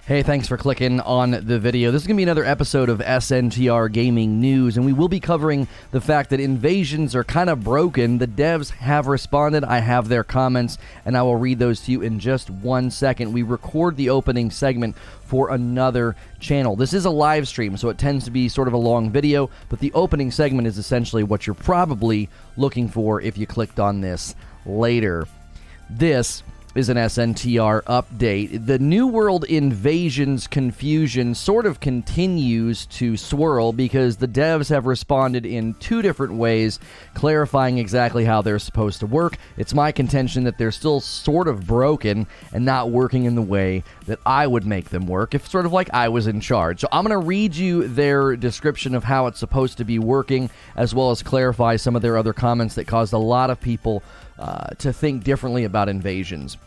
Hey, thanks for clicking on the video. This is going to be another episode of SNTR Gaming News, and we will be covering the fact that invasions are kind of broken. The devs have responded. I have their comments, and I will read those to you in just 1 second. We record the opening segment for another channel. This is a live stream, so it tends to be sort of a long video, but the opening segment is essentially what you're probably looking for if you clicked on this later. This is an SNTR update. The New World Invasions confusion sort of continues to swirl because the devs have responded in two different ways, clarifying exactly how they're supposed to work. It's my contention that they're still sort of broken and not working in the way that I would make them work, if sort of like I was in charge. So I'm going to read you their description of how it's supposed to be working, as well as clarify some of their other comments that caused a lot of people to think differently about invasions.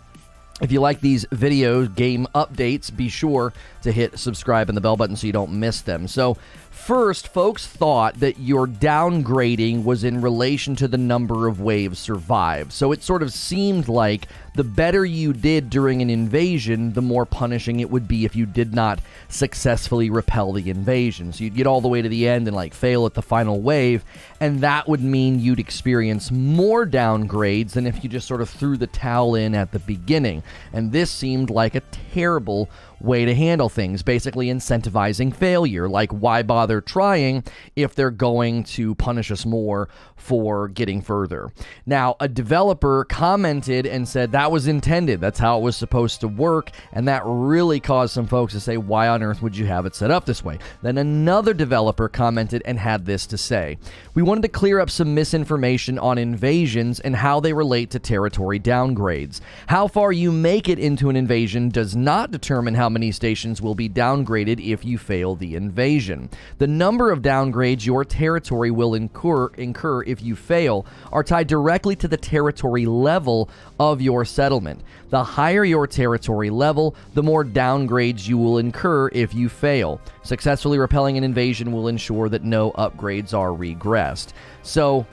If you like these video game updates, be sure to hit subscribe and the bell button so you don't miss them. So first, folks thought that your downgrading was in relation to the number of waves survived. So it sort of seemed like the better you did during an invasion, the more punishing it would be if you did not successfully repel the invasion. So you'd get all the way to the end and fail at the final wave, and that would mean you'd experience more downgrades than if you just sort of threw the towel in at the beginning. And this seemed like a terrible way to handle things, basically incentivizing failure. Like, why bother trying if they're going to punish us more for getting further? Now, a developer commented and said that was intended. That's how it was supposed to work, and that really caused some folks to say, why on earth would you have it set up this way? Then another developer commented and had this to say: we wanted to clear up some misinformation on invasions and how they relate to territory downgrades. How far you make it into an invasion does not determine how many stations will be downgraded if you fail the invasion. The number of downgrades your territory will incur if you fail are tied directly to the territory level of your settlement. The higher your territory level, the more downgrades you will incur if you fail. Successfully repelling an invasion will ensure that no upgrades are regressed. So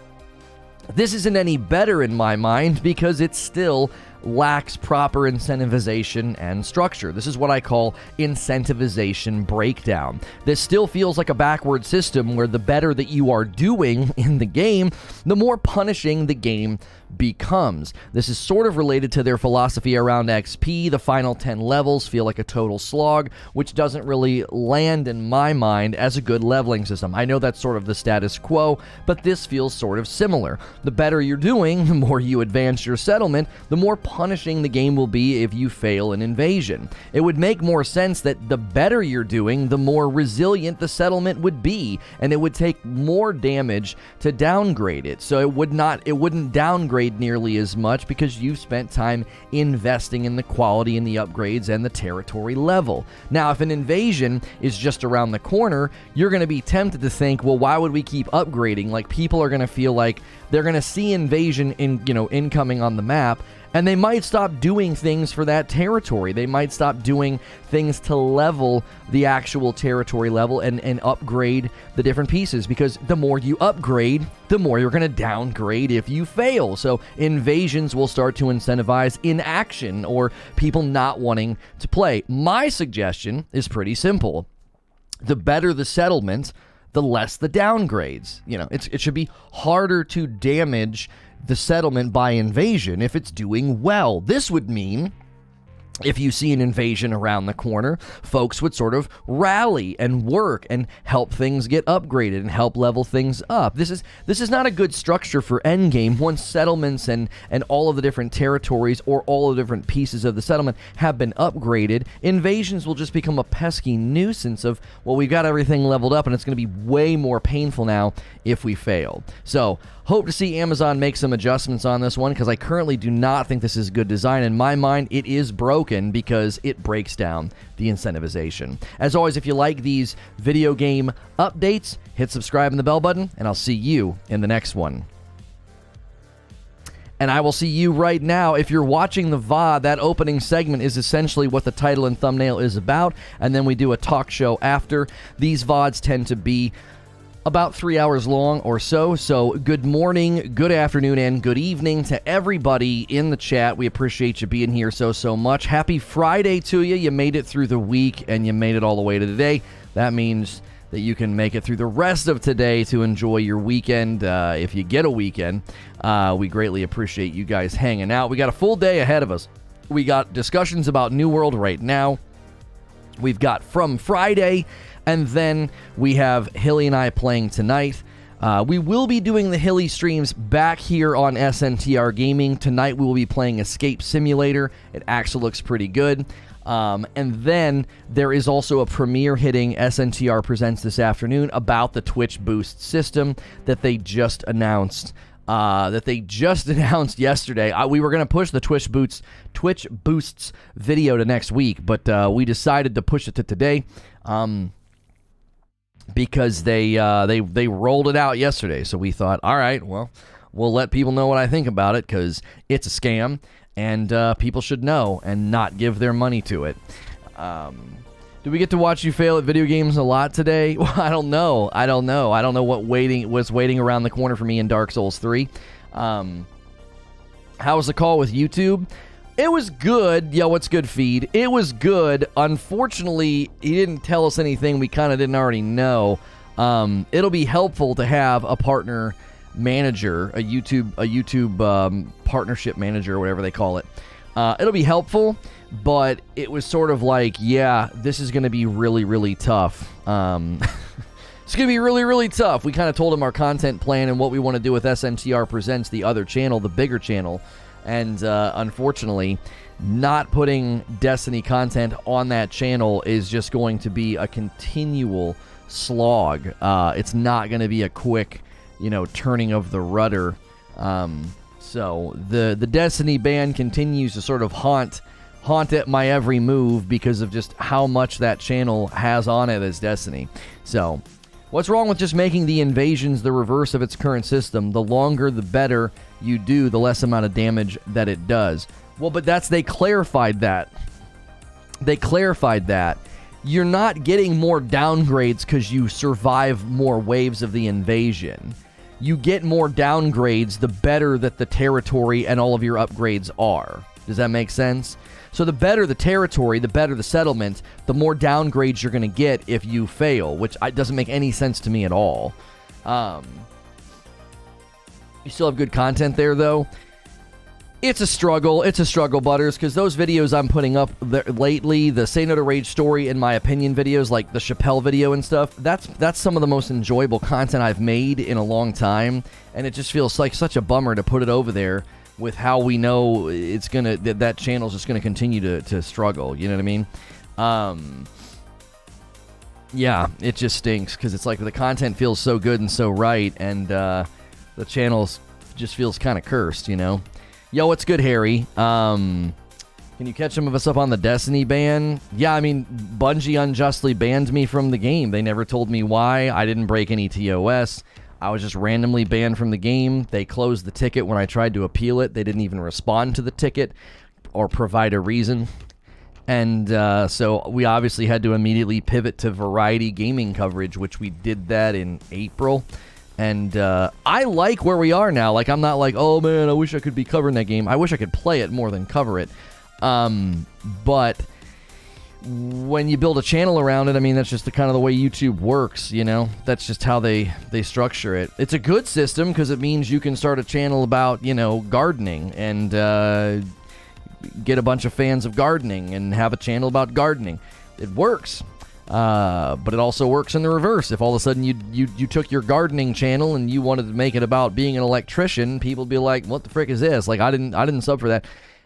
this isn't any better in my mind because it still lacks proper incentivization and structure. This is what I call incentivization breakdown. This still feels like a backward system where the better that you are doing in the game, the more punishing the game becomes. This is sort of related to their philosophy around XP. The final 10 levels feel like a total slog, which doesn't really land in my mind as a good leveling system. I know that's sort of the status quo, but this feels sort of similar. The better you're doing, the more you advance your settlement, the more punishing the game will be if you fail an invasion. It would make more sense that the better you're doing, the more resilient the settlement would be, and it would take more damage to downgrade it. So it wouldn't downgrade nearly as much because you've spent time investing in the quality and the upgrades and the territory level. Now, if an invasion is just around the corner, you're going to be tempted to think, well, why would we keep upgrading? Like, people are going to feel like they're going to see invasion incoming on the map, and they might stop doing things for that territory. They might stop doing things to level the actual territory level and upgrade the different pieces, because the more you upgrade, the more you're going to downgrade if you fail. So invasions will start to incentivize inaction or people not wanting to play. My suggestion is pretty simple. The better the settlement, the less the downgrades. It should be harder to damage the settlement by invasion if it's doing well. This would mean if you see an invasion around the corner, folks would sort of rally and work and help things get upgraded and help level things up. This is not a good structure for endgame. Once settlements and all of the different territories or all of the different pieces of the settlement have been upgraded, invasions will just become a pesky nuisance of, well, we got everything leveled up and it's going to be way more painful now if we fail. So hope to see Amazon make some adjustments on this one, because I currently do not think this is good design. In my mind, it is broken because it breaks down the incentivization. As always, if you like these video game updates, hit subscribe and the bell button, and I'll see you in the next one. And I will see you right now. If you're watching the VOD, that opening segment is essentially what the title and thumbnail is about, and then we do a talk show after. These VODs tend to be about 3 hours long or so. So good morning, good afternoon, and good evening to everybody in the chat. We appreciate you being here so much. Happy Friday to you. You made it through the week and you made it all the way to today. That means that you can make it through the rest of today to enjoy your weekend. If you get a weekend, we greatly appreciate you guys hanging out. We got a full day ahead of us. We got discussions about New World right now. We've got From Friday, and then we have Hilly and I playing tonight. We will be doing the Hilly streams back here on SNTR Gaming. Tonight we will be playing Escape Simulator. It actually looks pretty good. And then there is also a premiere hitting SNTR Presents this afternoon about the Twitch Boost system that they just announced. Yesterday. We were going to push the Twitch Boosts video to next week, but we decided to push it to today because they rolled it out yesterday. So we thought, all right, well, we'll let people know what I think about it because it's a scam and people should know and not give their money to it. Do we get to watch you fail at video games a lot today? Well, I don't know. I don't know what was waiting around the corner for me in Dark Souls 3. How was the call with YouTube? It was good. Yo, what's good, feed? It was good. Unfortunately, he didn't tell us anything we kind of didn't already know. It'll be helpful to have a partner manager, a YouTube partnership manager, or whatever they call it. It'll be helpful. But it was sort of like, yeah, this is going to be really, really tough. It's going to be really, really tough. We kind of told him our content plan and what we want to do with SNTR Presents, the other channel, the bigger channel. And unfortunately, not putting Destiny content on that channel is just going to be a continual slog. It's not going to be a quick, turning of the rudder. So the Destiny ban continues to sort of haunt at my every move because of just how much that channel has on it as Destiny. So, what's wrong with just making the invasions the reverse of its current system? The longer, the better you do, the less amount of damage that it does. Well, but they clarified that. You're not getting more downgrades because you survive more waves of the invasion. You get more downgrades the better that the territory and all of your upgrades are. Does that make sense? So the better the territory, the better the settlement, the more downgrades you're going to get if you fail, which doesn't make any sense to me at all. You still have good content there, though. It's a struggle. It's a struggle, Butters, because those videos I'm putting up lately, the Say No to Rage story, in my opinion videos, like the Chappelle video and stuff, that's some of the most enjoyable content I've made in a long time, and it just feels like such a bummer to put it over there with how we know it's gonna that channel's just gonna continue to struggle. You know what I mean? Yeah, it just stinks because it's like the content feels so good and so right, and the channel just feels kind of cursed. Yo, what's good, Harry? Can you catch some of us up on the Destiny ban? Yeah, I mean, Bungie unjustly banned me from the game. They never told me why. I didn't break any TOS. I was just randomly banned from the game. They closed the ticket when I tried to appeal it. They didn't even respond to the ticket or provide a reason. And so we obviously had to immediately pivot to Variety Gaming coverage, which we did that in April. And I like where we are now. Like, I'm not like, oh man, I wish I could be covering that game. I wish I could play it more than cover it. But when you build a channel around it, I mean, that's just the kind of the way YouTube works, That's just how they structure it. It's a good system because it means you can start a channel about, gardening and get a bunch of fans of gardening and have a channel about gardening. It works. But it also works in the reverse. If all of a sudden you took your gardening channel and you wanted to make it about being an electrician, people would be like, what the frick is this? Like, I didn't sub for that.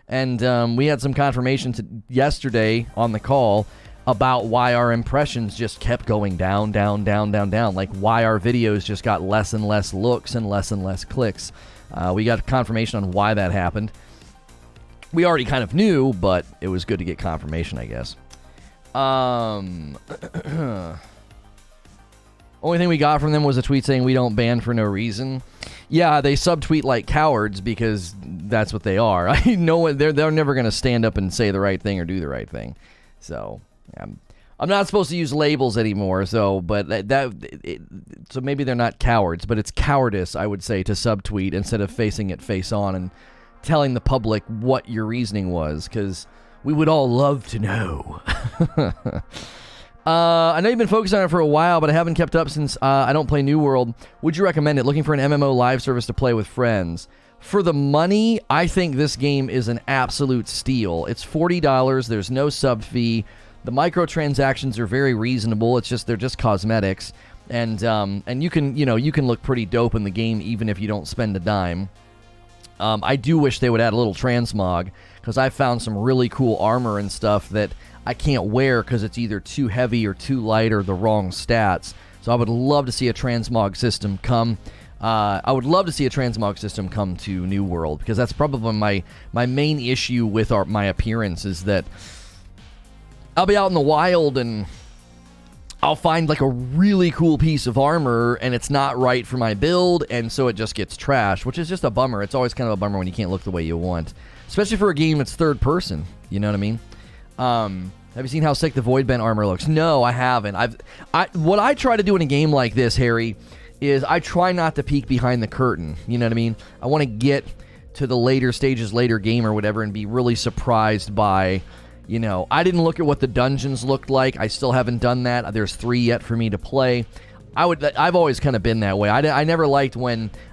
And we had some confirmation yesterday on the call about why our impressions just kept going down. Like, why our videos just got less and less looks and less clicks. We got confirmation on why that happened. We already kind of knew, but it was good to get confirmation, I guess. Only thing we got from them was a tweet saying we don't ban for no reason. Yeah, they subtweet like cowards because that's what they are. I know they're never going to stand up and say the right thing or do the right thing. So I'm not supposed to use labels anymore, so so maybe they're not cowards, but it's cowardice, I would say, to subtweet instead of facing it face on and telling the public what your reasoning was, because we would all love to know. I know you've been focused on it for a while, but I haven't kept up since I don't play New World. Would you recommend it? Looking for an MMO live service to play with friends. For the money, I think this game is an absolute steal. It's $40. There's no sub fee. The microtransactions are very reasonable. They're just cosmetics, and you can look pretty dope in the game even if you don't spend a dime. I do wish they would add a little transmog, because I found some really cool armor and stuff that I can't wear because it's either too heavy or too light or the wrong stats. So I would love to see a transmog system come. I would love to see a transmog system come to New World, because that's probably my main issue with my appearance, is that I'll be out in the wild and I'll find like a really cool piece of armor and it's not right for my build, and so it just gets trashed, which is just a bummer. It's always kind of a bummer when you can't look the way you want, especially for a game that's third person. You know what I mean? Have you seen how sick the Voidbent armor looks? No, I haven't. What I try to do in a game like this, Harry, is I try not to peek behind the curtain. You know what I mean? I want to get to the later stages, later game or whatever, and be really surprised by... I didn't look at what the dungeons looked like. I still haven't done that. There's 3 yet for me to play. I've always kind of been that way. I never liked I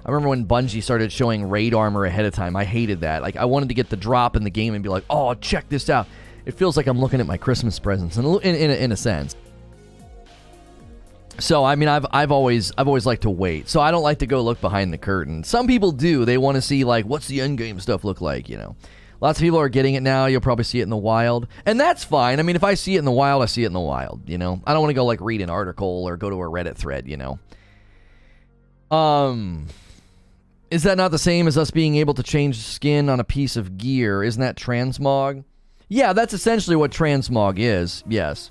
remember when Bungie started showing raid armor ahead of time. I hated that. Like, I wanted to get the drop in the game and be like, oh, check this out. It feels like I'm looking at my Christmas presents in a sense. So, I mean, I've always liked to wait. So I don't like to go look behind the curtain. Some people do. They want to see, like, what's the end game stuff look like, Lots of people are getting it now. You'll probably see it in the wild. And that's fine. I mean, if I see it in the wild, I see it in the wild, I don't want to go, like, read an article or go to a Reddit thread, Is that not the same as us being able to change skin on a piece of gear? Isn't that transmog? Yeah, that's essentially what transmog is, yes.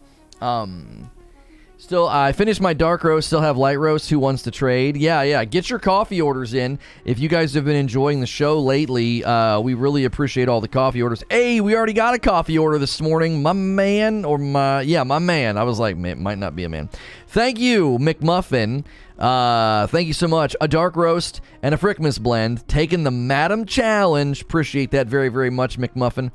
Still, I finished my dark roast, still have light roast. Who wants to trade? Yeah. Get your coffee orders in. If you guys have been enjoying the show lately, we really appreciate all the coffee orders. Hey, we already got a coffee order this morning. My man. I was like, man, might not be a man. Thank you, McMuffin. Thank you so much. A dark roast and a Frickmas blend. Taking the Madam Challenge. Appreciate that very, very much, McMuffin.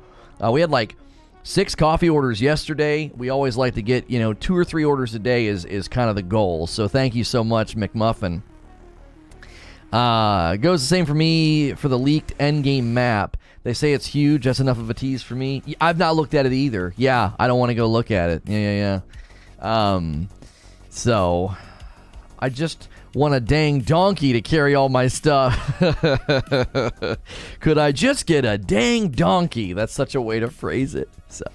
We had like 6 coffee orders yesterday. We always like to get, 2 or 3 orders a day is kind of the goal. So thank you so much, McMuffin. Goes the same for me for the leaked endgame map. They say it's huge. That's enough of a tease for me. I've not looked at it either. Yeah, I don't want to go look at it. Yeah. So I just want a dang donkey to carry all my stuff. Could I just get a dang donkey? That's such a way to phrase it. So,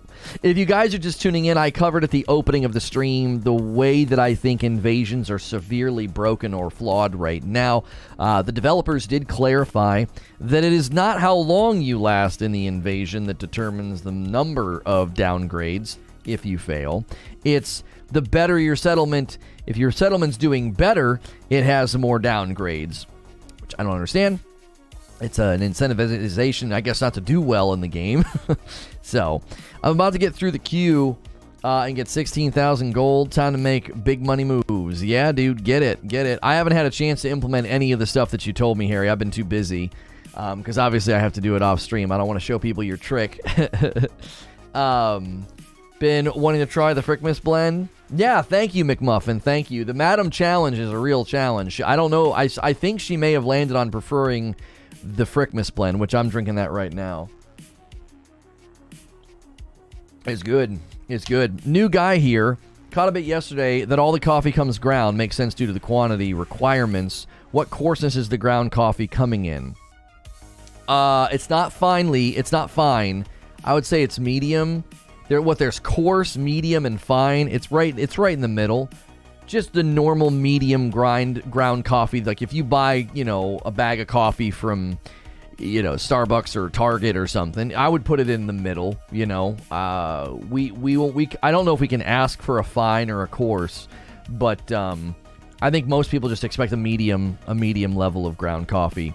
if you guys are just tuning in, I covered at the opening of the stream the way that I think invasions are severely broken or flawed right now. The developers did clarify that it is not how long you last in the invasion that determines the number of downgrades if you fail. It's the better your settlement. If your settlement's doing better, it has more downgrades, which I don't understand. It's an incentivization, I guess, not to do well in the game. So, I'm about to get through the queue and get 16,000 gold. Time to make big money moves. Yeah, dude, get it. I haven't had a chance to implement any of the stuff that you told me, Harry. I've been too busy because obviously I have to do it off stream. I don't want to show people your trick. Been wanting to try the Frickmas blend. Yeah, thank you, McMuffin. Thank you. The Madam Challenge is a real challenge. I don't know. I think she may have landed on preferring the Frickmas blend, which I'm drinking that right now. It's good. New guy here. Caught a bit yesterday that all the coffee comes ground. Makes sense due to the quantity requirements. What coarseness is the ground coffee coming in? It's not finely. It's not fine. I would say it's medium. There's coarse, medium, and fine. It's right in the middle. Just the normal medium ground coffee. Like if you buy, a bag of coffee from, Starbucks or Target or something, I would put it in the middle. I don't know if we can ask for a fine or a coarse, but I think most people just expect a medium level of ground coffee.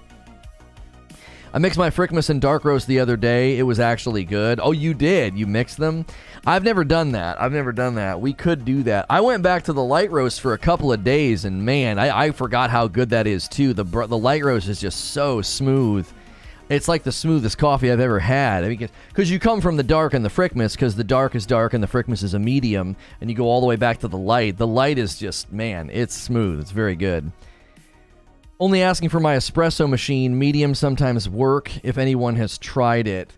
I mixed my Frickmas and Dark Roast the other day. It was actually good. Oh, you did? You mixed them? I've never done that. We could do that. I went back to the Light Roast for a couple of days, and man, I forgot how good that is, too. The Light Roast is just so smooth. It's like the smoothest coffee I've ever had. I mean, because you come from the dark and the Frickmas, because the dark is dark and the Frickmas is a medium, and you go all the way back to the light. The light is just, man, it's smooth. It's very good. Only asking for my espresso machine. Medium sometimes work if anyone has tried it.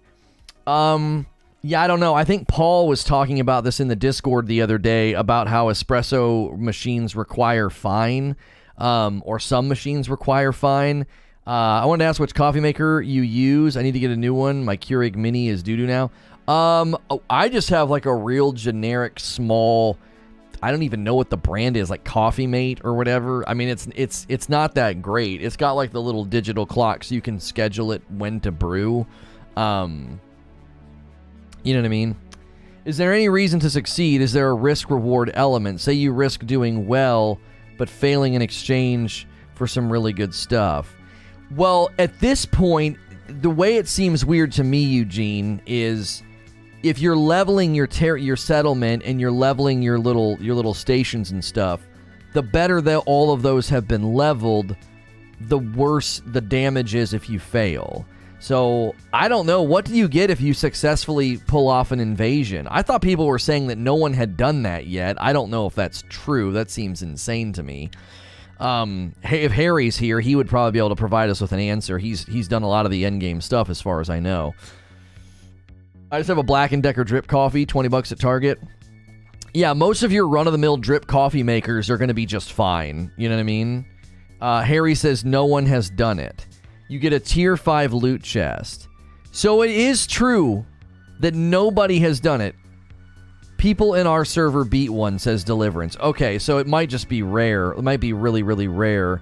Yeah, I don't know. I think Paul was talking about this in the Discord the other day about how espresso machines require fine, or some machines require fine. I wanted to ask which coffee maker you use. I need to get a new one. My Keurig Mini is doo-doo now. I just have like a real generic small, I don't even know what the brand is, like Coffee Mate or whatever. I mean, it's not that great. It's got like the little digital clock so you can schedule it when to brew. You know what I mean? Is there any reason to succeed? Is there a risk-reward element? Say you risk doing well, but failing in exchange for some really good stuff. Well, at this point, the way it seems weird to me, Eugene, is if you're leveling your settlement and you're leveling your little stations and stuff, the better that all of those have been leveled, the worse the damage is if you fail. So, I don't know. What do you get if you successfully pull off an invasion? I thought people were saying that no one had done that yet. I don't know if that's true. That seems insane to me. If Harry's here, he would probably be able to provide us with an answer. He's done a lot of the endgame stuff as far as I know. I just have a Black & Decker drip coffee, $20 at Target. Yeah, most of your run-of-the-mill drip coffee makers are going to be just fine. You know what I mean? Harry says no one has done it. You get a tier 5 loot chest. So it is true that nobody has done it. People in our server beat one, says Deliverance. Okay, so it might just be rare. It might be really, really rare.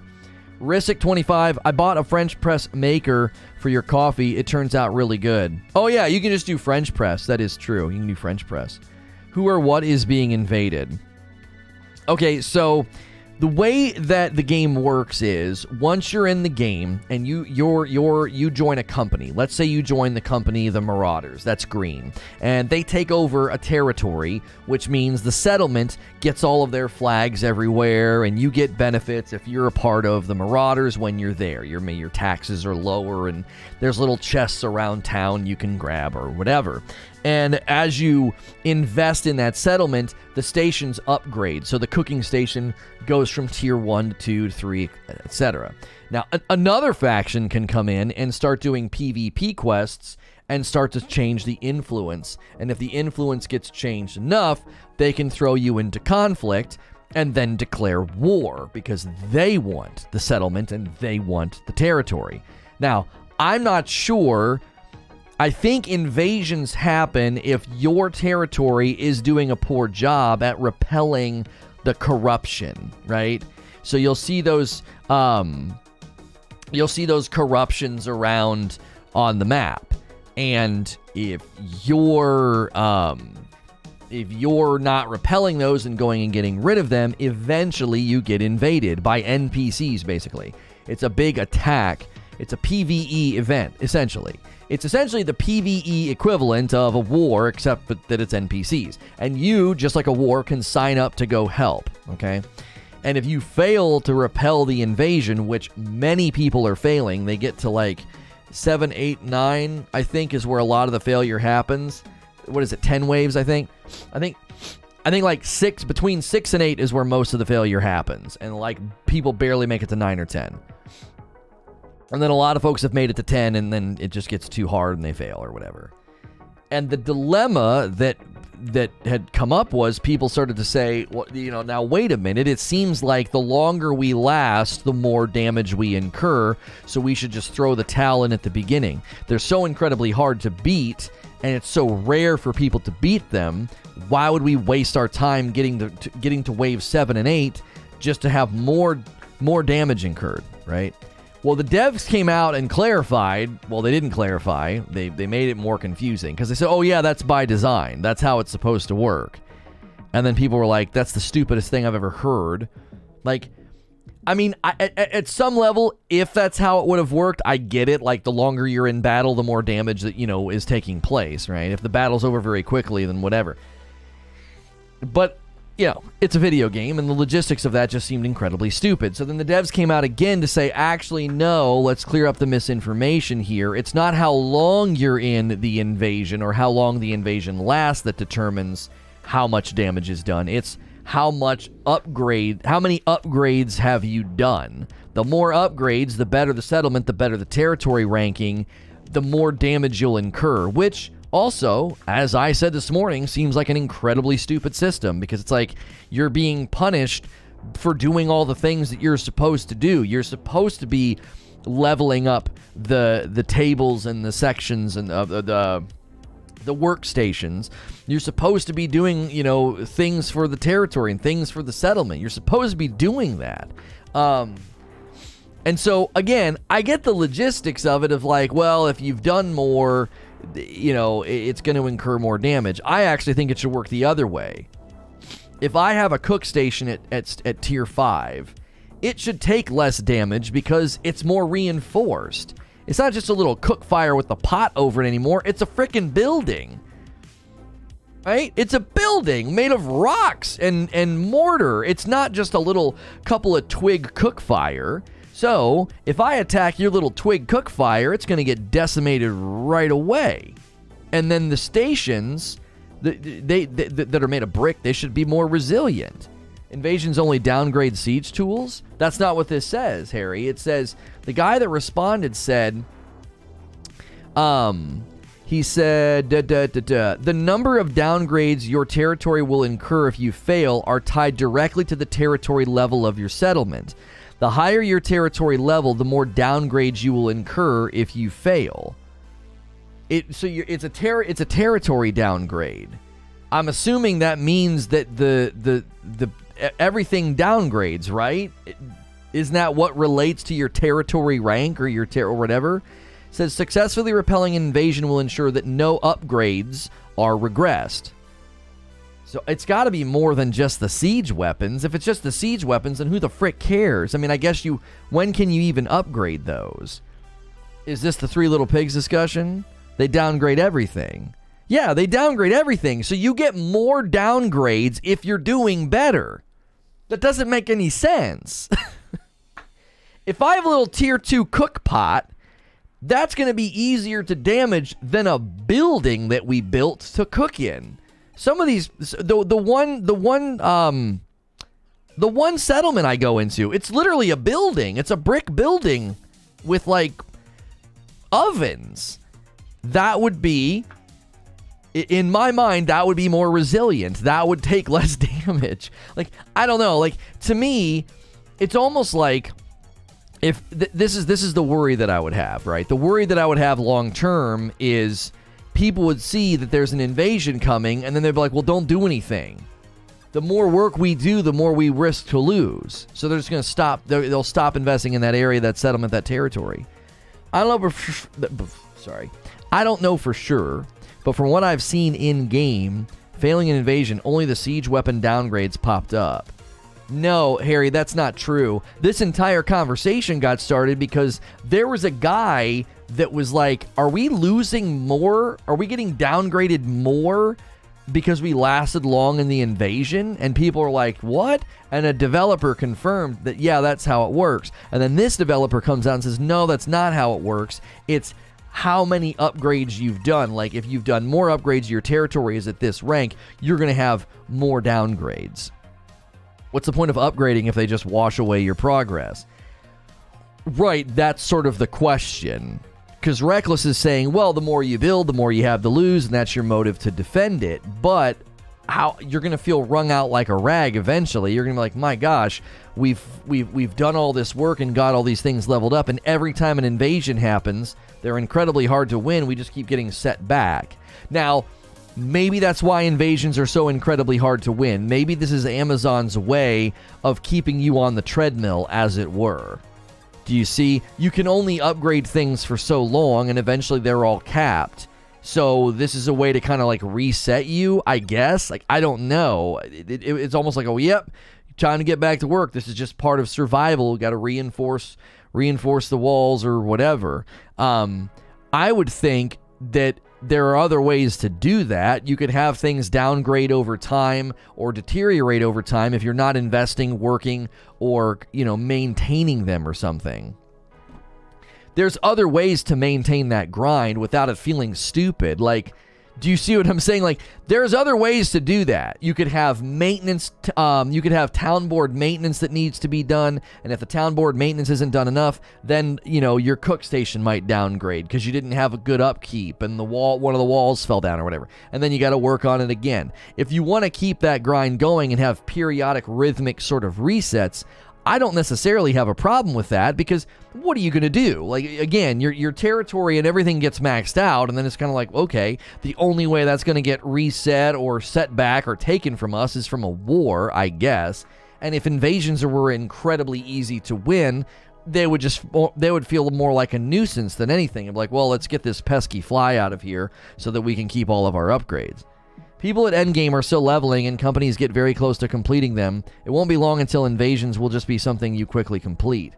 Rissick25, I bought a French press maker for your coffee. It turns out really good. Oh yeah, you can just do French press. That is true. You can do French press. Who or what is being invaded? Okay, so the way that the game works is once you're in the game and you join a company. Let's say you join the company the Marauders. That's green. And they take over a territory, which means the settlement gets all of their flags everywhere and you get benefits if you're a part of the Marauders when you're there. Your taxes are lower and there's little chests around town you can grab or whatever. And as you invest in that settlement, the stations upgrade. So the cooking station goes from tier 1 to 2 to 3, etc. Now, another faction can come in and start doing PvP quests and start to change the influence. And if the influence gets changed enough, they can throw you into conflict and then declare war because they want the settlement and they want the territory. Now, I'm not sure. I think invasions happen if your territory is doing a poor job at repelling the corruption, right? So you'll see those corruptions around on the map. And if you're not repelling those and going and getting rid of them, eventually you get invaded by NPCs, basically. It's a big attack. It's a PvE event, essentially. It's essentially the PvE equivalent of a war, except that it's NPCs. And you, just like a war, can sign up to go help, okay? And if you fail to repel the invasion, which many people are failing, they get to like 7, 8, 9, I think is where a lot of the failure happens. What is it, 10 waves, I think? I think like between 6 and 8 is where most of the failure happens. And like people barely make it to 9 or 10. And then a lot of folks have made it to 10, and then it just gets too hard and they fail or whatever. And the dilemma that had come up was people started to say, well, now wait a minute. It seems like the longer we last, the more damage we incur, so we should just throw the towel in at the beginning. They're so incredibly hard to beat, and it's so rare for people to beat them. Why would we waste our time getting to wave 7 and 8 just to have more damage incurred, right? Well, the devs came out and clarified. Well, they didn't clarify. They made it more confusing because they said, oh, yeah, that's by design. That's how it's supposed to work. And then people were like, that's the stupidest thing I've ever heard. Like, I mean, at some level, if that's how it would have worked, I get it. Like, the longer you're in battle, the more damage that, is taking place, right? If the battle's over very quickly, then whatever. But, it's a video game, and the logistics of that just seemed incredibly stupid. So then the devs came out again to say, actually, no, let's clear up the misinformation here. It's not how long you're in the invasion or how long the invasion lasts that determines how much damage is done. It's how many upgrades have you done? The more upgrades, the better the settlement, the better the territory ranking, the more damage you'll incur, which also, as I said this morning, seems like an incredibly stupid system, because it's like you're being punished for doing all the things that you're supposed to do. You're supposed to be leveling up the tables and the sections and the workstations. You're supposed to be doing, things for the territory and things for the settlement. You're supposed to be doing that. And so, again, I get the logistics of it of like, well, if you've done more, it's going to incur more damage. I actually think it should work the other way. If I have a cook station at tier 5, it should take less damage because it's more reinforced. It's not just a little cook fire with the pot over it anymore. It's a freaking building. Right? It's a building made of rocks and mortar. It's not just a little couple of twig cook fire. So, if I attack your little twig cook fire, it's going to get decimated right away. And then the stations that are made of brick, they should be more resilient. Invasions only downgrade siege tools? That's not what this says, Harry. It says, the guy that responded said, he said, the number of downgrades your territory will incur if you fail are tied directly to the territory level of your settlement. The higher your territory level, the more downgrades you will incur if you fail. It's a territory downgrade. I'm assuming that means that the everything downgrades, right? Isn't that what relates to your territory rank or or whatever? It says successfully repelling an invasion will ensure that no upgrades are regressed. So it's got to be more than just the siege weapons. If it's just the siege weapons, then who the frick cares? I mean, I guess when can you even upgrade those? Is this the Three Little Pigs discussion? They downgrade everything. Yeah, they downgrade everything. So you get more downgrades if you're doing better. That doesn't make any sense. If I have a little tier 2 cook pot, that's going to be easier to damage than a building that we built to cook in. Some of these, the one settlement I go into, it's literally a building. It's a brick building with like ovens. That would be, in my mind, that would be more resilient. That would take less damage. Like, I don't know. Like, to me, it's almost like if this is the worry that I would have, right? The worry that I would have long term is people would see that there's an invasion coming, and then they'd be like, well, don't do anything. The more work we do, the more we risk to lose. So they're just going to stop. They'll stop investing in that area, that settlement, that territory. I don't know for sure, but from what I've seen in-game, failing an invasion, only the siege weapon downgrades popped up. No, Harry, that's not true. This entire conversation got started because there was a guy that was like, are we losing more? Are we getting downgraded more because we lasted long in the invasion? And people are like, what? And a developer confirmed that, yeah, that's how it works. And then this developer comes out and says, no, that's not how it works. It's how many upgrades you've done. Like, if you've done more upgrades, your territory is at this rank, you're going to have more downgrades. What's the point of upgrading if they just wash away your progress? Right, that's sort of the question. Because Reckless is saying, well, the more you build, the more you have to lose, and that's your motive to defend it. But how you're going to feel wrung out like a rag eventually. You're going to be like, my gosh, we've done all this work and got all these things leveled up, and every time an invasion happens, they're incredibly hard to win. We just keep getting set back. Now, maybe that's why invasions are so incredibly hard to win. Maybe this is Amazon's way of keeping you on the treadmill, as it were. Do you see? You can only upgrade things for so long, and eventually they're all capped. So this is a way to kind of like reset you, I guess. Like, I don't know. It's almost like, oh, yep, time to get back to work. This is just part of survival. Got to reinforce the walls or whatever. I would think that there are other ways to do that. You could have things downgrade over time or deteriorate over time if you're not investing, working, or, maintaining them or something. There's other ways to maintain that grind without it feeling stupid. Like, do you see what I'm saying? Like, there's other ways to do that. You could have maintenance, you could have town board maintenance that needs to be done, and if the town board maintenance isn't done enough, then, your cook station might downgrade because you didn't have a good upkeep and one of the walls fell down or whatever, and then you got to work on it again. If you want to keep that grind going and have periodic rhythmic sort of resets, I don't necessarily have a problem with that, because what are you going to do? Like, again, your territory and everything gets maxed out, and then it's kind of like, okay, the only way that's going to get reset or set back or taken from us is from a war, I guess. And if invasions were incredibly easy to win, they would feel more like a nuisance than anything. It'd be like, well, let's get this pesky fly out of here so that we can keep all of our upgrades. People at Endgame are still leveling, and companies get very close to completing them. It won't be long until invasions will just be something you quickly complete.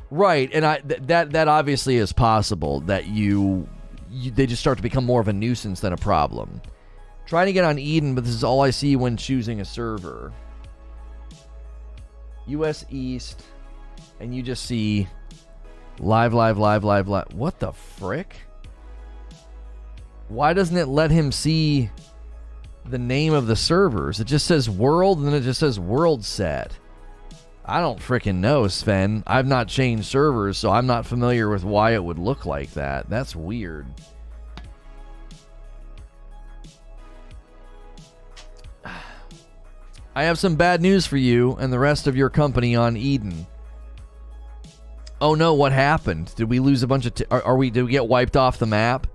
Right, and that obviously is possible, that they just start to become more of a nuisance than a problem. Trying to get on Eden, but this is all I see when choosing a server. US East, and you just see live. What the frick? Why doesn't it let him see the name of the servers? It just says world, and then it just says world set. I don't freaking know, Sven. I've not changed servers, so I'm not familiar with why it would look like that. That's weird. I have some bad news for you and the rest of your company on Eden. Oh no, what happened? Did we lose a bunch of did we get wiped off the map?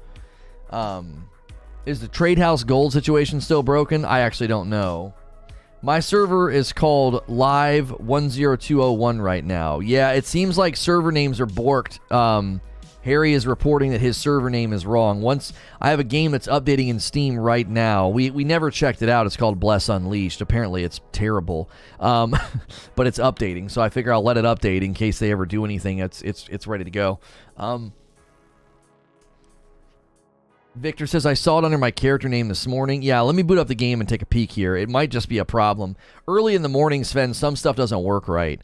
Is the Trade House Gold situation still broken? I actually don't know. My server is called Live 10201 right now. Yeah, it seems like server names are borked. Harry is reporting that his server name is wrong. I have a game that's updating in Steam right now. We never checked it out. It's called Bless Unleashed. Apparently it's terrible. But it's updating, so I figure I'll let it update in case they ever do anything. It's ready to go. Victor says, I saw it under my character name this morning. Yeah, let me boot up the game and take a peek here. It might just be a problem. Early in the morning, Sven, some stuff doesn't work right.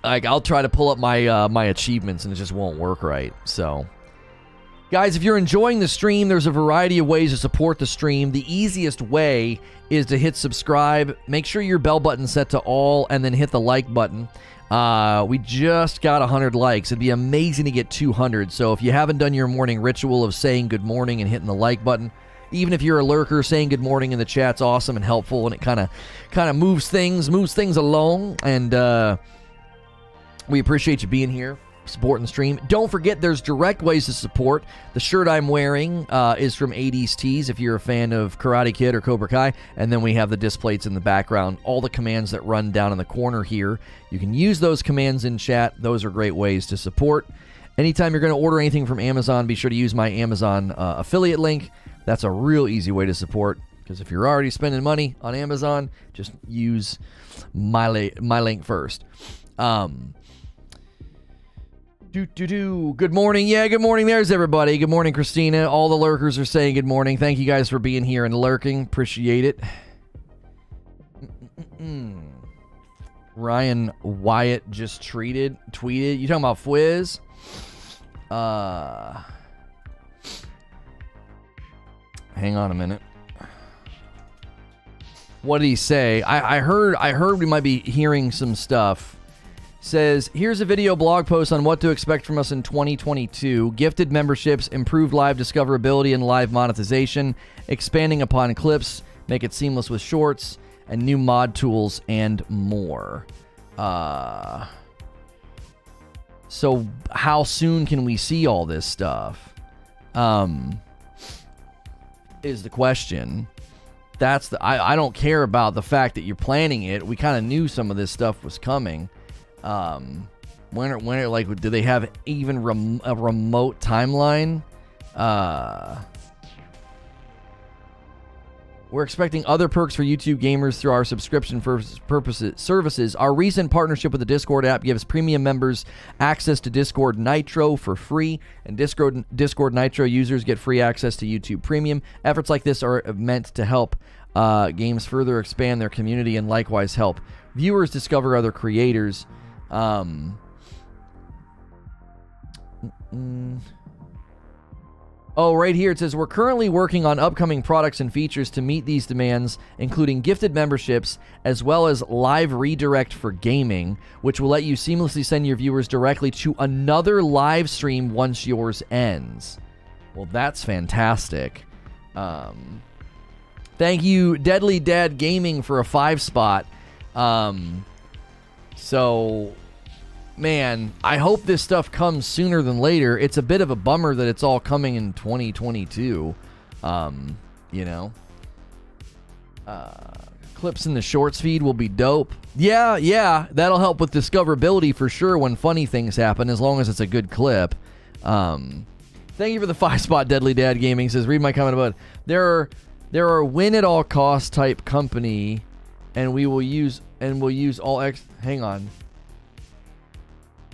Like, I'll try to pull up my achievements and it just won't work right. So, guys, if you're enjoying the stream, there's a variety of ways to support the stream. The easiest way is to hit subscribe. Make sure your bell button's set to all, and then hit the like button. We just got 100 likes. It'd be amazing to get 200. So if you haven't done your morning ritual of saying good morning and hitting the like button, even if you're a lurker, saying good morning in the chat's awesome and helpful, and it kind of moves things along. And we appreciate you being here, supporting the stream. Don't forget, there's direct ways to support. The shirt I'm wearing is from 80s Tees, if you're a fan of Karate Kid or Cobra Kai. And then we have the disc plates in the background, all the commands that run down in the corner here. You can use those commands in chat. Those are great ways to support. Anytime you're going to order anything from Amazon, be sure to use my Amazon affiliate link. That's a real easy way to support, because if you're already spending money on Amazon, just use my link first. Good morning. Yeah, good morning. There's everybody. Good morning, Christina. All the lurkers are saying good morning. Thank you guys for being here and lurking. Appreciate it. Ryan Wyatt just tweeted. You talking about Fwiz? Hang on a minute. What did he say? I heard we might be hearing some stuff. Says, here's a video blog post on what to expect from us in 2022. Gifted memberships, improved live discoverability and live monetization, expanding upon clips, make it seamless with shorts, and new mod tools and more. So how soon can we see all this stuff? Is the question. I don't care about the fact that you're planning it. We kind of knew some of this stuff was coming. Do they have even a remote timeline? We're expecting other perks for YouTube gamers through our subscription services. Our recent partnership with the Discord app gives premium members access to Discord Nitro for free, and Discord Nitro users get free access to YouTube Premium. Efforts like this are meant to help games further expand their community and likewise help viewers discover other creators. Oh, right here it says, we're currently working on upcoming products and features to meet these demands, including gifted memberships, as well as live redirect for gaming, which will let you seamlessly send your viewers directly to another live stream once yours ends. Well, that's fantastic. Thank you, Deadly Dad Gaming, for a 5 spot. So... man, I hope this stuff comes sooner than later. It's a bit of a bummer that it's all coming in 2022. You know. Clips in the shorts feed will be dope. Yeah, that'll help with discoverability for sure when funny things happen, as long as it's a good clip. Thank you for the 5 spot, Deadly Dad Gaming. Says, read my comment about it. There are win at all costs type company, and we'll use all X. Hang on.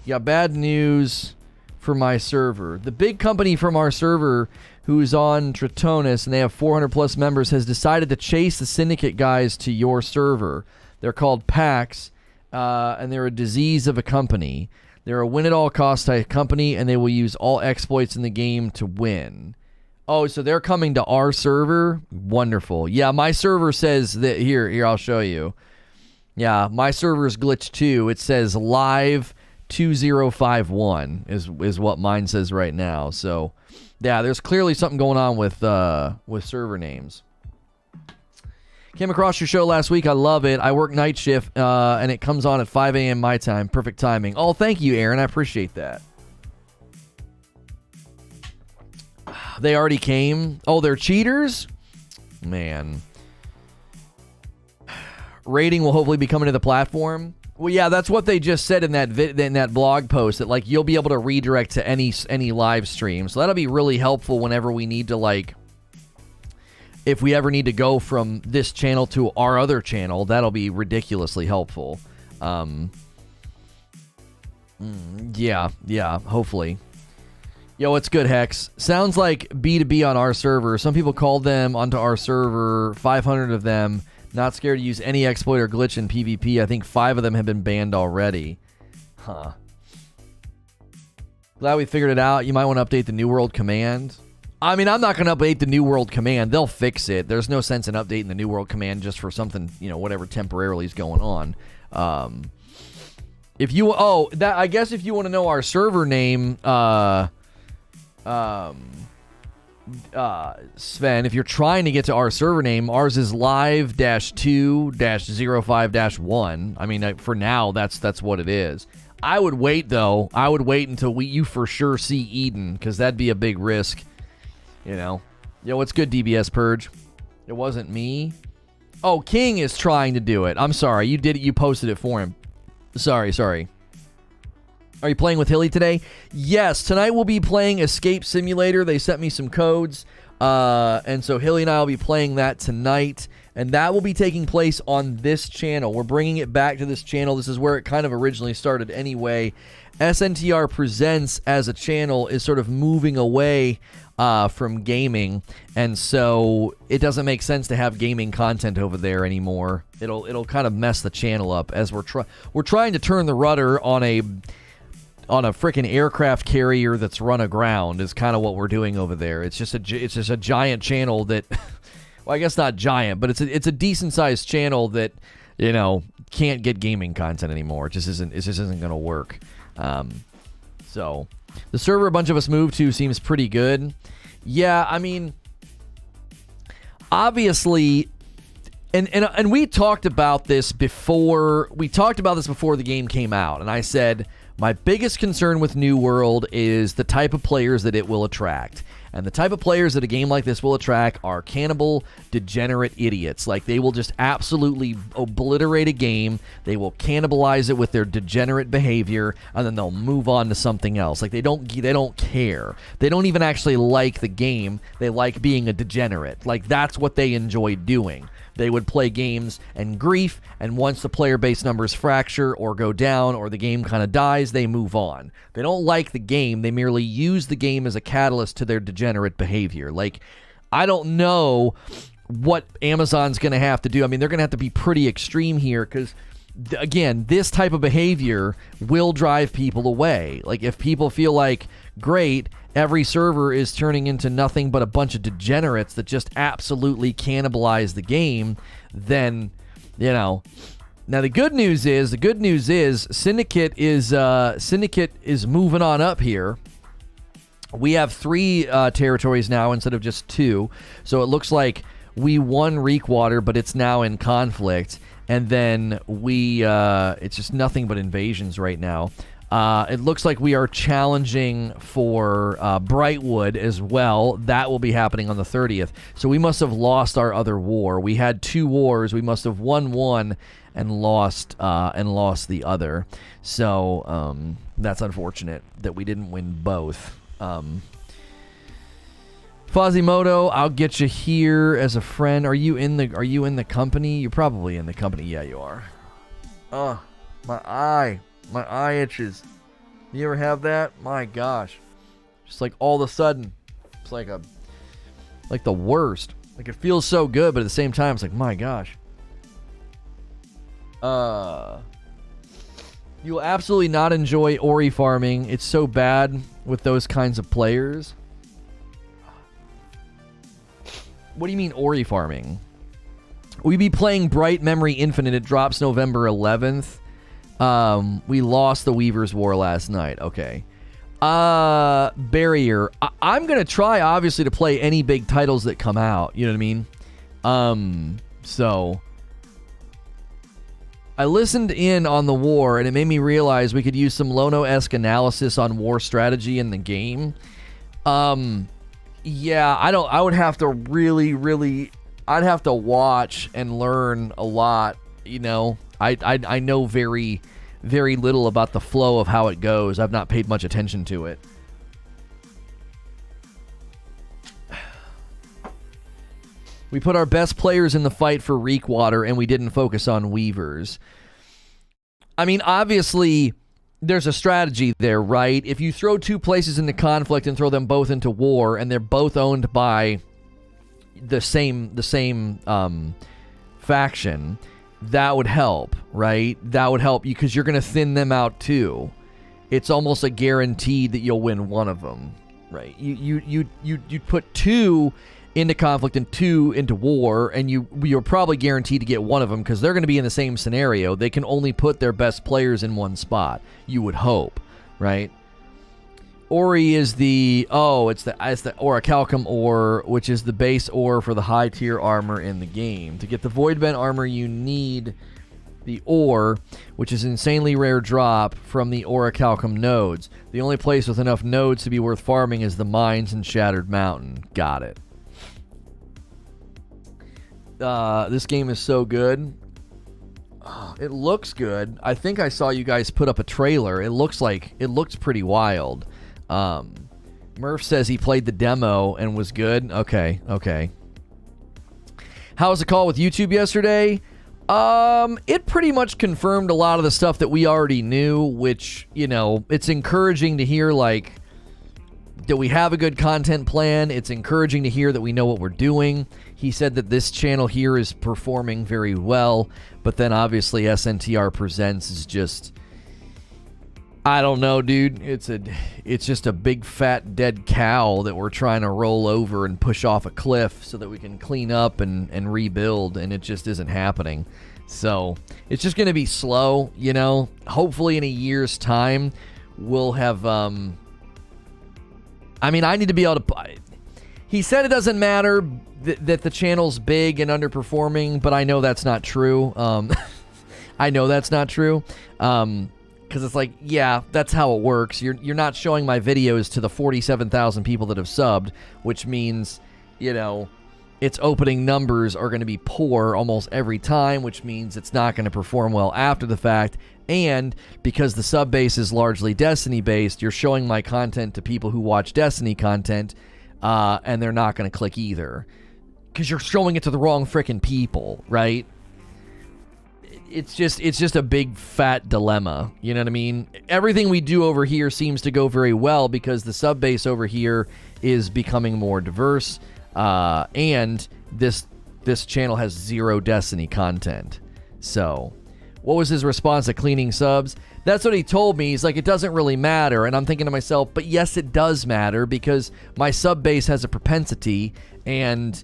Yeah, bad news for my server. The big company from our server who's on Tritonis, and they have 400 plus members, has decided to chase the Syndicate guys to your server. They're called PAX, and they're a disease of a company. They're a win-at-all-cost type company, and they will use all exploits in the game to win. Oh, so they're coming to our server? Wonderful. Yeah, my server says that... Here, I'll show you. Yeah, my server's glitched too. It says live... 2051 is what mine says right now. So, yeah, there's clearly something going on with server names. Came across your show last week. I love it. I work night shift, and it comes on at 5 a.m. my time. Perfect timing. Oh, thank you, Aaron. I appreciate that. They already came. Oh, they're cheaters? Man. Rating will hopefully be coming to the platform. Well, yeah, that's what they just said in that blog post, that like you'll be able to redirect to any live stream. So that'll be really helpful whenever we need to, like, if we ever need to go from this channel to our other channel, that'll be ridiculously helpful. Yeah, hopefully. Yo, what's good, Hex? Sounds like B2B on our server. Some people called them onto our server, 500 of them. Not scared to use any exploit or glitch in PvP. I think 5 of them have been banned already. Huh. Glad we figured it out. You might want to update the New World command. I mean, I'm not going to update the New World command. They'll fix it. There's no sense in updating the New World command just for something, you know, whatever temporarily is going on. If you... oh, that, I guess if you want to know our server name... Sven, if you're trying to get to our server name, ours is live-2-05-1. I mean, for now, that's what it is. I would wait, though. I would wait until you for sure see Eden, because that'd be a big risk. You know. Yo, what's good, DBS Purge? It wasn't me. Oh, King is trying to do it. I'm sorry. You did it. You posted it for him. Sorry. Are you playing with Hilly today? Yes, tonight we'll be playing Escape Simulator. They sent me some codes, and so Hilly and I will be playing that tonight, and that will be taking place on this channel. We're bringing it back to this channel. This is where it kind of originally started anyway. SNTR Presents as a channel is sort of moving away from gaming, and so it doesn't make sense to have gaming content over there anymore. It'll kind of mess the channel up as we're trying to turn the rudder on a freaking aircraft carrier that's run aground is kind of what we're doing over there. It's just a giant channel that, well, I guess not giant, but it's a decent sized channel that, you know, can't get gaming content anymore. It just isn't going to work. So the server a bunch of us moved to seems pretty good. Yeah, I mean, obviously, and we talked about this before. We talked about this before the game came out, and I said, My biggest concern with New World is the type of players that it will attract. And the type of players that a game like this will attract are cannibal, degenerate idiots. Like, they will just absolutely obliterate a game. They will cannibalize it with their degenerate behavior, and then they'll move on to something else. Like, they don't care. They don't even actually like the game. They like being a degenerate. Like, that's what they enjoy doing. They would play games and grief, and once the player base numbers fracture or go down or the game kind of dies, they move on. They don't like the game. They merely use the game as a catalyst to their degenerate behavior. Like, I don't know what Amazon's going to have to do. I mean, they're going to have to be pretty extreme here because, again, this type of behavior will drive people away. Like, if people feel like, great, every server is turning into nothing but a bunch of degenerates that just absolutely cannibalize the game, then, you know. Now, the good news is Syndicate is moving on up here. We have 3 territories now instead of just 2. So it looks like we won Reekwater, but it's now in conflict. And then it's just nothing but invasions right now. It looks like we are challenging for Brightwood as well. That will be happening on the 30th. So we must have lost our other war. We had 2 wars. We must have won one and lost the other. So that's unfortunate that we didn't win both. Fazimoto, I'll get you here as a friend. Are you in the company? You're probably in the company. Yeah, you are. My eye itches. You ever have that? My gosh. Just like all of a sudden, it's like the worst. Like, it feels so good, but at the same time, it's like, my gosh. You will absolutely not enjoy Ori farming. It's so bad with those kinds of players. What do you mean Ori farming? We be playing Bright Memory Infinite. It drops November 11th. We lost the Weaver's War last night. Okay. Barrier. I'm going to try, obviously, to play any big titles that come out. You know what I mean? So I listened in on the war, and it made me realize we could use some Lono-esque analysis on war strategy in the game. Yeah, I would have to really, I'd have to watch and learn a lot, you know. I know very, very little about the flow of how it goes. I've not paid much attention to it. We put our best players in the fight for Reekwater, and we didn't focus on Weavers. I mean, obviously, there's a strategy there, right? If you throw 2 places into conflict and throw them both into war, and they're both owned by the same faction, that would help, right? That would help you because you're going to thin them out too. It's almost a guaranteed that you'll win one of them, right? You'd put 2 into conflict and 2 into war, and you're probably guaranteed to get one of them because they're going to be in the same scenario. They can only put their best players in one spot. You would hope, right? Ori is it's the Orichalcum ore, which is the base ore for the high tier armor in the game. To get the Voidbent armor, you need the ore, which is insanely rare drop from the Orichalcum nodes. The only place with enough nodes to be worth farming is the mines in Shattered Mountain. Got it. This game is so good. It looks good. I think I saw you guys put up a trailer. It looks pretty wild. Murph says he played the demo and was good. Okay. How was the call with YouTube yesterday? It pretty much confirmed a lot of the stuff that we already knew, which, you know, it's encouraging to hear, like, that we have a good content plan. It's encouraging to hear that we know what we're doing. He said that this channel here is performing very well, but then obviously SNTR Presents is just, I don't know, dude. It's just a big fat dead cow that we're trying to roll over and push off a cliff so that we can clean up and rebuild, and it just isn't happening. So it's just going to be slow, you know. Hopefully in a year's time we'll have I mean, I need to be able to... He said it doesn't matter that the channel's big and underperforming, but I know that's not true. I know that's not true. Because because it's like, yeah, that's how it works. You're not showing my videos to the 47,000 people that have subbed, which means, you know, its opening numbers are going to be poor almost every time, which means it's not going to perform well after the fact. And because the sub base is largely Destiny based, you're showing my content to people who watch Destiny content, and they're not going to click either because you're showing it to the wrong freaking people, right? It's just a big fat dilemma. You know what I mean? Everything we do over here seems to go very well because the sub base over here is becoming more diverse. And this channel has 0 Destiny content. So, what was his response to cleaning subs? That's what he told me. He's like, it doesn't really matter. And I'm thinking to myself, but yes, it does matter because my sub base has a propensity, and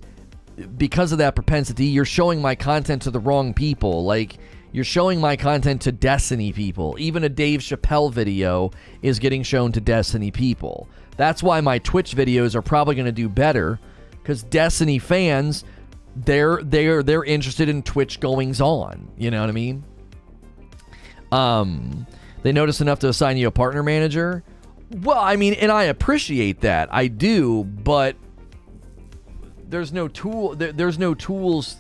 because of that propensity, you're showing my content to the wrong people. Like, you're showing my content to Destiny people. Even a Dave Chappelle video is getting shown to Destiny people. That's why my Twitch videos are probably going to do better. Because Destiny fans, they're interested in Twitch goings on. You know what I mean? They notice enough to assign you a partner manager. Well, I mean, and I appreciate that. I do, but there's no tool. There's no tools.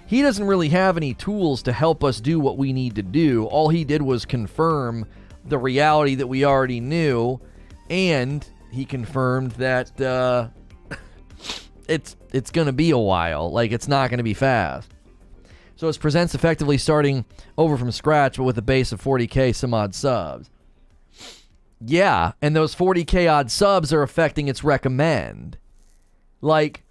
He doesn't really have any tools to help us do what we need to do. All he did was confirm the reality that we already knew, and he confirmed that. It's going to be a while. Like, it's not going to be fast. So it presents effectively starting over from scratch, but with a base of 40k some odd subs. Yeah, and those 40k odd subs are affecting its recommend. Like,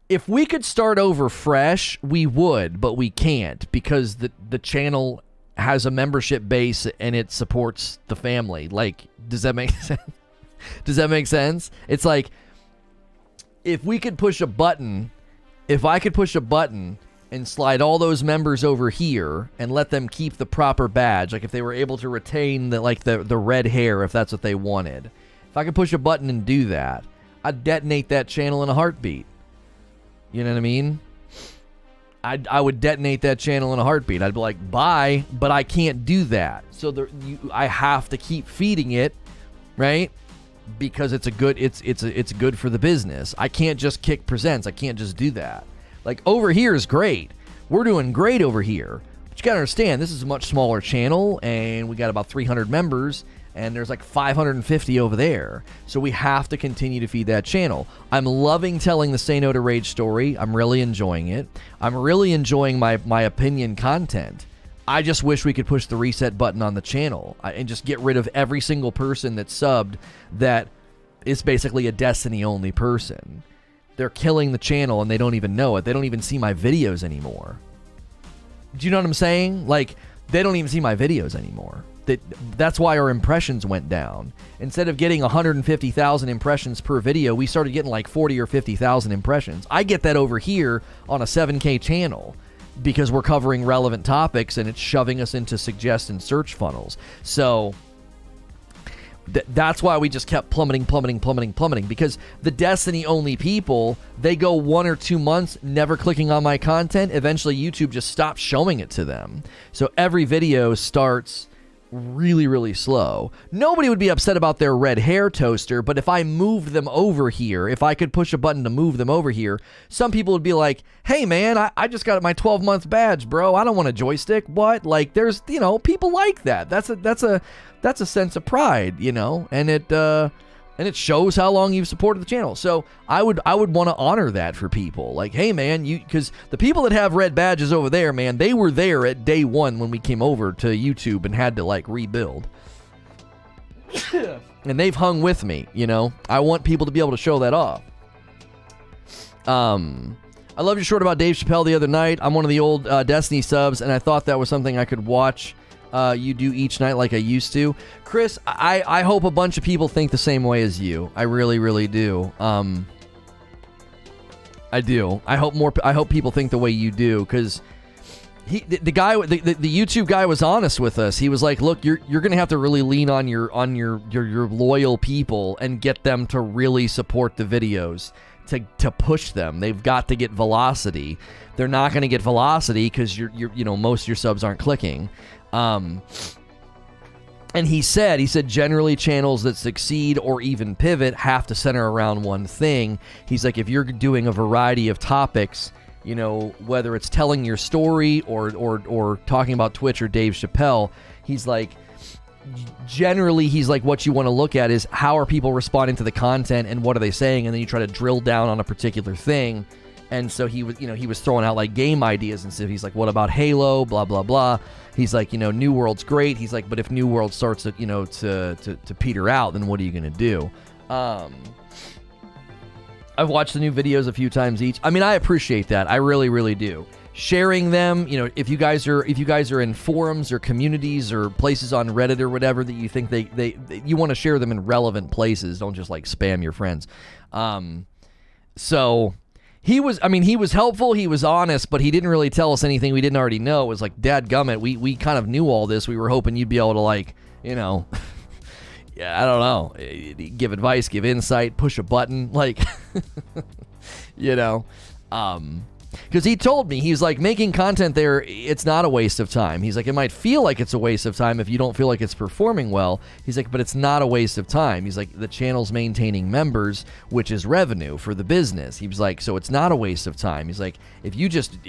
if we could start over fresh, we would, but we can't because the channel has a membership base and it supports the family. Like, does that make sense? Does that make sense? It's like, if we could push a button, if I could push a button and slide all those members over here and let them keep the proper badge, like if they were able to retain the red hair, if that's what they wanted. If I could push a button and do that, I'd detonate that channel in a heartbeat. You know what I mean? I would detonate that channel in a heartbeat. I'd be like, bye, but I can't do that. So I have to keep feeding it, right? Because it's good for the business. I can't just kick presents. I can't just do that. Like, over here is great. We're doing great over here. But you gotta understand, this is a much smaller channel, and we got about 300 members, and there's like 550 over there. So we have to continue to feed that channel. I'm loving telling the Say No to Rage story. I'm really enjoying it. I'm really enjoying my opinion content. I just wish we could push the reset button on the channel and just get rid of every single person that's subbed that is basically a Destiny-only person. They're killing the channel and they don't even know it. They don't even see my videos anymore. Do you know what I'm saying? Like, they don't even see my videos anymore. That's why our impressions went down. Instead of getting 150,000 impressions per video, we started getting like 40 or 50,000 impressions. I get that over here on a 7K channel, because we're covering relevant topics and it's shoving us into suggest and search funnels. So that's why we just kept plummeting, because the Destiny only people, they go 1 or 2 months never clicking on my content. Eventually YouTube just stops showing it to them. So every video starts really, really slow. Nobody would be upset about their red hair toaster, but if I moved them over here, if I could push a button to move them over here, some people would be like, hey man, I just got my 12-month badge, bro. I don't want a joystick. What? Like, there's, you know, people like that. That's a sense of pride, you know, and it shows how long you've supported the channel. So I would want to honor that for people. Like, hey man, because the people that have red badges over there, man, they were there at day 1 when we came over to YouTube and had to like rebuild. And they've hung with me, you know. I want people to be able to show that off. I loved your short about Dave Chappelle the other night. I'm one of the old Destiny subs, and I thought that was something I could watch you do each night like I used to. Chris, I hope a bunch of people think the same way as you. I really, really do. I do. I hope people think the way you do, because the YouTube guy was honest with us. He was like, look, you're gonna have to really lean on your loyal people and get them to really support the videos to push them. They've got to get velocity. They're not going to get velocity because you know, most of your subs aren't clicking. And he said generally channels that succeed or even pivot have to center around one thing. He's like, if you're doing a variety of topics, you know, whether it's telling your story or talking about Twitch or Dave Chappelle, he's like, generally, he's like, what you want to look at is how are people responding to the content and what are they saying, and then you try to drill down on a particular thing. And so he was throwing out like game ideas and stuff. He's like, what about Halo? Blah blah blah. He's like, you know, New World's great. He's like, but if New World starts to, you know, to peter out, then what are you gonna do? I've watched the new videos a few times each. I mean, I appreciate that. I really, really do. Sharing them, you know, if you guys are in forums or communities or places on Reddit or whatever that you think you want to share them in relevant places. Don't just like spam your friends. So he was helpful, he was honest, but he didn't really tell us anything we didn't already know. It was like, dadgummit, we kind of knew all this. We were hoping you'd be able to, like, you know, yeah, I don't know, give advice, give insight, push a button, like, you know, because he told me, he's like, making content there, it's not a waste of time. He's like, it might feel like it's a waste of time if you don't feel like it's performing well. He's like, but it's not a waste of time. He's like, the channel's maintaining members, which is revenue for the business. He was like, so it's not a waste of time. He's like, if you just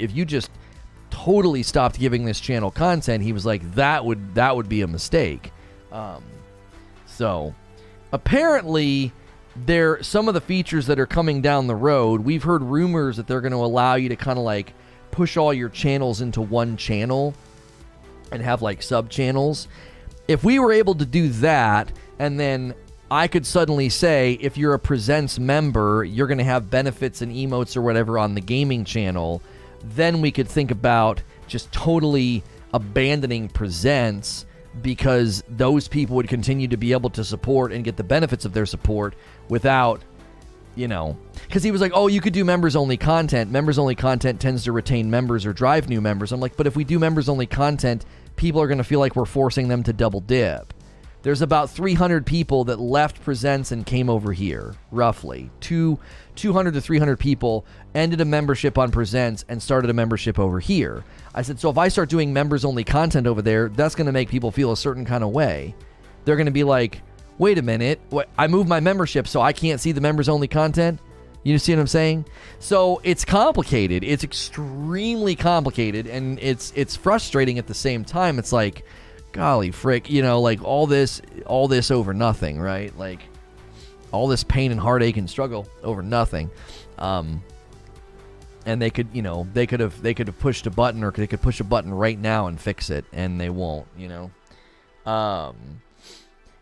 totally stopped giving this channel content, he was like, that would be a mistake. So apparently, some of the features that are coming down the road, we've heard rumors that they're going to allow you to kind of like push all your channels into one channel and have like sub channels. If we were able to do that, and then I could suddenly say, if you're a Presents member, you're going to have benefits and emotes or whatever on the gaming channel, then we could think about just totally abandoning Presents, because those people would continue to be able to support and get the benefits of their support without, you know, because he was like, oh, you could do members only content. Members only content tends to retain members or drive new members. I'm like, but if we do members only content, people are going to feel like we're forcing them to double dip. There's about 300 people that left Presents and came over here, roughly. 200 to 300 people ended a membership on Presents and started a membership over here. I said, so if I start doing members-only content over there, that's going to make people feel a certain kind of way. They're going to be like, wait a minute, I moved my membership so I can't see the members-only content? You see what I'm saying? So it's complicated. It's extremely complicated, and it's frustrating at the same time. It's like, golly frick, you know, like all this over nothing, right? Like all this pain and heartache and struggle over nothing. And they could, you know, they could have pushed a button, or they could push a button right now and fix it, and they won't, you know.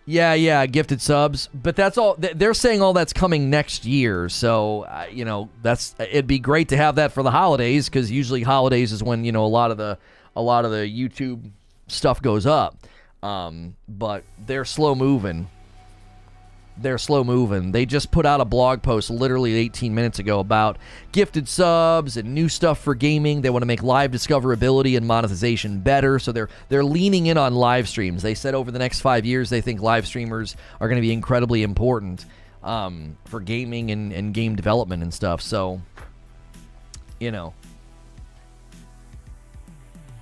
Yeah, gifted subs, but that's all. They're saying all that's coming next year, so you know, it'd be great to have that for the holidays, because usually holidays is when, you know, a lot of the YouTube stuff goes up. But they're slow moving. They just put out a blog post literally 18 minutes ago about gifted subs and new stuff for gaming. They want to make live discoverability and monetization better, so they're leaning in on live streams. They said over the next 5 years they think live streamers are going to be incredibly important for gaming and game development and stuff. So, you know.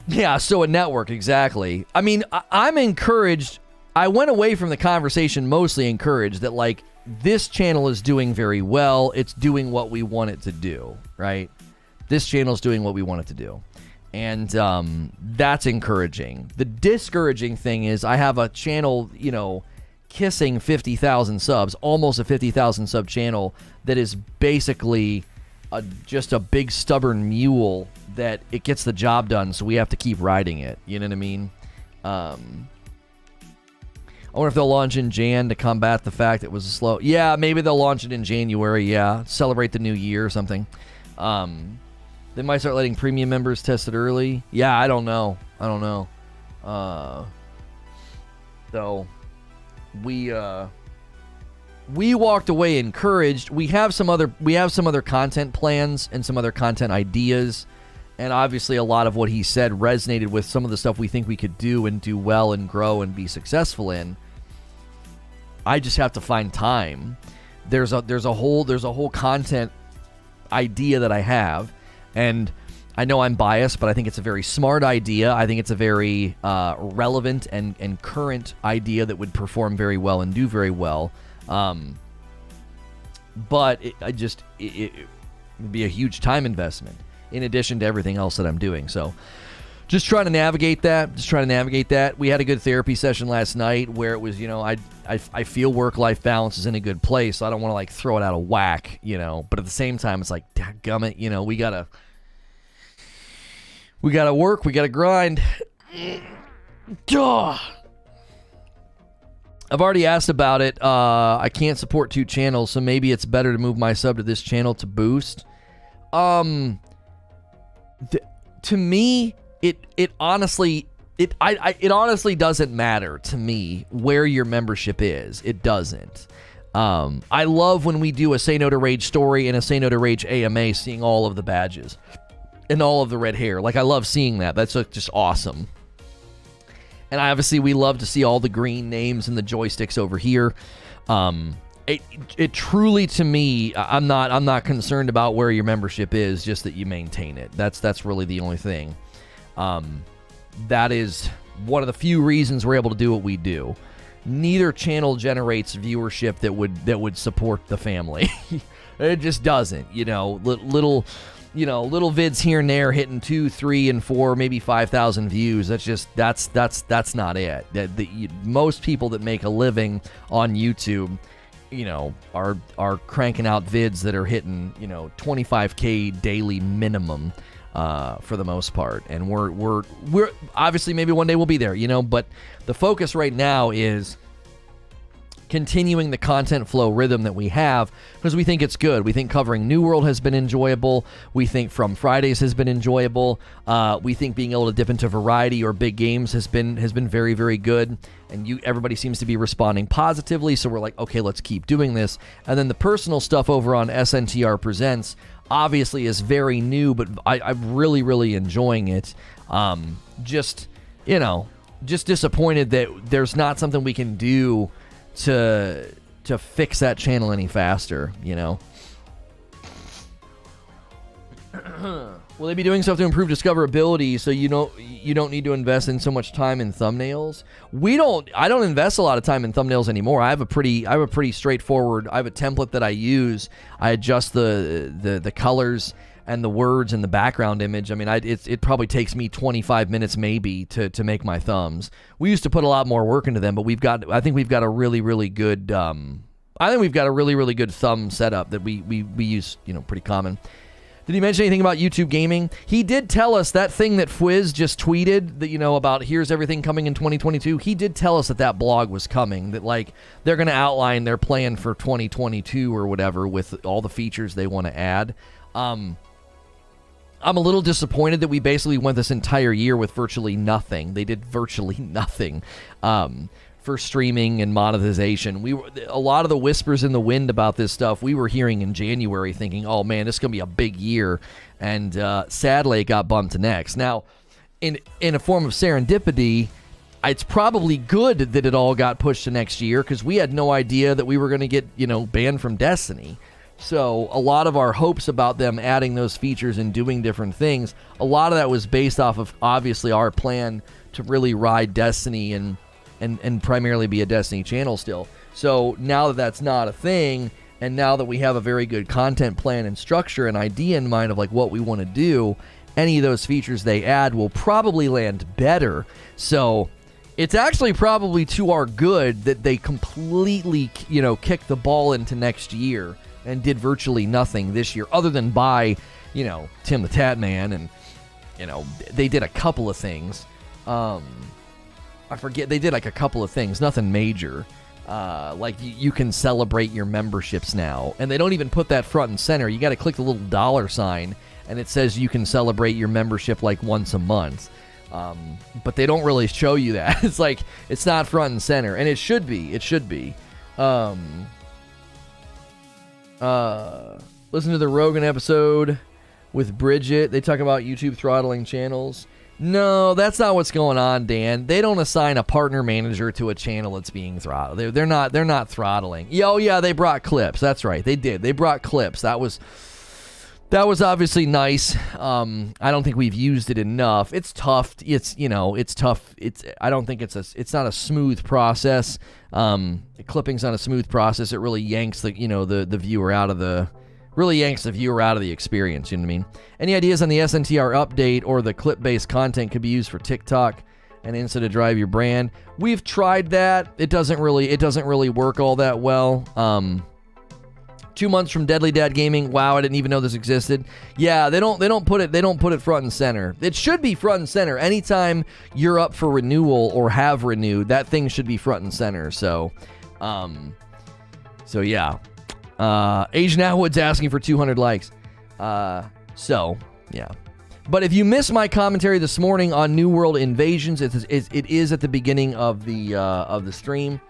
Yeah, so a network, exactly. I mean, I'm encouraged. I went away from the conversation mostly encouraged that, like, this channel is doing very well. It's doing what we want it to do, right? This channel is doing what we want it to do. And that's encouraging. The discouraging thing is I have a channel, you know, kissing 50,000 subs, almost a 50,000 sub channel that is basically just a big stubborn mule that it gets the job done, so we have to keep riding it. You know what I mean? I wonder if they'll launch in Jan to combat the fact it was a slow... Yeah, maybe they'll launch it in January, yeah. Celebrate the new year or something. They might start letting premium members test it early. Yeah, I don't know. So, we walked away encouraged. We have some other content plans and some other content ideas. And obviously a lot of what he said resonated with some of the stuff we think we could do and do well and grow and be successful in. I just have to find time. There's a whole content idea that I have, and I know I'm biased, but I think it's a very smart idea. I think it's a very relevant and current idea that would perform very well and do very well. But it would be a huge time investment in addition to everything else that I'm doing. So just trying to navigate that. We had a good therapy session last night where it was, I feel work-life balance is in a good place. So I don't want to like throw it out of whack, but at the same time, it's like, dadgummit, we gotta work, we gotta grind. Duh. I've already asked about it. I can't support 2 channels, so maybe it's better to move my sub to this channel to boost. To me, it honestly doesn't matter to me where your membership is. It doesn't. I love when we do a Say No to Rage story and a Say No to Rage AMA, seeing all of the badges and all of the red hair. Like, I love seeing that. That's just awesome. And obviously, we love to see all the green names and the joysticks over here. It truly, to me, I'm not concerned about where your membership is, just that you maintain it. That's really the only thing. That is one of the few reasons we're able to do what we do. Neither channel generates viewership that would support the family. It just doesn't. Little vids here and there hitting 2, 3, and 4, maybe 5,000 views. That's not it. Most people that make a living on YouTube, are cranking out vids that are hitting, 25K daily minimum, for the most part. And we're obviously, maybe one day we'll be there, but the focus right now is continuing the content flow rhythm that we have, because we think it's good. We think covering New World has been enjoyable. We think From Fridays has been enjoyable. We think being able to dip into variety or big games has been very, very good. And everybody seems to be responding positively. So we're like, okay, let's keep doing this. And then the personal stuff over on SNTR Presents obviously is very new, but I'm really, really enjoying it. Just disappointed that there's not something we can do to fix that channel any faster, Will they be doing stuff to improve discoverability so you don't need to invest in so much time in thumbnails? I don't invest a lot of time in thumbnails anymore. I have a pretty straightforward, I have a template that I use. I adjust the colors and the words and the background image. I mean, it probably takes me 25 minutes maybe to make my thumbs. We used to put a lot more work into them, but I think we've got a really, really good thumb setup that we use, pretty common. Did he mention anything about YouTube Gaming? He did tell us that thing that Fwiz just tweeted, that, about here's everything coming in 2022. He did tell us that blog was coming, that like they're going to outline their plan for 2022 or whatever with all the features they want to add. I'm a little disappointed that we basically went this entire year with virtually nothing. They did virtually nothing for streaming and monetization. A lot of the whispers in the wind about this stuff we were hearing in January, thinking, oh man, this is going to be a big year. And sadly, it got bumped to next. Now, in a form of serendipity, it's probably good that it all got pushed to next year, because we had no idea that we were going to get, banned from Destiny. So a lot of our hopes about them adding those features and doing different things, a lot of that was based off of obviously our plan to really ride Destiny and primarily be a Destiny channel still. So now that that's not a thing, and now that we have a very good content plan and structure and idea in mind of like what we want to do, any of those features they add will probably land better. So it's actually probably to our good that they completely, kicked the ball into next year and did virtually nothing this year other than buy, Tim the Tat Man, and, they did a couple of things. I forget, they did like a couple of things, nothing major. Like you can celebrate your memberships now, and they don't even put that front and center. You got to click the little dollar sign, and it says you can celebrate your membership like once a month. But they don't really show you that. It's like, it's not front and center, and it should be. It should be. Listen to the Rogan episode with Bridget. They talk about YouTube throttling channels. No, that's not what's going on, Dan. They don't assign a partner manager to a channel that's being throttled. They're not throttling. Oh yeah, they brought clips. That's right. They did. They brought clips. That was That was obviously nice. I don't think we've used it enough. It's tough. It's tough. I don't think it's not a smooth process. Clipping's not a smooth process. It really yanks the viewer out of the experience. You know what I mean? Any ideas on the SNTR update or the clip-based content could be used for TikTok and Insta to drive your brand? We've tried that. It doesn't really work all that well. 2 months from Deadly Dad Gaming. Wow, I didn't even know this existed. Yeah, they don't put it front and center. It should be front and center. Anytime you're up for renewal or have renewed, that thing should be front and center. So yeah. Asian Atwood's asking for 200 likes. So yeah. But if you missed my commentary this morning on New World Invasions, it is at the beginning of the stream.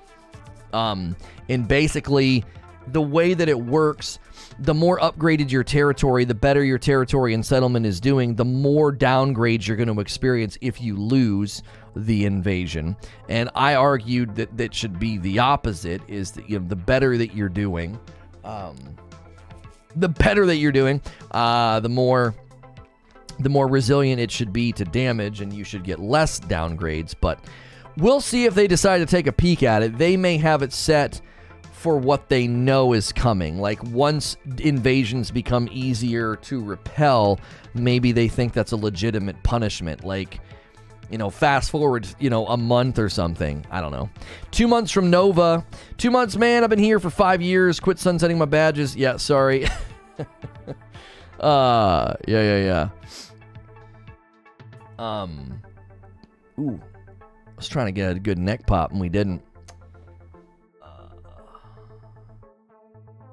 And basically, the way that it works, the more upgraded your territory, the better your territory and settlement is doing, the more downgrades you're going to experience if you lose the invasion. And I argued that should be the opposite, is that, the better that you're doing, the more resilient it should be to damage, and you should get less downgrades. But we'll see if they decide to take a peek at it. They may have it set for what they know is coming. Like, once invasions become easier to repel, maybe they think that's a legitimate punishment. Like, fast forward, a month or something. I don't know. 2 months from Nova. 2 months, man. I've been here for 5 years. Quit sunsetting my badges. Yeah, sorry. Yeah. Ooh. I was trying to get a good neck pop, and we didn't.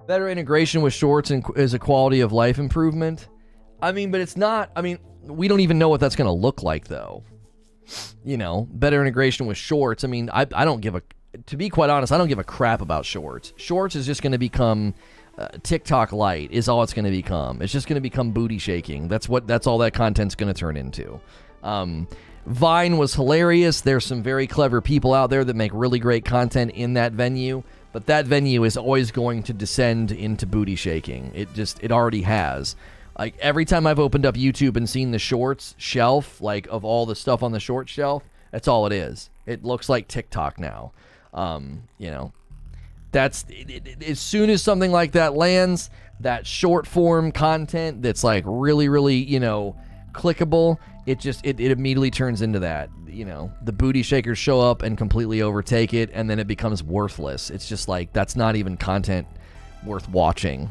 Better integration with shorts is a quality of life improvement. I mean, but it's not. I mean, we don't even know what that's going to look like, though. Better integration with shorts. I mean, I don't give a. To be quite honest, I don't give a crap about shorts. Shorts is just going to become TikTok light. Is all it's going to become. It's just going to become booty shaking. That's all that content's going to turn into. Vine was hilarious. There's some very clever people out there that make really great content in that venue. But that venue is always going to descend into booty shaking. It already has. Like, every time I've opened up YouTube and seen the shorts shelf, like, of all the stuff on the short shelf, that's all it is. It looks like TikTok now. That's as soon as something like that lands, that short form content that's like really, really, clickable, it immediately turns into that. The booty shakers show up and completely overtake it, and then it becomes worthless. It's just like, that's not even content worth watching.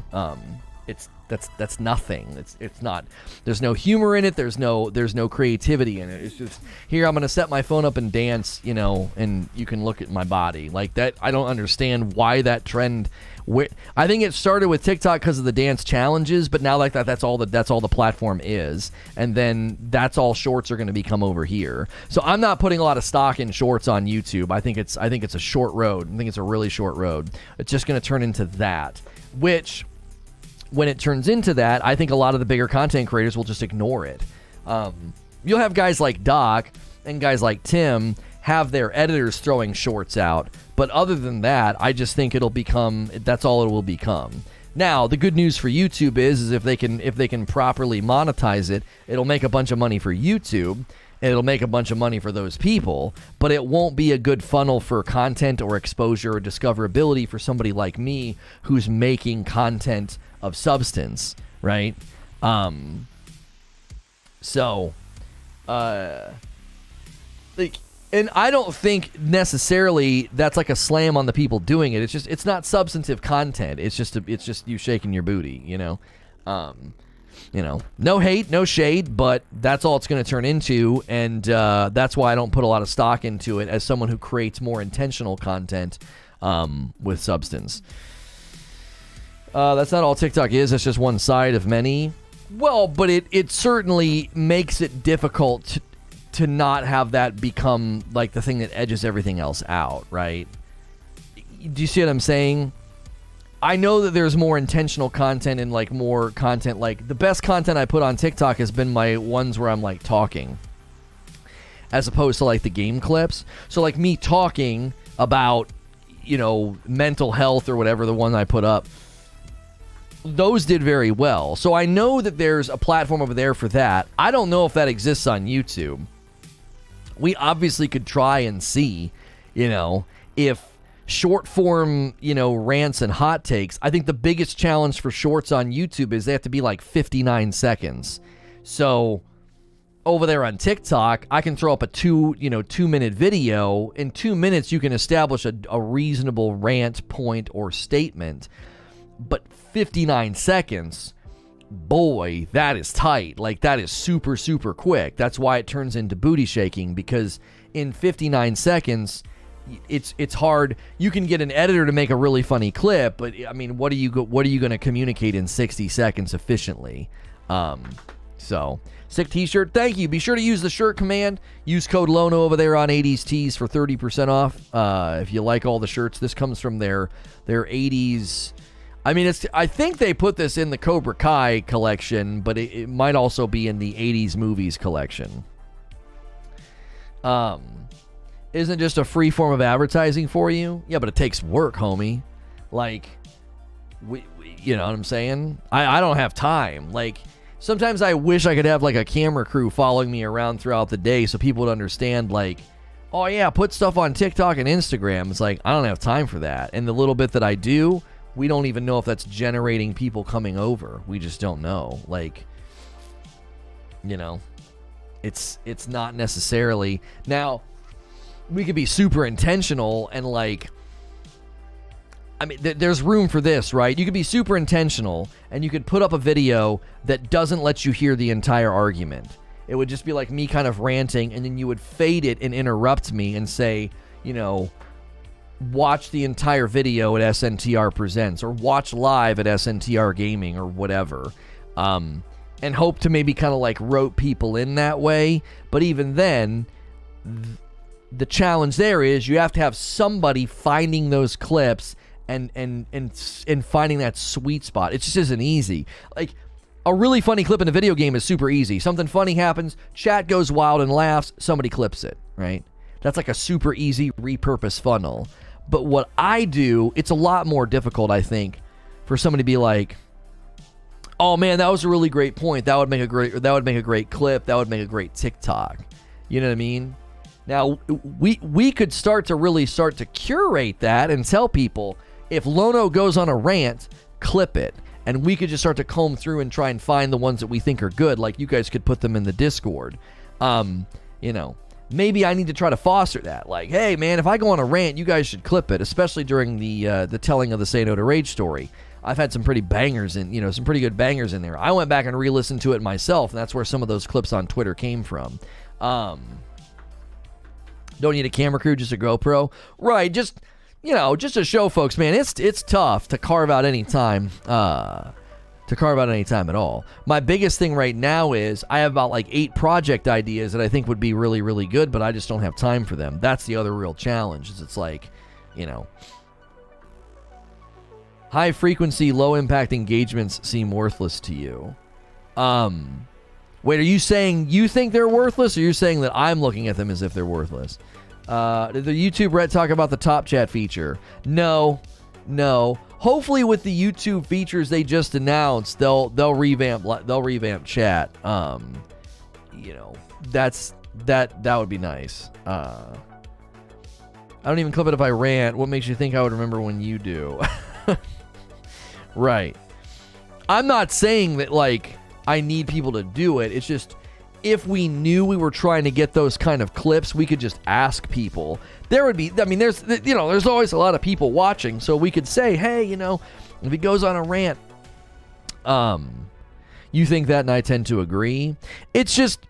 That's nothing. It's not. There's no humor in it. There's no creativity in it. It's just, here, I'm gonna set my phone up and dance, and you can look at my body like that. I don't understand why that trend. I think it started with TikTok because of the dance challenges, but now, like, that's all the platform is, and then that's all shorts are going to become over here. So I'm not putting a lot of stock in shorts on YouTube. I think it's a short road. I think it's a really short road. It's just going to turn into that, which, when it turns into that, I think a lot of the bigger content creators will just ignore it. You'll have guys like Doc and guys like Tim have their editors throwing shorts out. But other than that, I just think that's all it will become. Now, the good news for YouTube is if they can properly monetize it, it'll make a bunch of money for YouTube, and it'll make a bunch of money for those people, but it won't be a good funnel for content or exposure or discoverability for somebody like me who's making content of substance, right? And I don't think necessarily that's like a slam on the people doing it. It's not substantive content. It's just you shaking your booty, no hate, no shade, but that's all it's going to turn into, and that's why I don't put a lot of stock into it as someone who creates more intentional content with substance. That's not all TikTok is. That's just one side of many. Well, but it certainly makes it difficult to not have that become like the thing that edges everything else out, right? Do you see what I'm saying? I know that there's more intentional content and like more content. Like, the best content I put on TikTok has been my ones where I'm like talking, as opposed to like the game clips. So like me talking about, mental health or whatever, the one I put up, those did very well. So I know that there's a platform over there for that. I don't know if that exists on YouTube. We obviously could try and see, if short form, rants and hot takes. I think the biggest challenge for shorts on YouTube is they have to be like 59 seconds. So over there on TikTok, I can throw up a 2-minute video. In 2 minutes, you can establish a reasonable rant, point, or statement. But 59 seconds, boy, that is tight. Like, that is super, super quick. That's why it turns into booty shaking, because in 59 seconds, it's hard. You can get an editor to make a really funny clip, but I mean, what are you going to communicate in 60 seconds efficiently? So, sick t-shirt. Thank you. Be sure to use the shirt command. Use code Lono over there on 80s Tees for 30% off. If you like all the shirts, this comes from their 80s. I mean, I think they put this in the Cobra Kai collection, but it might also be in the 80s movies collection. Isn't just a free form of advertising for you? Yeah, but it takes work, homie. Like, you know what I'm saying? I don't have time. Like, sometimes I wish I could have like a camera crew following me around throughout the day so people would understand, like, oh yeah, put stuff on TikTok and Instagram. It's like, I don't have time for that. And the little bit that I do, we don't even know if that's generating people coming over. We just don't know. Like, it's not necessarily. Now, we could be super intentional and like, I mean, there's room for this, right? You could be super intentional and you could put up a video that doesn't let you hear the entire argument. It would just be like me kind of ranting, and then you would fade it and interrupt me and say, watch the entire video at SNTR Presents, or watch live at SNTR Gaming, or whatever. And hope to maybe kind of like rope people in that way. But even then, the challenge there is you have to have somebody finding those clips and finding that sweet spot. It just isn't easy. Like, a really funny clip in a video game is super easy. Something funny happens, chat goes wild and laughs, somebody clips it, right? That's like a super easy repurpose funnel. But what I do, it's a lot more difficult, I think, for somebody to be like, oh man, that was a really great point. That would make a great clip. That would make a great TikTok. You know what I mean? Now, we could start to curate that and tell people, if Lono goes on a rant, clip it. And we could just start to comb through and try and find the ones that we think are good. Like, you guys could put them in the Discord. Maybe I need to try to foster that. Like, hey, man, if I go on a rant, you guys should clip it, especially during the telling of the Say No to Rage story. I've had some pretty bangers some pretty good bangers in there. I went back and re-listened to it myself, and that's where some of those clips on Twitter came from. Don't need a camera crew, just a GoPro. Right, just to show folks, man, it's tough to carve out any time. At all. My biggest thing right now is I have about like 8 project ideas that I think would be really, really good, but I just don't have time for them. That's the other real challenge, is it's like, high frequency, low impact engagements seem worthless to you. Wait, are you saying you think they're worthless, or are you saying that I'm looking at them as if they're worthless? Did the YouTube Red talk about the top chat feature? No. Hopefully, with the YouTube features they just announced, they'll revamp chat. That would be nice. I don't even clip it if I rant. What makes you think I would remember when you do? Right. I'm not saying that like I need people to do it. It's just, if we knew we were trying to get those kind of clips, we could just ask people. There would be, there's always a lot of people watching, so we could say, hey, if he goes on a rant, you think that, and I tend to agree. It's just,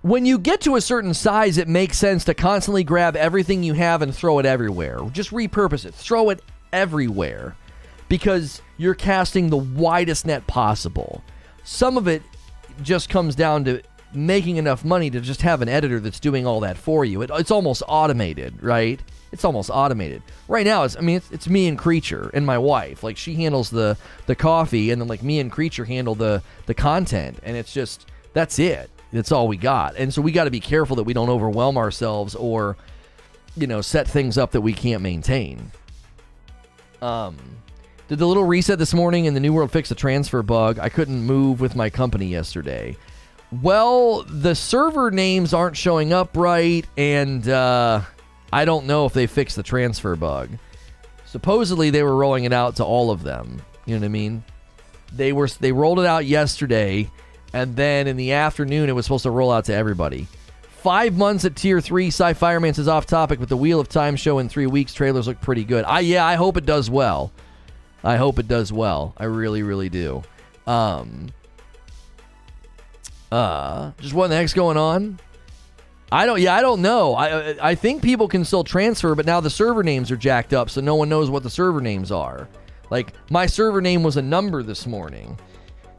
when you get to a certain size, it makes sense to constantly grab everything you have and throw it everywhere. Just repurpose it. Throw it everywhere, because you're casting the widest net possible. Some of it just comes down to making enough money to just have an editor that's doing all that for you. It's almost automated, right? It's almost automated. Right now, it's me and Creature and my wife. Like, she handles the coffee, and then like me and Creature handle the content, and it's just, that's it. That's all we got. And so we got to be careful that we don't overwhelm ourselves or, set things up that we can't maintain. Did the little reset this morning in the New World fix the transfer bug? I couldn't move with my company yesterday. Well, the server names aren't showing up right, and I don't know if they fixed the transfer bug. Supposedly, they were rolling it out to all of them. You know what I mean? They rolled it out yesterday, and then in the afternoon, it was supposed to roll out to everybody. 5 months at Tier 3. Cy Fireman says off topic, with the Wheel of Time show in 3 weeks, trailers look pretty good. I hope it does well. I hope it does well. I really, really do. Just what the heck's going on? I don't know. I think people can still transfer, but now the server names are jacked up, so no one knows what the server names are. Like, my server name was a number this morning.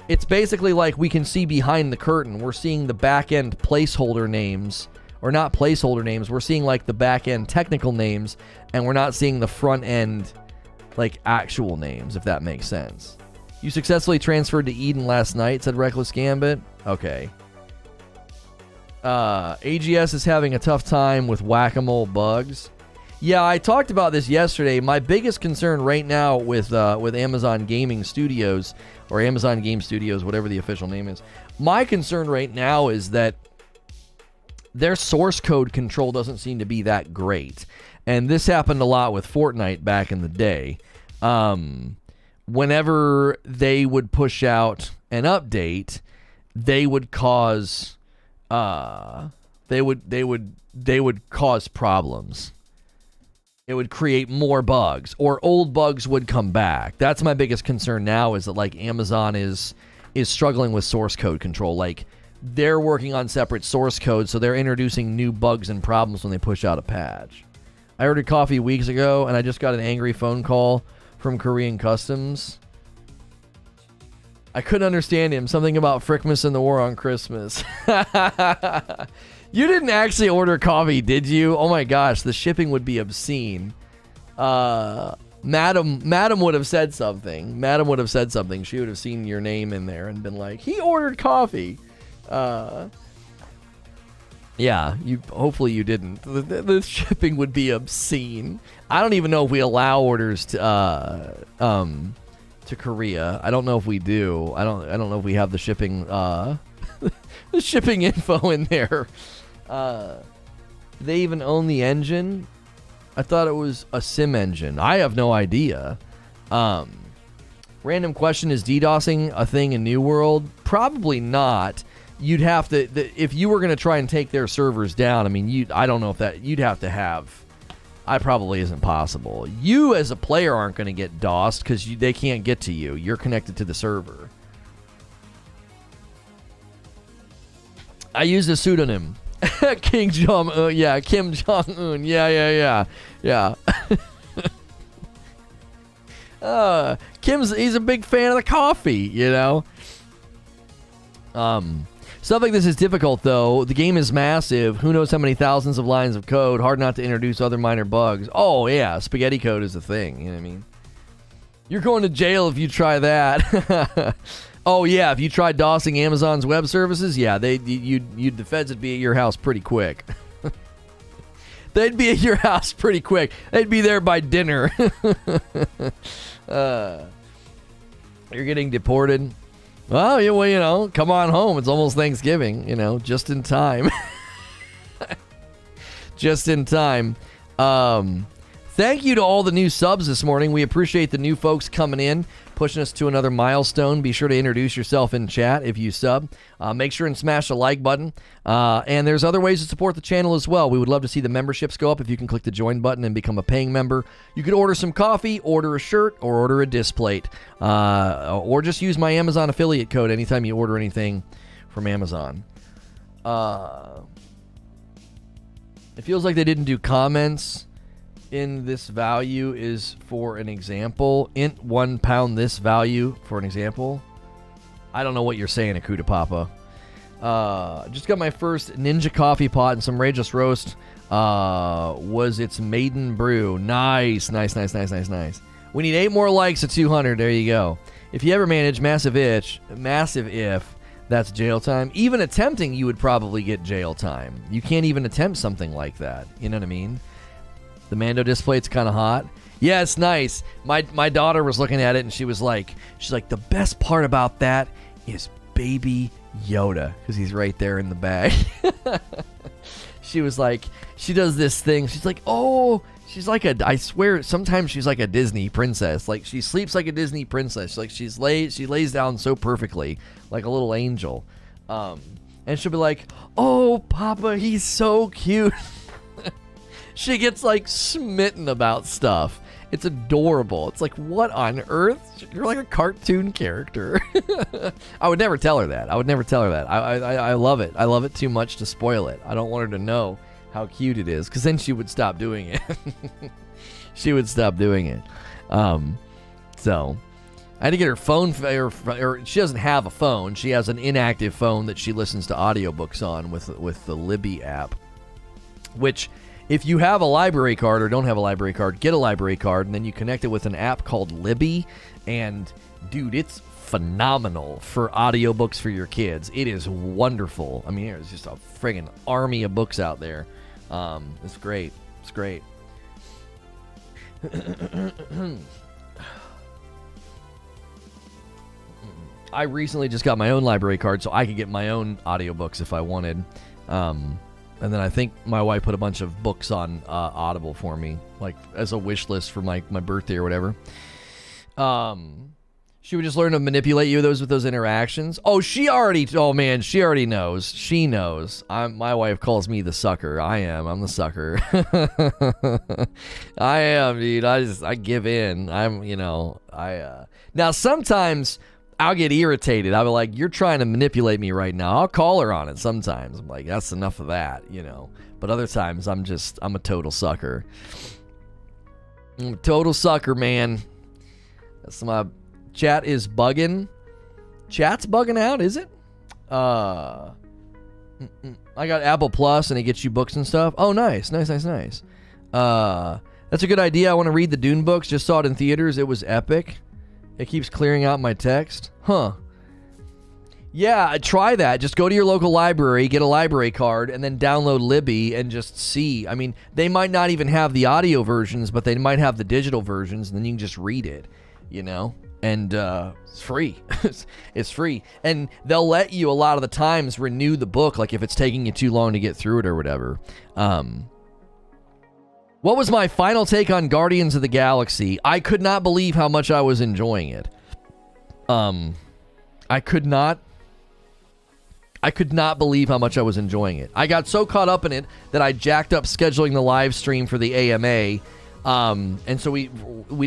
It's basically like we can see behind the curtain. We're seeing the back-end placeholder names, or not placeholder names. We're seeing, like, the back-end technical names, and we're not seeing the front-end, like, actual names, if that makes sense. You successfully transferred to Eden last night, said Reckless Gambit. Okay. AGS is having a tough time with whack-a-mole bugs. Yeah, I talked about this yesterday. My biggest concern right now with Amazon Gaming Studios, or Amazon Game Studios, whatever the official name is, my concern right now is that their source code control doesn't seem to be that great. And this happened a lot with Fortnite back in the day. Whenever they would push out an update, they would cause they would cause problems. It would create more bugs, or old bugs would come back. That's my biggest concern now, is that, like, Amazon is struggling with source code control. Like, they're working on separate source code, so they're introducing new bugs and problems when they push out a patch. I ordered coffee weeks ago, and I just got an angry phone call from Korean Customs. I couldn't understand him. Something about Frickmas and the War on Christmas. You didn't actually order coffee, did you? Oh my gosh, the shipping would be obscene. Madam would have said something. Madam would have said something. She would have seen your name in there and been like, he ordered coffee. Yeah, hopefully you didn't. The shipping would be obscene. I don't even know if we allow orders to Korea. I don't know if we do. I don't know if we have the shipping the shipping info in there. They even own the engine? I thought it was a sim engine. I have no idea. Random question, is DDoSing a thing in New World? Probably not. You'd have to, if you were going to try and take their servers down, I mean, I don't know if that, you'd have to have, I probably isn't possible. You as a player aren't going to get DOSed because they can't get to you. You're connected to the server. I used a pseudonym. King Jong-un. Yeah, Kim Jong-un. Yeah. He's a big fan of the coffee, you know. Stuff like this is difficult, though. The game is massive. Who knows how many thousands of lines of code. Hard not to introduce other minor bugs. Oh, yeah. Spaghetti code is a thing. You know what I mean? You're going to jail if you try that. Oh, yeah. If you tried DOSing Amazon's web services, yeah, the feds would be at your house pretty quick. They'd be at your house pretty quick. They'd be there by dinner. You're getting deported. Well, you know, come on home. It's almost Thanksgiving, you know, just in time. Just in time. Thank you to all the new subs this morning. We appreciate the new folks coming in, pushing us to another milestone. Be sure to introduce yourself in chat if you sub. Make sure and smash the like button. And there's other ways to support the channel as well. We would love to see the memberships go up if you can click the join button and become a paying member. You could order some coffee, order a shirt, or order a disc plate. Or just use my Amazon affiliate code anytime you order anything from Amazon. It feels like they didn't do comments. In this value is for an example. Int £1 this value for an example. I don't know what you're saying, Akuta Papa. Just got my first Ninja coffee pot and some Rageous Roast. Was its maiden brew. Nice. We need 8 more likes at 200. There you go. If you ever manage massive if, that's jail time. Even attempting, you would probably get jail time. You can't even attempt something like that. You know what I mean? The Mando displate's kind of hot. Yeah, it's nice. My daughter was looking at it and she's like, the best part about that is Baby Yoda, because he's right there in the bag. She was like, she does this thing. She's like, oh, she's like I swear, sometimes she's like a Disney princess. Like, she sleeps like a Disney princess. Like, she lays down so perfectly, like a little angel. And she'll be like, oh, Papa, he's so cute. She gets like smitten about stuff. It's adorable. It's like, what on earth? You're like a cartoon character. I would never tell her that. I love it. I love it too much to spoil it. I don't want her to know how cute it is, because then she would stop doing it. She would stop doing it. So I had to get her phone, or she doesn't have a phone. She has an inactive phone that she listens to audiobooks on with the Libby app, which, if you have a library card or don't have a library card, get a library card, and then you connect it with an app called Libby, and dude, it's phenomenal for audiobooks for your kids. It is wonderful. I mean, there's just a friggin' army of books out there. It's great. It's great. I recently just got my own library card so I could get my own audiobooks if I wanted. And then I think my wife put a bunch of books on Audible for me, like as a wish list for my birthday or whatever. She would just learn to manipulate you with those interactions. Oh, she already knows. She knows. My wife calls me the sucker. I'm the sucker. I am, dude. I give in. Now sometimes I'll get irritated. I'll be like, you're trying to manipulate me right now. I'll call her on it sometimes. I'm like, that's enough of that, But other times, I'm a total sucker. I'm a total sucker, man. That's my chat is bugging. Chat's bugging out, is it? I got Apple Plus, and it gets you books and stuff. Oh, nice. That's a good idea. I want to read the Dune books. Just saw it in theaters. It was epic. It keeps clearing out my text. Huh. Yeah, try that. Just go to your local library, get a library card, and then download Libby and just see. I mean, they might not even have the audio versions, but they might have the digital versions, and then you can just read it, And it's free. It's free. And they'll let you, a lot of the times, renew the book, like if it's taking you too long to get through it or whatever. What was my final take on Guardians of the Galaxy? I could not believe how much I was enjoying it. I could not believe how much I was enjoying it. I got so caught up in it that I jacked up scheduling the live stream for the AMA. And so we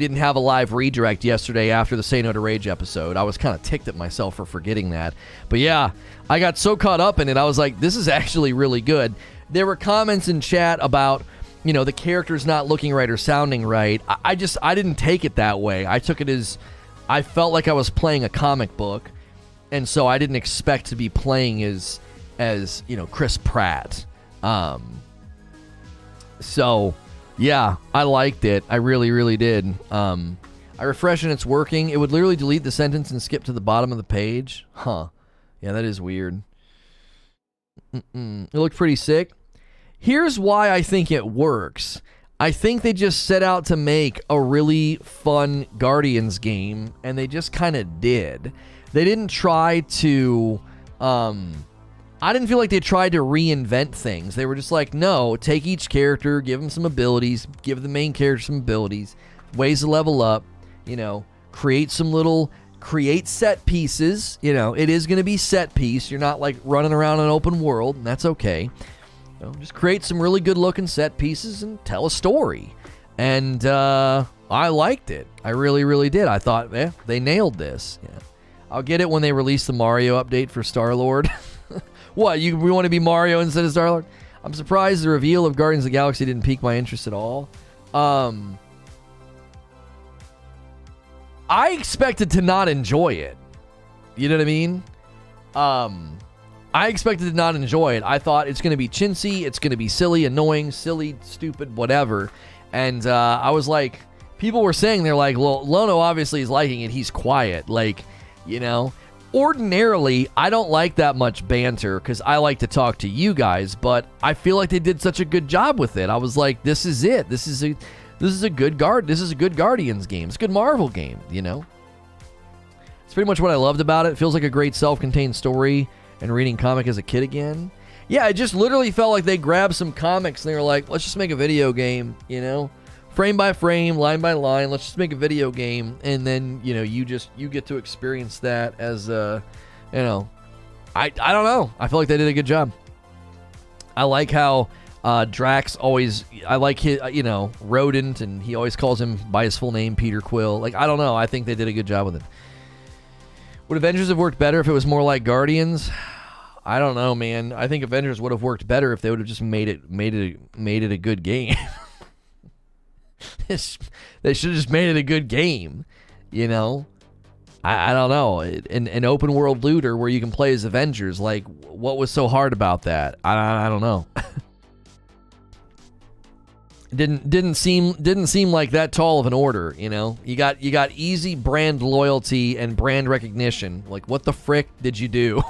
didn't have a live redirect yesterday after the Say No to Rage episode. I was kind of ticked at myself for forgetting that. But yeah, I got so caught up in it. I was like, this is actually really good. There were comments in chat about, the characters not looking right or sounding right. I didn't take it that way. I took it as, I felt like I was playing a comic book, and so I didn't expect to be playing as Chris Pratt. So yeah, I liked it. I really, really did. I refresh and it's working. It would literally delete the sentence and skip to the bottom of the page. Huh. Yeah, that is weird. It looked pretty sick. Here's why I think it works. I think they just set out to make a really fun Guardians game, and they just kind of did. They didn't try to... I didn't feel like they tried to reinvent things. They were just like, no, take each character, give them some abilities, give the main character some abilities, ways to level up, create set pieces. It is going to be set piece. You're not like running around an open world, and that's okay. Just create some really good looking set pieces and tell a story. And I liked it. I really, really did. I thought, they nailed this. Yeah. I'll get it when they release the Mario update for Star-Lord. What, we want to be Mario instead of Star-Lord? I'm surprised the reveal of Guardians of the Galaxy didn't pique my interest at all. I expected to not enjoy it. You know what I mean? I expected to not enjoy it. I thought it's going to be chintzy, it's going to be silly, annoying, silly, stupid, whatever. And I was like, people were saying, they're like, well, Lono obviously is liking it. He's quiet. Ordinarily, I don't like that much banter because I like to talk to you guys, but I feel like they did such a good job with it. I was like, this is it. This is This is a good Guardians game. It's a good Marvel game, you know? It's pretty much what I loved about it. It feels like a great self-contained story and reading comic as a kid again. Yeah, it just literally felt like they grabbed some comics and they were like, let's just make a video game, you know? Frame by frame, line by line, let's just make a video game. And then, you know, you get to experience that as, you know, I don't know. I feel like they did a good job. I like how Drax always, I like his, you know, Rodent, and he always calls him by his full name, Peter Quill. Like, I don't know. I think they did a good job with it. Would Avengers have worked better if it was more like Guardians? I don't know, man. I think Avengers would have worked better if they would have just made it a good game. They should have just made it a good game, you know? I don't know. An open world looter where you can play as Avengers, like, what was so hard about that? I don't know. Didn't seem like that tall of an order, you know? You got easy brand loyalty and brand recognition. Like, what the frick did you do?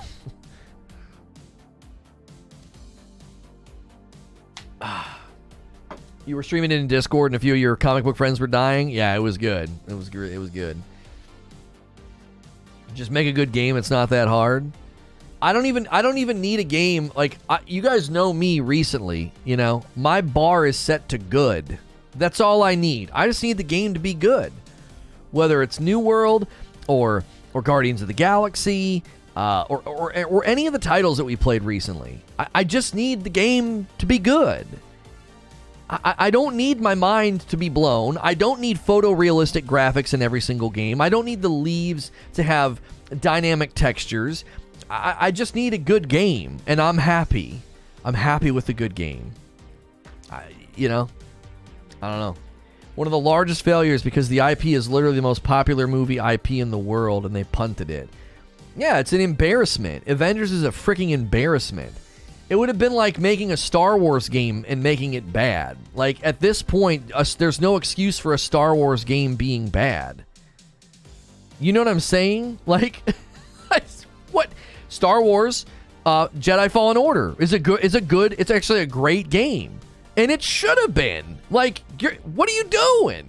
You were streaming it in Discord and a few of your comic book friends were dying? Yeah, it was good. It was good. Just make a good game. It's not that hard. I don't even need a game. Like, you guys know me recently, you know. My bar is set to good. That's all I need. I just need the game to be good. Whether it's New World or Guardians of the Galaxy, or any of the titles that we played recently. I just need the game to be good. I don't need my mind to be blown. I don't need photorealistic graphics in every single game. I don't need the leaves to have dynamic textures. I just need a good game, and I'm happy. I'm happy with a good game. You know, I don't know. One of the largest failures because the IP is literally the most popular movie IP in the world, and they punted it. Yeah, it's an embarrassment. Avengers is a freaking embarrassment. It would have been like making a Star Wars game and making it bad. Like, at this point, there's no excuse for a Star Wars game being bad. You know what I'm saying? Like, what? Star Wars, Jedi Fallen Order is it's actually a great game. And it should have been. Like, what are you doing?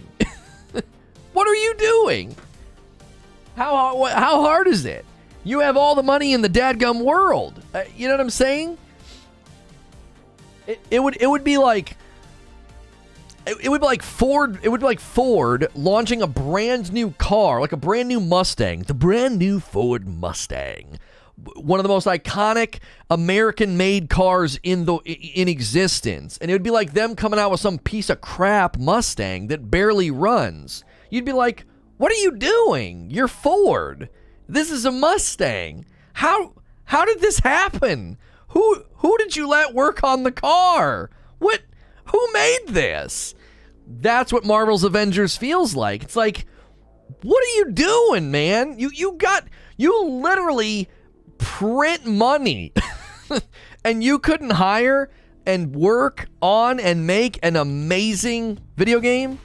What are you doing? How hard is it? You have all the money in the dadgum world. You know what I'm saying? It would be like Ford launching a brand new car, like a brand new Mustang, the brand new Ford Mustang, one of the most iconic American-made cars in existence, and it would be like them coming out with some piece of crap Mustang that barely runs. You'd be like, "What are you doing? You're Ford. This is a Mustang. How did this happen? Who did you let work on the car? Who made this?" That's what Marvel's Avengers feels like. It's like, what are you doing, man? You literally print money and you couldn't hire and work on and make an amazing video game?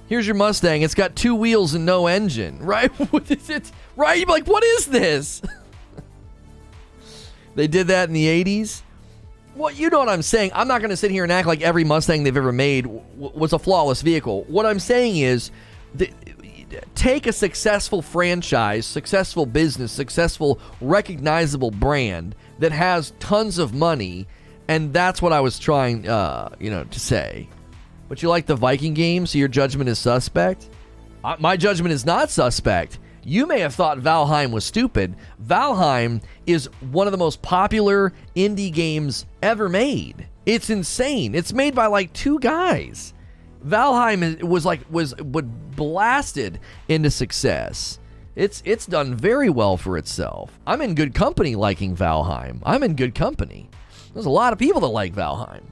Here's your Mustang. It's got 2 wheels and no engine, right? Right? You'd be like, what is this? They did that in the 80s. Well, you know what I'm saying. I'm not going to sit here and act like every Mustang they've ever made was a flawless vehicle. What I'm saying is, take a successful franchise, successful business, successful recognizable brand that has tons of money, and that's what I was trying, to say. But you like the Viking game, so your judgment is suspect? My judgment is not suspect. You may have thought Valheim was stupid. Valheim is one of the most popular indie games ever made. It's insane. It's made by like 2 guys. Valheim was blasted into success. It's done very well for itself. I'm in good company liking Valheim. I'm in good company. There's a lot of people that like Valheim.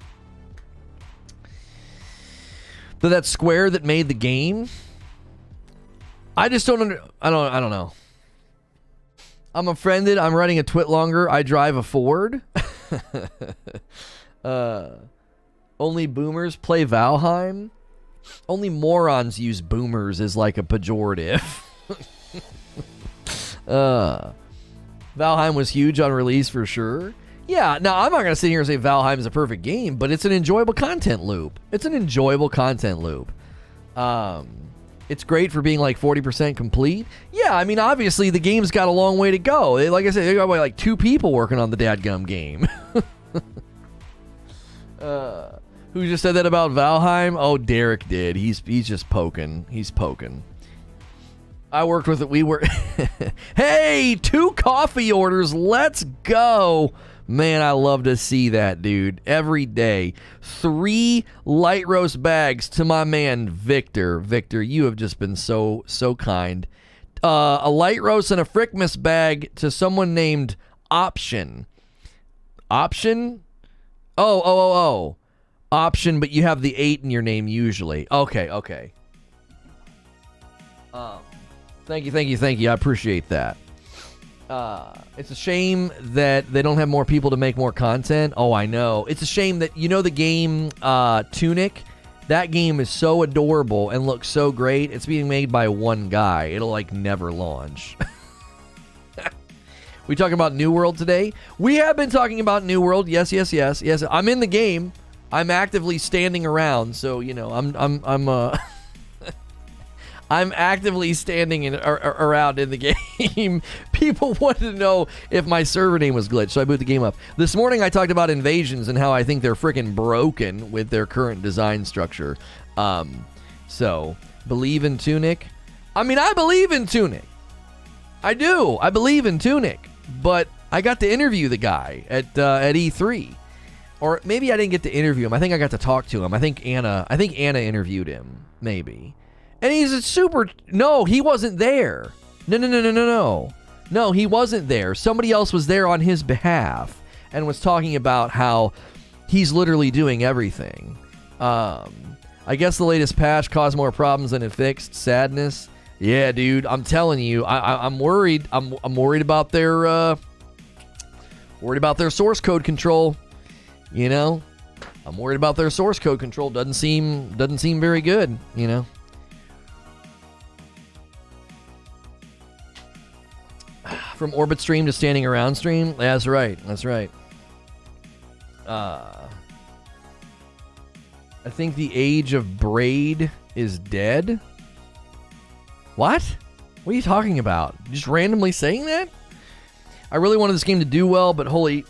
But that Square that made the game, I just don't I don't know. I'm offended. I'm running a twit longer. I drive a Ford. Only boomers play Valheim. Only morons use boomers as like a pejorative. Valheim was huge on release for sure. Yeah, now I'm not going to sit here and say Valheim is a perfect game, but it's an enjoyable content loop. It's an enjoyable content loop. It's great for being like 40% complete. Yeah, I mean, obviously the game's got a long way to go. Like I said, they got like 2 people working on the dadgum game. Who just said that about Valheim? Oh, Derek did. He's just poking. He's poking. I worked with it. We were... Hey, 2 coffee orders. Let's go. Man, I love to see that, dude. Every day. 3 light roast bags to my man, Victor. Victor, you have just been so kind. A light roast and a Frickmas bag to someone named Option. Option? Oh. Option, but you have the 8 in your name usually. Okay. Thank you. I appreciate that. It's a shame that they don't have more people to make more content. Oh, I know. It's a shame that, you know, the game Tunic, that game is so adorable and looks so great. It's being made by one guy. It'll like never launch. We talking about New World today? We have been talking about New World. Yes. I'm in the game. I'm actively standing around, so you know I'm actively standing around in the game. People wanted to know if my server name was glitched, so I boot the game up. This morning I talked about invasions and how I think they're freaking broken with their current design structure. So, believe in Tunic? I mean, I believe in Tunic. I do. I believe in Tunic. But I got to interview the guy at E3. Or maybe I didn't get to interview him. I think I got to talk to him. I think Anna interviewed him, maybe. And he's a super... No, he wasn't there. No. No, he wasn't there. Somebody else was there on his behalf and was talking about how he's literally doing everything. I guess the latest patch caused more problems than it fixed. Sadness. Yeah, dude, I'm telling you, I'm worried. I'm worried about their source code control. You know, I'm worried about their source code control. Doesn't seem very good. You know. From orbit stream to standing around stream. That's right. I think the age of Braid is dead. What? What are you talking about? Just randomly saying that? I really wanted this game to do well, but holy...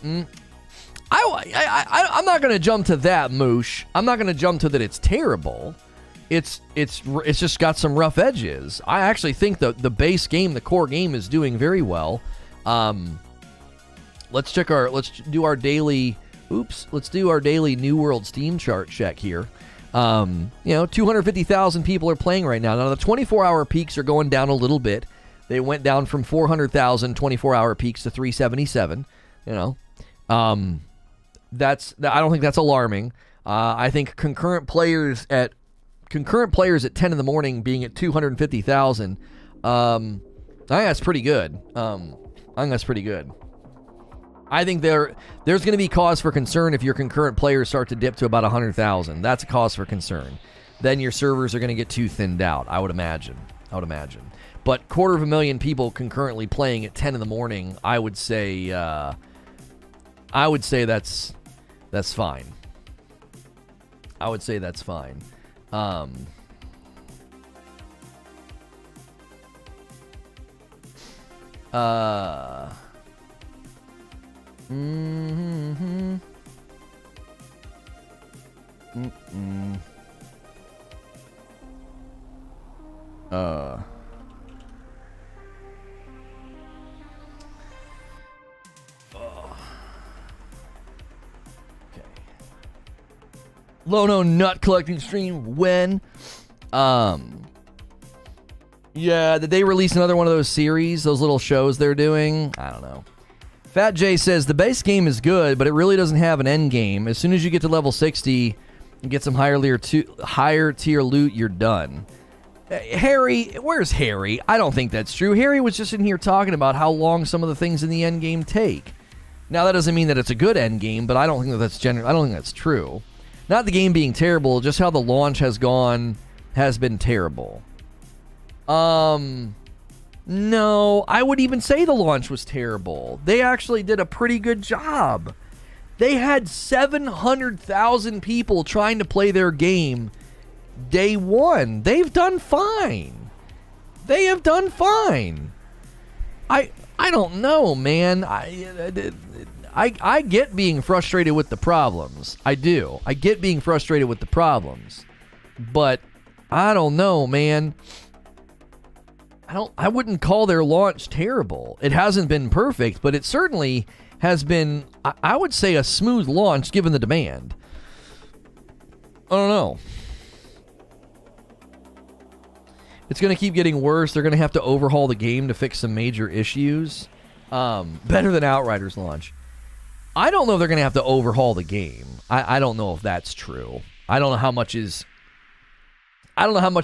I'm not going to jump to that, Moosh. I'm not going to jump to that it's terrible. It's just got some rough edges. I actually think the base game, the core game, is doing very well. Let's do our daily New World Steam chart check here. 250,000 people are playing right now. Now the 24-hour peaks are going down a little bit. They went down from 400,000 24-hour peaks to 377. You know, I don't think that's alarming. I think concurrent players at 10 in the morning being at 250,000. I think that's pretty good. I think there's going to be cause for concern if your concurrent players start to dip to about 100,000. That's a cause for concern. Then your servers are going to get too thinned out, I would imagine. But 250,000 people concurrently playing at 10 in the morning, I would say that's fine. I would say that's fine. Lono nut collecting stream when? Yeah, did they release another one of those series, those little shows they're doing? I don't know. Fat J says, the base game is good, but it really doesn't have an end game. As soon as you get to level 60 and get some higher tier loot, you're done. Harry, where's Harry? I don't think that's true. Harry was just in here talking about how long some of the things in the end game take. Now, that doesn't mean that it's a good end game, but I don't think that's true. Not the game being terrible, just how the launch has been terrible. No, I would even say the launch was terrible. They actually did a pretty good job. They had 700,000 people trying to play their game day one. They've done fine. They have done fine. I don't know, man. I get being frustrated with the problems. I do. I get being frustrated with the problems. But I don't know, man. I wouldn't call their launch terrible. It hasn't been perfect, but it certainly has been, I would say, a smooth launch given the demand. I don't know. It's going to keep getting worse. They're going to have to overhaul the game to fix some major issues. Better than Outriders launch. I don't know if they're going to have to overhaul the game. I don't know if that's true. I don't know how much of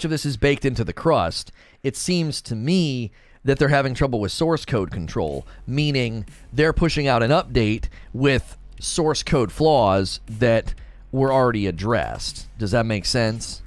this is baked into the crust. It seems to me that they're having trouble with source code control, meaning they're pushing out an update with source code flaws that were already addressed. Does that make sense?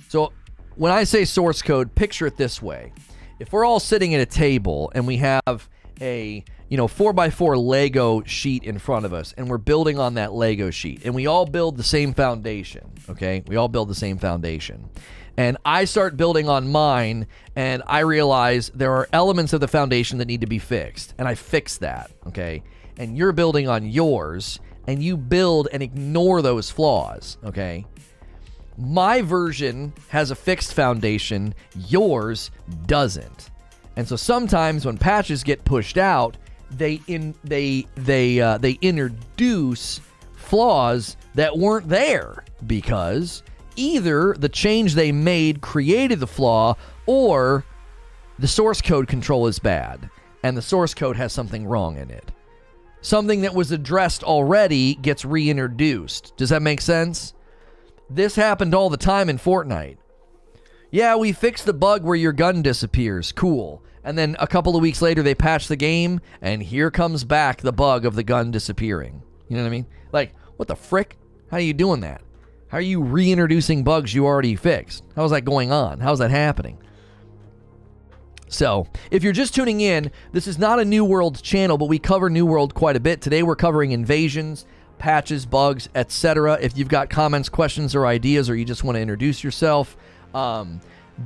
So when I say source code, picture it this way. If we're all sitting at a table and we have a 4x4 Lego sheet in front of us and we're building on that Lego sheet and we all build the same foundation, okay? We all build the same foundation. And I start building on mine and I realize there are elements of the foundation that need to be fixed. And I fix that, okay? And you're building on yours and you build and ignore those flaws, okay? My version has a fixed foundation, yours doesn't. And so sometimes when patches get pushed out, they introduce flaws that weren't there because either the change they made created the flaw or the source code control is bad and the source code has something wrong in it. Something that was addressed already gets reintroduced. Does that make sense? This happened all the time in Fortnite. Yeah, we fixed the bug where your gun disappears. Cool. And then a couple of weeks later, they patch the game, and here comes back the bug of the gun disappearing. You know what I mean? Like, what the frick? How are you doing that? How are you reintroducing bugs you already fixed? How's that going on? How's that happening? So, if you're just tuning in, this is not a New World channel, but we cover New World quite a bit. Today, we're covering invasions, patches, bugs, etc. If you've got comments, questions, or ideas, or you just want to introduce yourself,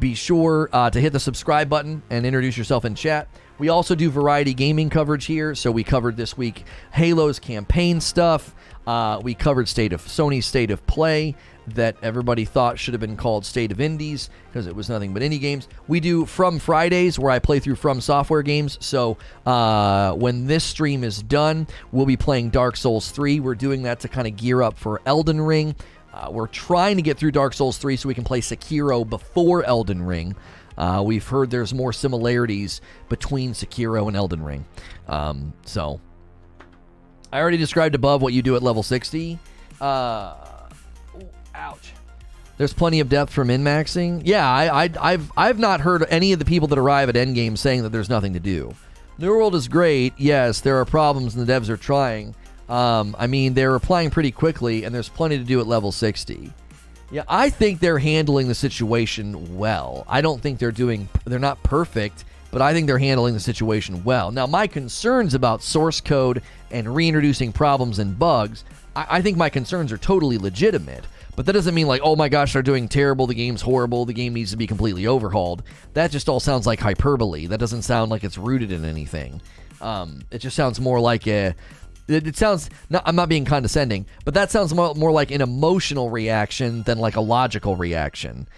be sure to hit the subscribe button and introduce yourself in chat. We also do variety gaming coverage here. So we covered this week Halo's campaign stuff. We covered Sony's State of Play that everybody thought should have been called State of Indies because it was nothing but indie games. We do From Fridays where I play through From Software games. So when this stream is done, we'll be playing Dark Souls 3. We're doing that to kind of gear up for Elden Ring. We're trying to get through Dark Souls 3 so we can play Sekiro before Elden Ring. We've heard there's more similarities between Sekiro and Elden Ring. So, I already described above what you do at level 60. Ouch. There's plenty of depth for min-maxing. Yeah, I've not heard any of the people that arrive at endgame saying that there's nothing to do. New World is great. Yes, there are problems and the devs are trying. I mean, they're replying pretty quickly, and there's plenty to do at level 60. Yeah, I think they're handling the situation well. I don't think they're not perfect, but I think they're handling the situation well. Now, my concerns about source code and reintroducing problems and bugs, I think my concerns are totally legitimate. But that doesn't mean like, oh my gosh, they're doing terrible, the game's horrible, the game needs to be completely overhauled. That just all sounds like hyperbole. That doesn't sound like it's rooted in anything. It just sounds more like It sounds, I'm not being condescending, but that sounds more like an emotional reaction than like a logical reaction.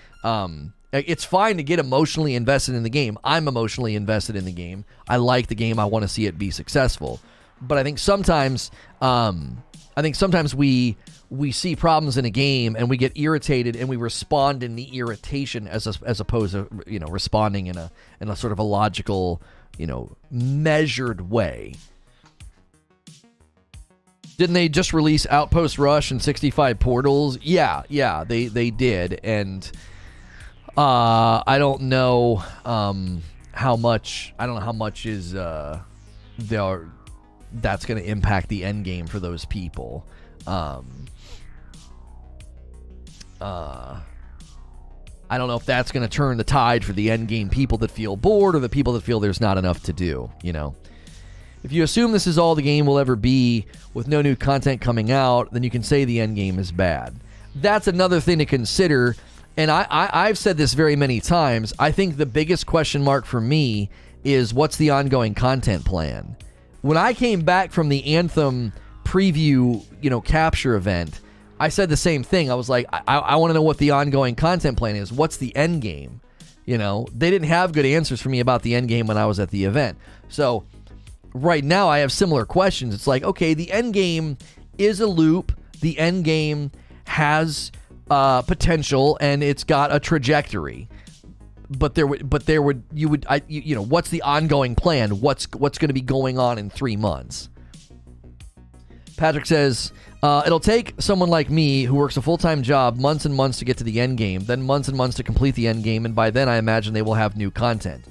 It's fine to get emotionally invested in the game. I'm emotionally invested in the game. I like the game. I want to see it be successful. But I think sometimes we see problems in a game and we get irritated and we respond in the irritation as opposed to responding in a sort of a logical measured way. Didn't they just release Outpost Rush and 65 Portals? Yeah, they did, and I don't know how much. I don't know how much is that's going to impact the end game for those people. I don't know if that's going to turn the tide for the end game people that feel bored or the people that feel there's not enough to do. if you assume this is all the game will ever be with no new content coming out, then you can say the end game is bad. That's another thing to consider. And I've said this very many times. I think the biggest question mark for me is what's the ongoing content plan? When I came back from the Anthem preview, capture event, I said the same thing. I was like, I want to know what the ongoing content plan is. What's the end game? They didn't have good answers for me about the end game when I was at the event. So right now I have similar questions. It's like, okay, the end game is a loop. The end game has potential and it's got a trajectory. But what's the ongoing plan? What's going to be going on in 3 months? Patrick says, it'll take someone like me who works a full-time job months and months to get to the end game, then months and months to complete the end game, and by then I imagine they will have new content.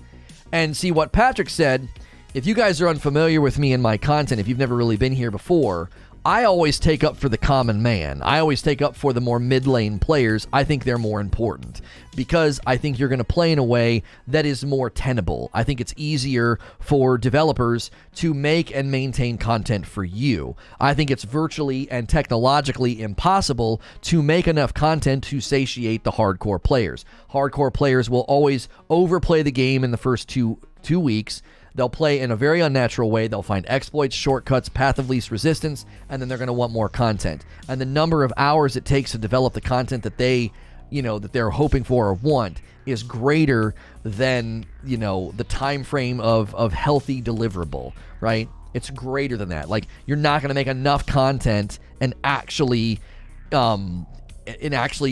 And see what Patrick said, if you guys are unfamiliar with me and my content, if you've never really been here before, I always take up for the common man. I always take up for the more mid-lane players. I think they're more important because I think you're going to play in a way that is more tenable. I think it's easier for developers to make and maintain content for you. I think it's virtually and technologically impossible to make enough content to satiate the hardcore players. Hardcore players will always overplay the game in the first two weeks. They'll play in a very unnatural way. They'll find exploits, shortcuts, path of least resistance, and then they're going to want more content. And the number of hours it takes to develop the content that that they're hoping for or want is greater than, the time frame of healthy deliverable, right? It's greater than that. Like, you're not going to make enough content and actually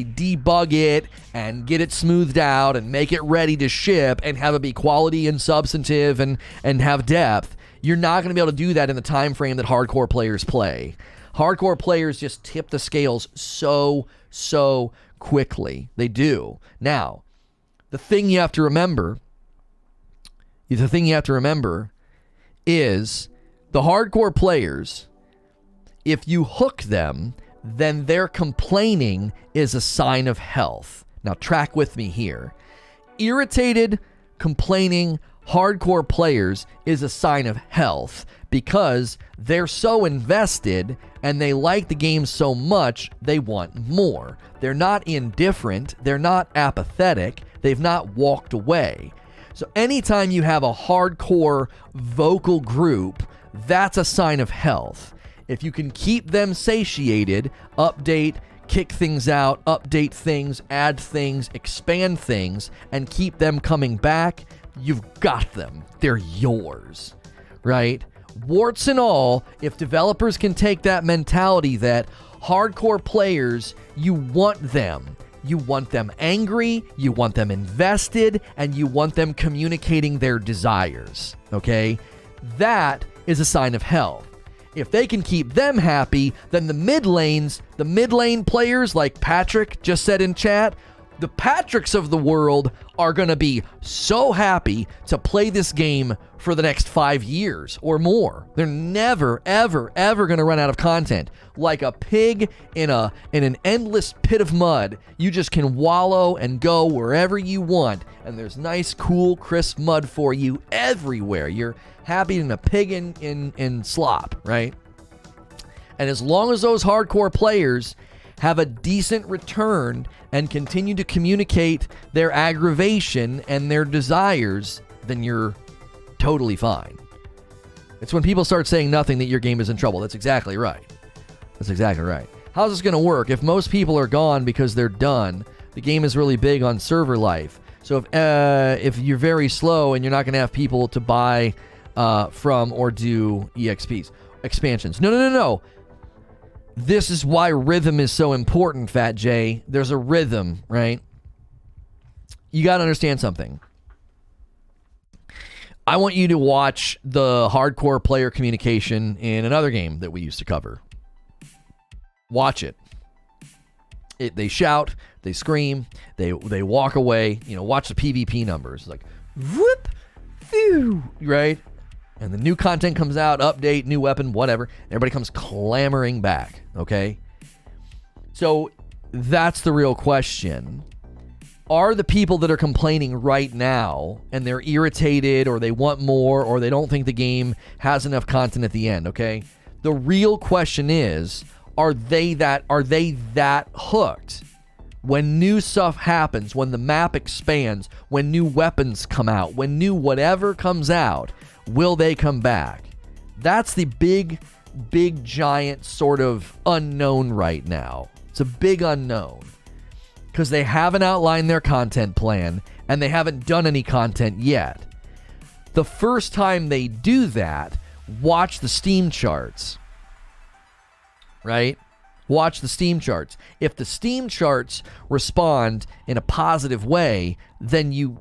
debug it and get it smoothed out and make it ready to ship and have it be quality and substantive and have depth. You're not going to be able to do that in the time frame that hardcore players play. Hardcore players just tip the scales so quickly. They do. Now, the thing you have to remember is the hardcore players, if you hook them, then their complaining is a sign of health. Now, track with me here. Irritated, complaining, hardcore players is a sign of health because they're so invested and they like the game so much, they want more. They're not indifferent. They're not apathetic. They've not walked away. So anytime you have a hardcore vocal group, that's a sign of health. If you can keep them satiated, update, kick things out, update things, add things, expand things, and keep them coming back, you've got them. They're yours, right? Warts and all, if developers can take that mentality that hardcore players, you want them. You want them angry, you want them invested, and you want them communicating their desires, okay? That is a sign of health. If they can keep them happy, then the mid lane players like Patrick just said in chat, the Patricks of the world are going to be so happy to play this game for the next 5 years or more. They're never, ever, ever going to run out of content. Like a pig in an endless pit of mud, you just can wallow and go wherever you want, and there's nice, cool, crisp mud for you everywhere. You're happy in a pig in slop, right? And as long as those hardcore players have a decent return and continue to communicate their aggravation and their desires, then you're totally fine. It's when people start saying nothing that your game is in trouble. That's exactly right. That's exactly right. How's this going to work? If most people are gone because they're done, the game is really big on server life. So if you're very slow and you're not going to have people to buy from or do expansions. No. This is why rhythm is so important, Fat J. There's a rhythm, right? You got to understand something. I want you to watch the hardcore player communication in another game that we used to cover. Watch it. They shout, they scream, they walk away. Watch the PvP numbers. Like, whoop, phew, right? And the new content comes out, update, new weapon, whatever. Everybody comes clamoring back, okay? So that's the real question. are the people that are complaining right now, and they're irritated, or they want more, or they don't think the game has enough content at the end, okay? The real question is, are they that hooked? When new stuff happens, when the map expands, when new weapons come out, when new whatever comes out, will they come back? That's the big giant sort of unknown right now. It's a big unknown. Because they haven't outlined their content plan, and they haven't done any content yet. The first time they do that, watch the Steam charts. Right? Watch the Steam charts. If the Steam charts respond in a positive way, then you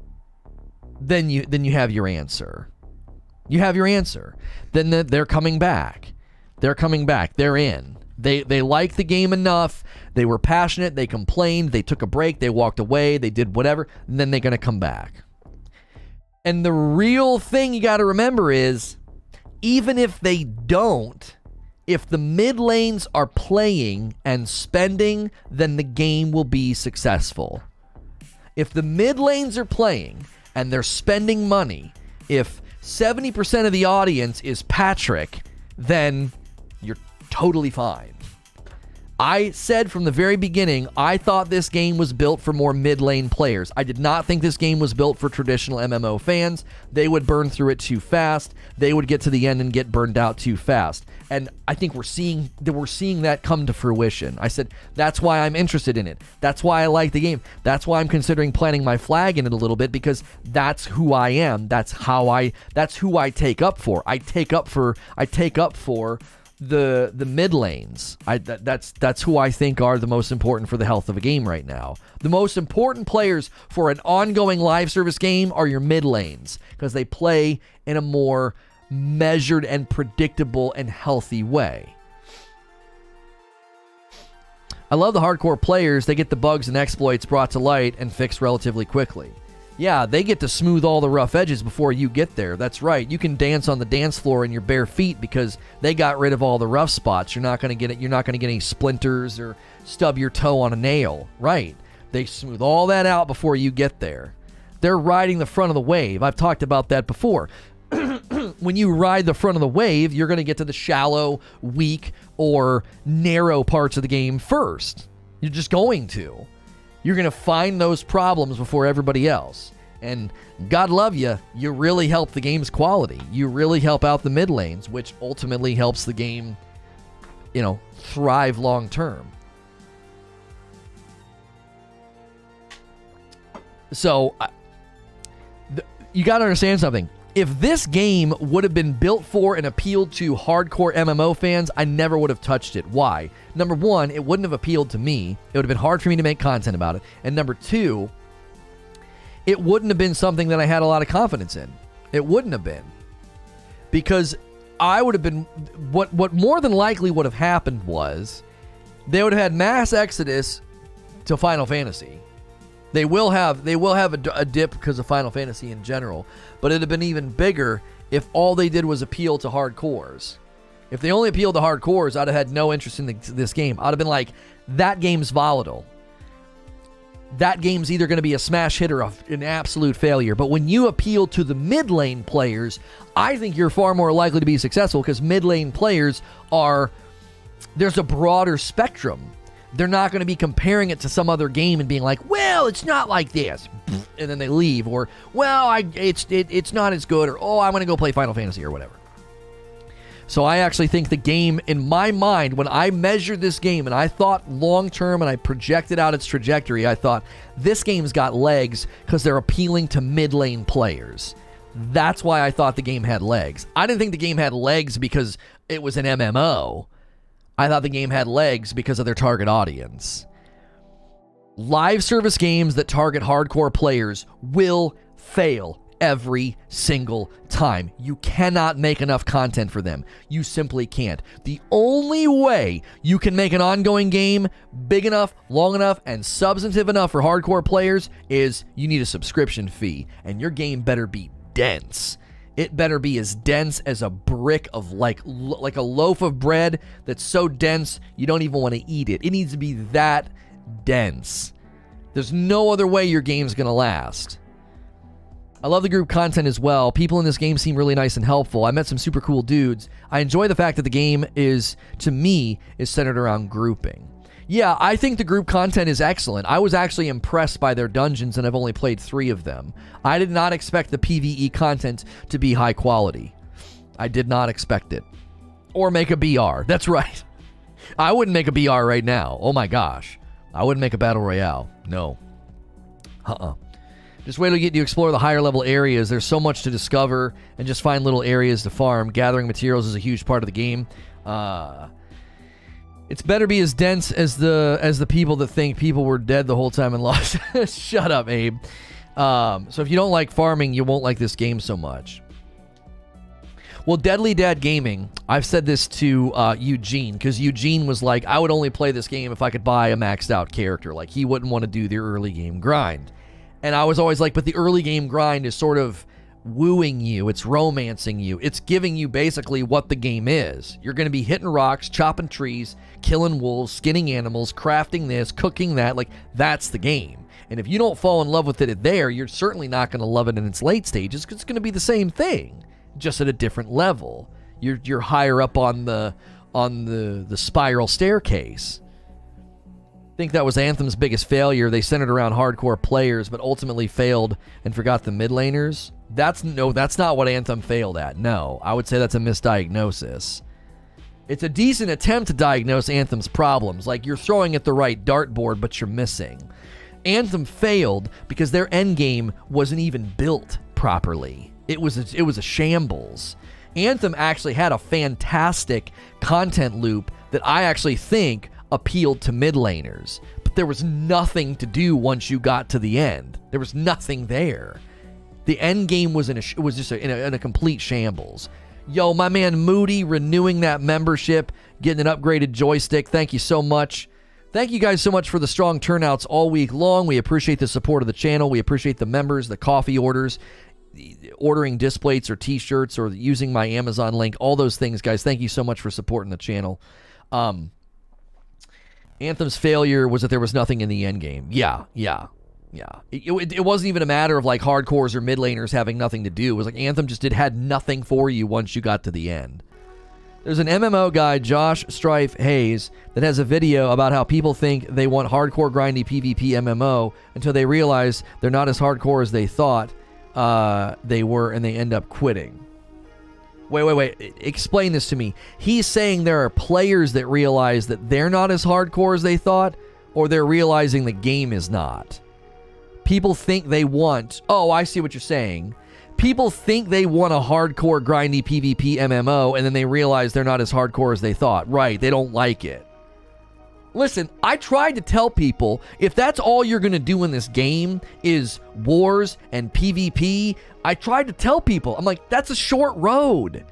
have your answer. You have your answer. Then they're coming back. They're coming back. They're in. They liked the game enough. They were passionate. They complained. They took a break. They walked away. They did whatever. And then they're going to come back. And the real thing you got to remember is, even if they don't, if the mid lanes are playing and spending, then the game will be successful. If the mid lanes are playing and they're spending money, if 70% of the audience is Patrick, then you're totally fine. I said from the very beginning, I thought this game was built for more mid-lane players. I did not think this game was built for traditional MMO fans. They would burn through it too fast. They would get to the end and get burned out too fast. And I think we're seeing that come to fruition. I said, that's why I'm interested in it. That's why I like the game. That's why I'm considering planting my flag in it a little bit, because that's who I am. That's who I take up for. I take up for the mid lanes. That's who I think are the most important for the health of a game right now. The most important players for an ongoing live service game are your mid lanes, because they play in a more measured and predictable and healthy way. I love the hardcore players. They get the bugs and exploits brought to light and fixed relatively quickly. Yeah, they get to smooth all the rough edges before you get there. That's right. You can dance on the dance floor in your bare feet because they got rid of all the rough spots. You're not going to get it. You're not going to get any splinters or stub your toe on a nail. Right. They smooth all that out before you get there. They're riding the front of the wave. I've talked about that before. When you ride the front of the wave, you're going to get to the shallow, weak, or narrow parts of the game first. You're just going to. You're going to find those problems before everybody else. And God love you, you really help the game's quality. You really help out the mid lanes, which ultimately helps the game, thrive long term. So, you got to understand something. If this game would have been built for and appealed to hardcore MMO fans, I never would have touched it. Why? Number one, it wouldn't have appealed to me. It would have been hard for me to make content about it. And number two, it wouldn't have been something that I had a lot of confidence in. It wouldn't have been. Because I would have been... What more than likely would have happened was they would have had mass exodus to Final Fantasy. They will have a dip because of Final Fantasy in general, but it'd have been even bigger if all they did was appeal to hardcores. If they only appealed to hardcores, I'd have had no interest in this game. I'd have been like, that game's volatile. That game's either going to be a smash hit or an absolute failure. But when you appeal to the mid lane players, I think you're far more likely to be successful, because mid lane players there's a broader spectrum. They're not going to be comparing it to some other game and being like, well, it's not like this, and then they leave, or, well, it's not as good, or, oh, I'm going to go play Final Fantasy or whatever. So I actually think the game, in my mind, when I measured this game and I thought long term and I projected out its trajectory, I thought this game's got legs because they're appealing to mid lane players. That's why I thought the game had legs. I didn't think the game had legs because it was an MMO. I thought the game had legs because of their target audience. Live service games that target hardcore players will fail every single time. You cannot make enough content for them. You simply can't. The only way you can make an ongoing game big enough, long enough, and substantive enough for hardcore players is you need a subscription fee, and your game better be dense. It better be as dense as a brick of like a loaf of bread that's so dense you don't even want to eat it. It needs to be that dense. There's no other way your game's going to last. I love the group content as well. People in this game seem really nice and helpful. I met some super cool dudes. I enjoy the fact that the game is, to me, is centered around grouping. Yeah, I think the group content is excellent. I was actually impressed by their dungeons, and I've only played 3 of them. I did not expect the PvE content to be high quality. I did not expect it. Or make a BR. That's right. I wouldn't make a BR right now. Oh my gosh. I wouldn't make a Battle Royale. No. Just wait till you get to explore the higher level areas. There's so much to discover and just find little areas to farm. Gathering materials is a huge part of the game. It's better be as dense as the people that think people were dead the whole time and lost. Shut up, Abe. So if you don't like farming, you won't like this game so much. Well, Deadly Dad Gaming, I've said this to Eugene, because Eugene was like, I would only play this game if I could buy a maxed out character. Like, he wouldn't want to do the early game grind. And I was always like, but the early game grind is sort of wooing you. It's romancing you. It's giving you basically what the game is. You're going to be hitting rocks, chopping trees, killing wolves, skinning animals, crafting this, cooking that. Like, that's the game. And if you don't fall in love with it there, you're certainly not going to love it in its late stages, because it's going to be the same thing, just at a different level. You're higher up on the spiral staircase. I think that was Anthem's biggest failure. They centered around hardcore players, but ultimately failed and forgot the mid laners. That's not what Anthem failed at. No, I would say that's a misdiagnosis. It's a decent attempt to diagnose Anthem's problems. Like, you're throwing at the right dartboard, but you're missing. Anthem failed because their endgame wasn't even built properly. It was a shambles. Anthem actually had a fantastic content loop that I actually think appealed to mid laners, but there was nothing to do once you got to the end. There was nothing there. The end game was in a complete shambles. Yo, my man Moody renewing that membership, getting an upgraded joystick. Thank you so much. Thank you guys so much for the strong turnouts all week long. We appreciate the support of the channel. We appreciate the members, the coffee orders, ordering disc plates or t-shirts, or using my Amazon link. All those things, guys. Thank you so much for supporting the channel. Anthem's failure was that there was nothing in the end game. Yeah. It wasn't even a matter of like hardcores or mid laners having nothing to do. It was like Anthem just had nothing for you once you got to the end. There's an MMO guy, Josh Strife Hayes, that has a video about how people think they want hardcore grindy PvP MMO until they realize they're not as hardcore as they thought they were, and they end up quitting. Wait. Explain this to me. He's saying there are players that realize that they're not as hardcore as they thought, or they're realizing the game is not. People think they want... Oh, I see what you're saying. People think they want a hardcore grindy PvP MMO, and then they realize they're not as hardcore as they thought. Right, they don't like it. Listen, I tried to tell people, if that's all you're going to do in this game is wars and PvP, I tried to tell people, I'm like, that's a short road.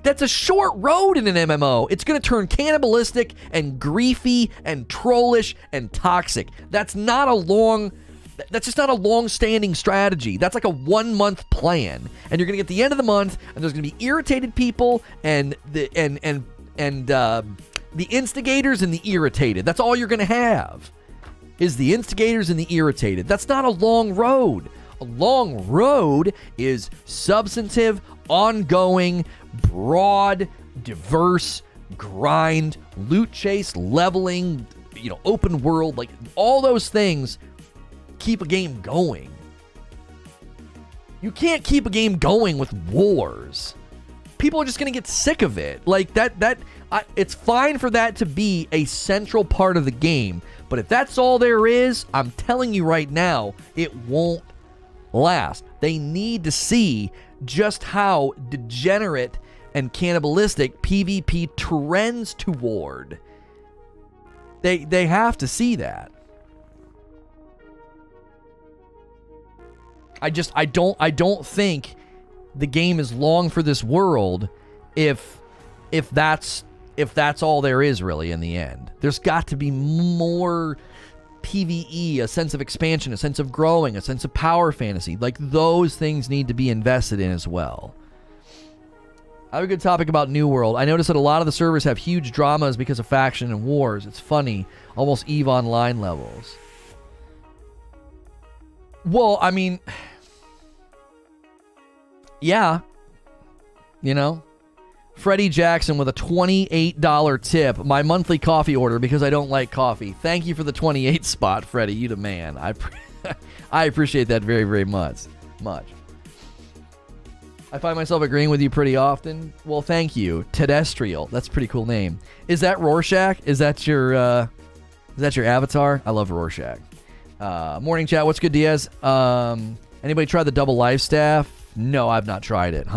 That's a short road in an MMO. It's going to turn cannibalistic and griefy and trollish and toxic. That's just not a long-standing strategy. That's like a 1-month plan. And you're going to get the end of the month, and there's going to be irritated people and the instigators and the irritated. That's all you're going to have, is the instigators and the irritated. That's not a long road. A long road is substantive, ongoing, broad, diverse, grind, loot chase, leveling, open world, like all those things keep a game going. You can't keep a game going with wars. People are just going to get sick of it. Like it's fine for that to be a central part of the game, but if that's all there is, I'm telling you right now, it won't last. They need to see just how degenerate and cannibalistic PvP trends toward. They have to see that. I don't think the game is long for this world if that's all there is really in the end. There's got to be more PvE, a sense of expansion, a sense of growing, a sense of power fantasy. Like, those things need to be invested in as well. I have a good topic about New World. I noticed that a lot of the servers have huge dramas because of faction and wars. It's funny, almost EVE Online levels. Well, I mean, yeah, you know, Freddie Jackson with a $28 tip, my monthly coffee order because I don't like coffee. Thank you for the 28 spot, Freddie. You the man. I appreciate that very, very much. I find myself agreeing with you pretty often. Well, thank you. Tedestrial. That's a pretty cool name. Is that Rorschach? Is that your avatar? I love Rorschach. Morning chat. What's good, Diaz? Anybody tried the double life staff? No, I've not tried it.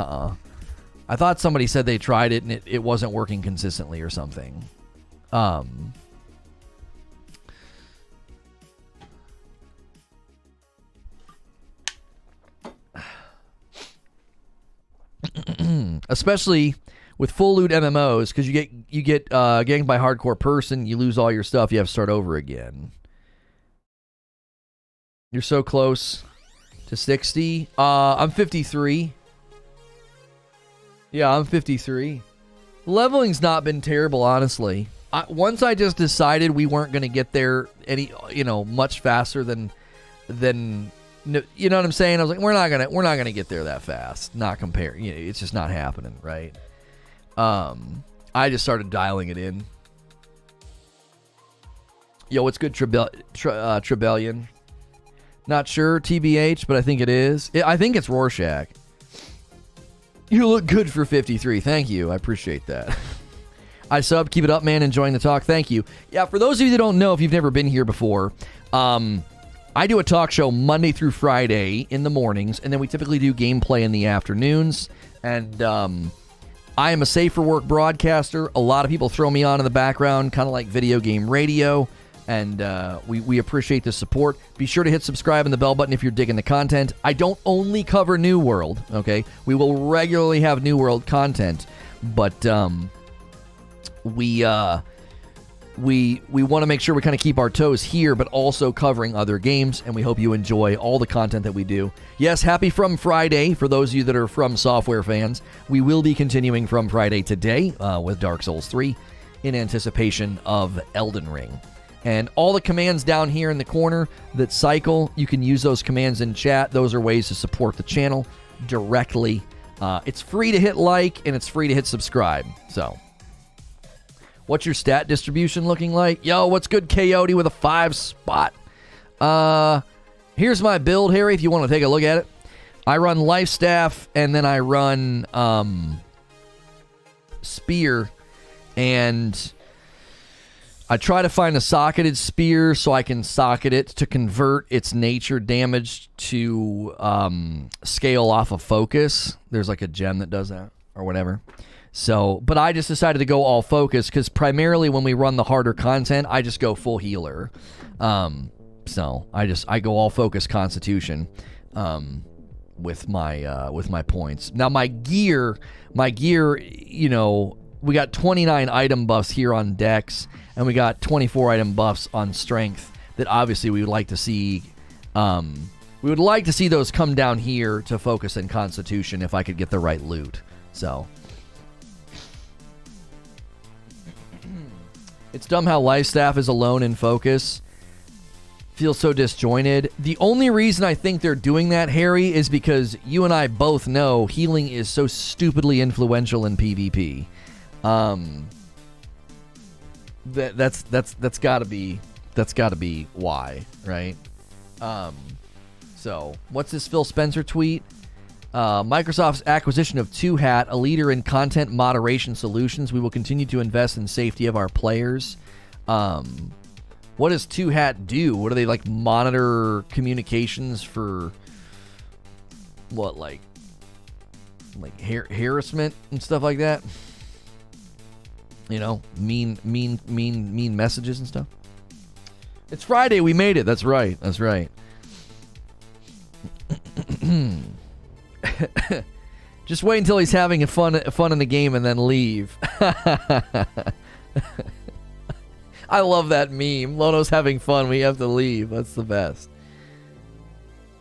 I thought somebody said they tried it and it wasn't working consistently or something. Especially with full loot MMOs, because you get ganged by hardcore person, you lose all your stuff, you have to start over again. You're so close to 60. I'm 53. Yeah, I'm 53. Leveling's not been terrible, honestly. Once I just decided we weren't going to get there much faster than you know what I'm saying? I was like, we're not gonna get there that fast. Not compare. It's just not happening, right? I just started dialing it in. Yo, what's good, Trebellion? Not sure, TBH, but I think it is. I think it's Rorschach. You look good for 53. Thank you. I appreciate that. I sub. Keep it up, man. Enjoying the talk. Thank you. Yeah, for those of you that don't know, if you've never been here before, I do a talk show Monday through Friday in the mornings, and then we typically do gameplay in the afternoons. And I am a safe for work broadcaster. A lot of people throw me on in the background, kind of like video game radio. And we appreciate the support. Be sure to hit subscribe and the bell button if you're digging the content. I don't only cover New World, okay? We will regularly have New World content, but we want to make sure we kind of keep our toes here, but also covering other games, and we hope you enjoy all the content that we do. Yes, happy From Friday for those of you that are From Software fans. We will be continuing From Friday today with Dark Souls 3 in anticipation of Elden Ring. And all the commands down here in the corner that cycle, you can use those commands in chat. Those are ways to support the channel directly. It's free to hit like, and it's free to hit subscribe. So, what's your stat distribution looking like? Yo, what's good, Coyote with a 5 spot? Here's my build, Harry, if you want to take a look at it. I run Life Staff, and then I run Spear, and I try to find a socketed spear so I can socket it to convert its nature damage to scale off of focus. There's like a gem that does that or whatever. So, but I just decided to go all focus because primarily when we run the harder content, I just go full healer. So I go all focus constitution with my points. Now my gear, you know, we got 29 item buffs here on Dex, and we got 24 item buffs on Strength that obviously we would like to see. We would like to see those come down here to focus and Constitution if I could get the right loot. So it's dumb how Life Staff is alone in focus. Feels so disjointed. The only reason I think they're doing that, Harry, is because you and I both know healing is so stupidly influential in PvP. That's gotta be why, right? So what's this Phil Spencer tweet? Microsoft's acquisition of 2Hat, a leader in content moderation solutions. We will continue to invest in safety of our players. What does 2Hat do? What do they like monitor communications for? What like harassment and stuff like that? You know, mean messages and stuff. It's Friday. We made it. That's right. That's right. Just wait until he's having fun in the game and then leave. I love that meme. Lono's having fun. We have to leave. That's the best.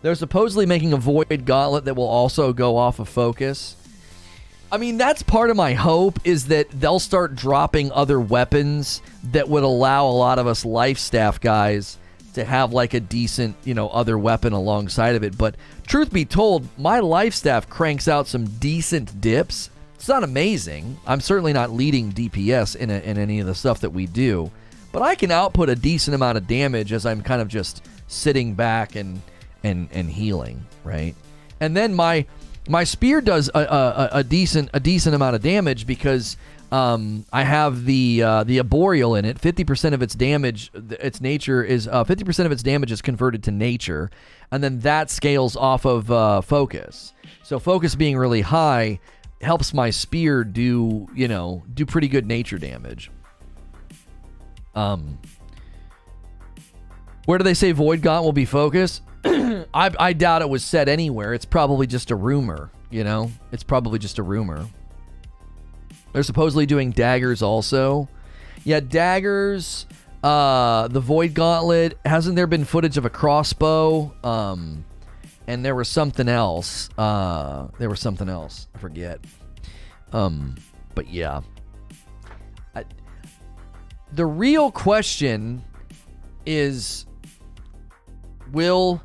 They're supposedly making a Void Gauntlet that will also go off of focus. I mean, that's part of my hope, is that they'll start dropping other weapons that would allow a lot of us Life Staff guys to have like a decent, other weapon alongside of it. But truth be told, my life staff cranks out some decent dips. It's not amazing. I'm certainly not leading DPS in any of the stuff that we do, but I can output a decent amount of damage as I'm kind of just sitting back and healing, right? And then my spear does a decent amount of damage because I have the arboreal in it. 50% of its damage, its nature is 50% of its damage is converted to nature, and then that scales off of focus. So focus being really high helps my spear do pretty good nature damage. Where do they say Void Gaunt will be focus? I doubt it was said anywhere. It's probably just a rumor, It's probably just a rumor. They're supposedly doing daggers also. Yeah, daggers, the Void Gauntlet. Hasn't there been footage of a crossbow? And there was something else. I forget. But yeah. The real question is, will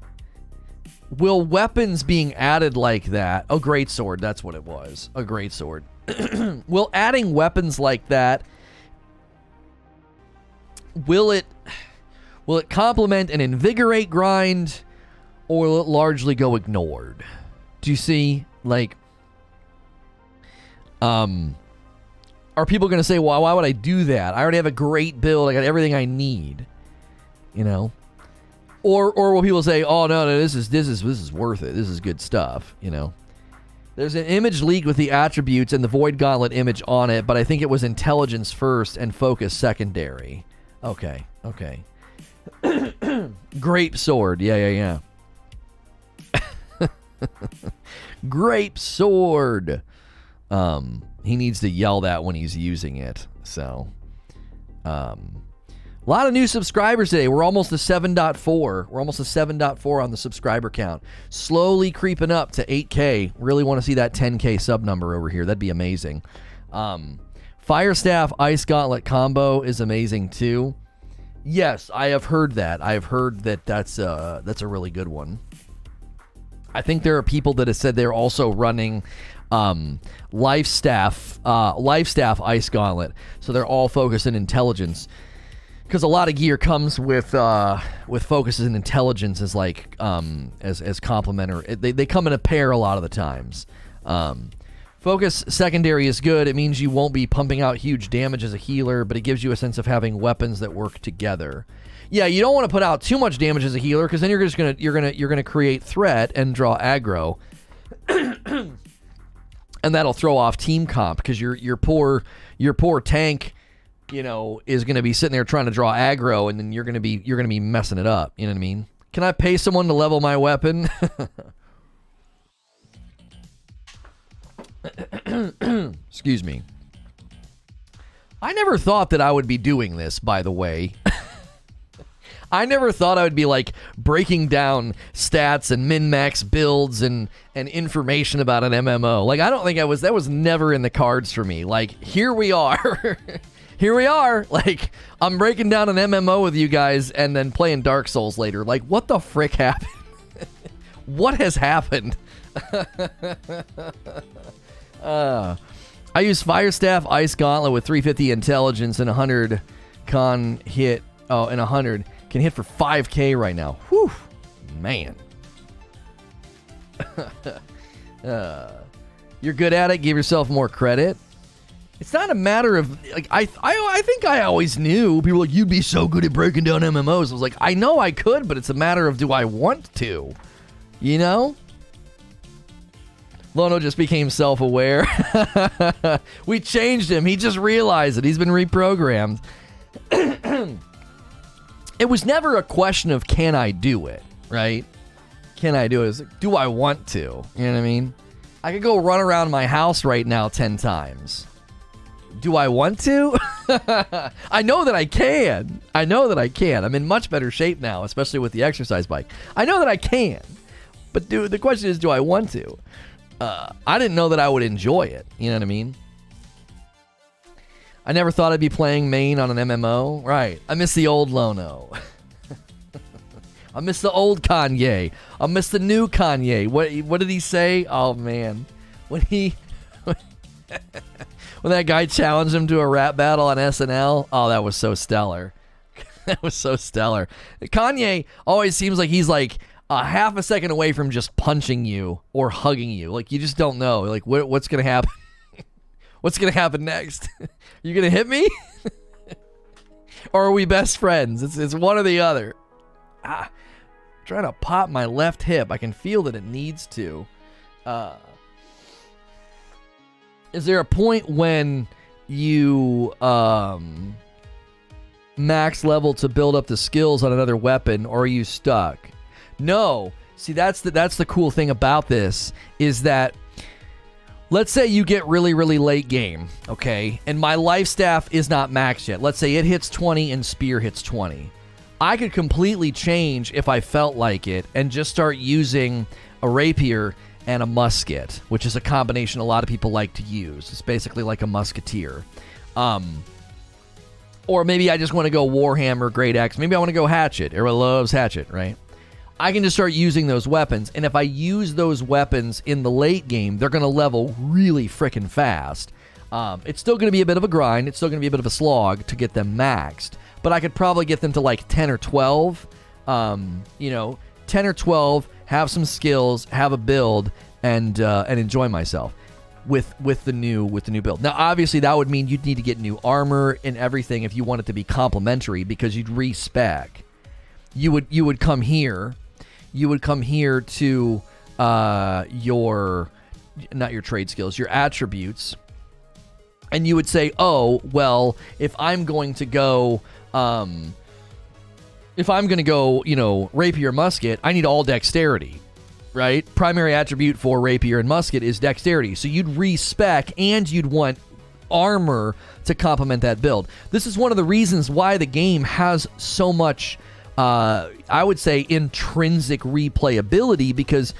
weapons being added like that... Oh, greatsword, that's what it was. A greatsword. Will adding weapons like that... Will it complement and invigorate grind, or will it largely go ignored? Do you see? Like... Are people going to say, well, why would I do that? I already have a great build. I got everything I need. Or will people say, oh, no, this is worth it. This is good stuff, There's an image leaked with the attributes and the Void Gauntlet image on it, but I think it was intelligence first and focus secondary. Okay. Grape sword. Yeah. Grape sword. He needs to yell that when he's using it. So, a lot of new subscribers today. We're almost to 7.4. We're almost to 7.4 on the subscriber count. Slowly creeping up to 8K. Really want to see that 10K sub number over here. That'd be amazing. Fire Staff Ice Gauntlet combo is amazing too. Yes, I have heard that. I've heard that that's a really good one. I think there are people that have said they're also running life staff Ice Gauntlet, so they're all focused in intelligence, because a lot of gear comes with focuses in intelligence as like as complementary. They come in a pair a lot of the times. Focus secondary is good. It means you won't be pumping out huge damage as a healer, but it gives you a sense of having weapons that work together. Yeah, you don't want to put out too much damage as a healer, because then you're gonna create threat and draw aggro. And that'll throw off team comp, because your poor tank, is going to be sitting there trying to draw aggro, and then you're going to be messing it up. You know what I mean? Can I pay someone to level my weapon? Excuse me. I never thought that I would be doing this, by the way. I never thought I would be like breaking down stats and min-max builds and information about an MMO. Like, I don't think that was never in the cards for me. Like, here we are. Here we are. Like, I'm breaking down an MMO with you guys and then playing Dark Souls later. Like, what the frick happened? What has happened? I use Fire Staff Ice Gauntlet with 350 intelligence and 100 con hit. Oh, and 100 can hit for 5K right now. Whew, man. You're good at it. Give yourself more credit. It's not a matter of like I think I always knew. People were like, you'd be so good at breaking down MMOs. I was like, I know I could, but it's a matter of, do I want to? Lono just became self-aware. We changed him. He just realized it. He's been reprogrammed. It was never a question of, can I do it, right? Can I do it? It's like, do I want to? You know what I mean? I could go run around my house right now 10 times. Do I want to? I know that I can. I'm in much better shape now, especially with the exercise bike. I know that I can. But the question is, do I want to? I didn't know that I would enjoy it. You know what I mean? I never thought I'd be playing main on an MMO. Right. I miss the old Lono. I miss the old Kanye. I miss the new Kanye. What did he say? Oh man, when that guy challenged him to a rap battle on SNL. Oh, that was so stellar. That was so stellar. Kanye always seems like he's like a half a second away from just punching you or hugging you. Like you just don't know. Like what's gonna happen? What's gonna happen next? You gonna hit me? Or are we best friends? It's one or the other. Trying to pop my left hip. I can feel that it needs to. Is there a point when you max level to build up the skills on another weapon, or are you stuck? No. See, that's the cool thing about this is that let's say you get really, really late game, okay, and my life staff is not maxed yet. Let's say it hits 20 and spear hits 20. I could completely change if I felt like it and just start using a rapier and a musket, which is a combination a lot of people like to use. It's basically like a musketeer. Or maybe I just want to go Warhammer, Great Axe. Maybe I want to go Hatchet. Everyone loves Hatchet, right? I can just start using those weapons. And if I use those weapons in the late game, they're going to level really freaking fast. It's still going to be a bit of a grind. It's still going to be a bit of a slog to get them maxed. But I could probably get them to like 10 or 12. 10 or 12, have some skills, have a build, and enjoy myself with the new build. Now, obviously, that would mean you'd need to get new armor and everything if you want it to be complementary, because you'd respec. You would come here. You would come here to your not your trade skills, your attributes, and you would say, oh well, if I'm going to go rapier musket, I need all dexterity, right? Primary attribute for rapier and musket is dexterity. So you'd respec and you'd want armor to complement that build. This is one of the reasons why the game has so much, I would say, intrinsic replayability, because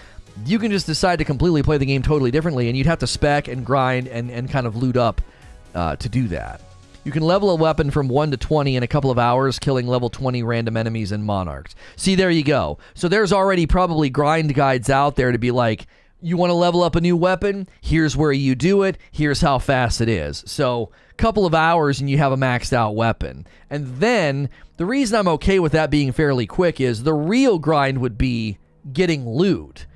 you can just decide to completely play the game totally differently, and you'd have to spec and grind and kind of loot up to do that. You can level a weapon from 1 to 20 in a couple of hours, killing level 20 random enemies and monarchs. See, there you go. So there's already probably grind guides out there to be like, you want to level up a new weapon? Here's where you do it. Here's how fast it is. So a couple of hours and you have a maxed out weapon. And then the reason I'm okay with that being fairly quick is the real grind would be getting loot.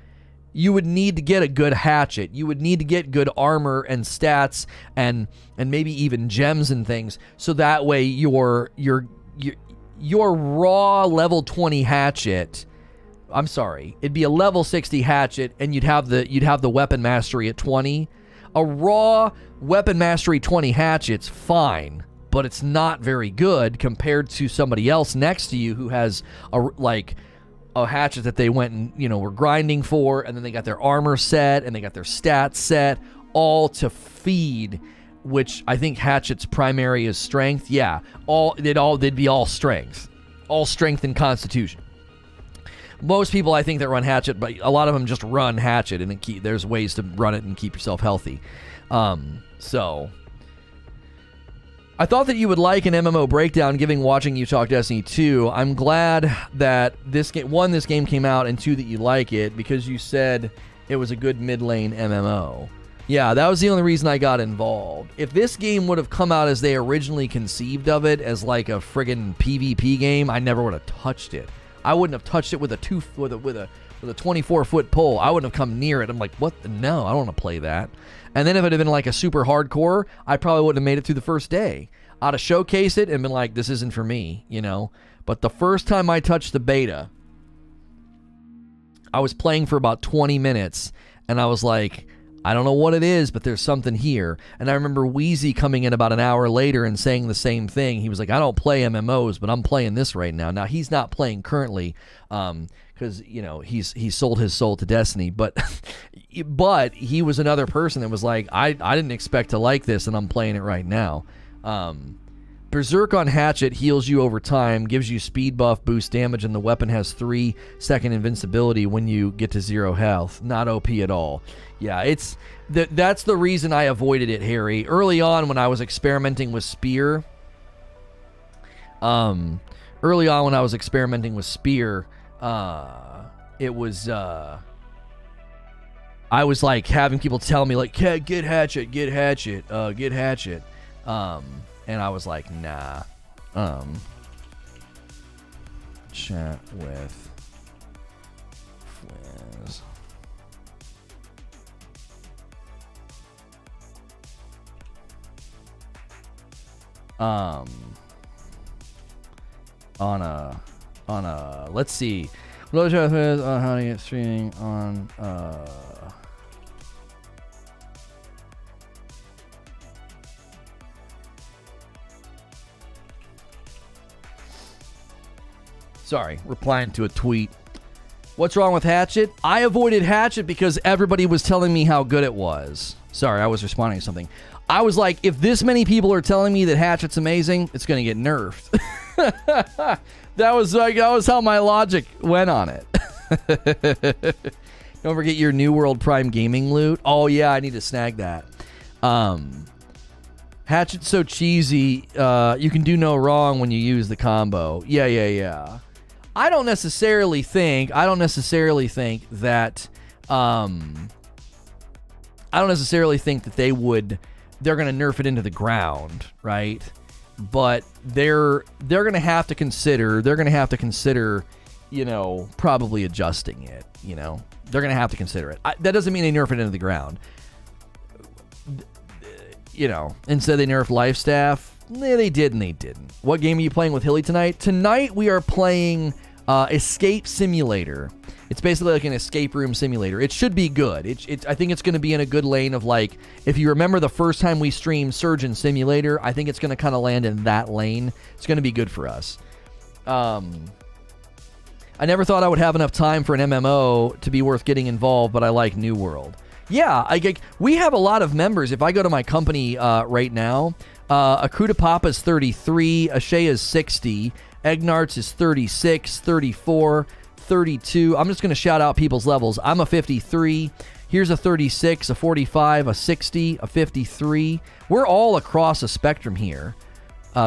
You would need to get a good hatchet. You would need to get good armor and stats and maybe even gems and things. So that way your raw level 20 hatchet, I'm sorry, it'd be a level 60 hatchet, and you'd have the weapon mastery at 20. A raw weapon mastery 20 hatchet's fine, but it's not very good compared to somebody else next to you who has a hatchet that they went and, were grinding for, and then they got their armor set, and they got their stats set, all to feed, which I think hatchet's primary is strength. Yeah, they'd be all strength. All strength and constitution. Most people, I think, that run hatchet, but a lot of them just run hatchet, and there's ways to run it and keep yourself healthy. So I thought that you would like an MMO breakdown, watching you talk Destiny 2. I'm glad that this game came out, and 2, that you like it, because you said it was a good mid-lane MMO. Yeah, that was the only reason I got involved. If this game would have come out as they originally conceived of it, as like a friggin' PvP game, I never would have touched it. I wouldn't have touched it with a 24-foot pole. I wouldn't have come near it. I'm like, what? No, I don't want to play that. And then if it had been like a super hardcore, I probably wouldn't have made it through the first day. I'd have showcased it and been like, this isn't for me, But the first time I touched the beta, I was playing for about 20 minutes, and I was like, I don't know what it is, but there's something here. And I remember Wheezy coming in about an hour later and saying the same thing. He was like, I don't play MMOs, but I'm playing this right now. Now, he's not playing currently because, he's sold his soul to Destiny. But he was another person that was like, I didn't expect to like this, and I'm playing it right now. Berserk on Hatchet heals you over time, gives you speed buff, boost damage, and the weapon has 3-second invincibility when you get to 0 health. Not OP at all. Yeah, that's the reason I avoided it, Harry. Early on when I was experimenting with Spear, it was, I was like having people tell me like, yeah, get hatchet. And I was like, nah. Chat with Fliz. On a let's see. How to get streaming on Sorry, replying to a tweet. What's wrong with Hatchet? I avoided Hatchet because everybody was telling me how good it was. Sorry, I was responding to something. I was like, if this many people are telling me that Hatchet's amazing, it's going to get nerfed. That was how my logic went on it. Don't forget your New World Prime Gaming loot. Oh yeah, I need to snag that. Hatchet's so cheesy. You can do no wrong when you use the combo. Yeah. I don't necessarily think that they're going to nerf it into the ground, right? But they're going to have to consider, you know, probably adjusting it, you know. They're going to have to consider it. That doesn't mean they nerf it into the ground. You know, instead they nerfed Life Staff. They did and they didn't. What game are you playing with Hilly tonight? Tonight we are playing Escape Simulator. It's basically like an escape room simulator. It should be good. I think it's going to be in a good lane of like, if you remember the first time we streamed Surgeon Simulator, I think it's going to kind of land in that lane. It's going to be good for us. I never thought I would have enough time for an MMO to be worth getting involved, but I like New World. Yeah, we have a lot of members. If I go to my company right now, Akuta Papa is 33, Ashea is 60, Egnarts is 36, 34, 32. I'm just going to shout out people's levels. I'm a 53. Here's a 36, a 45, a 60, a 53. We're all across a spectrum here.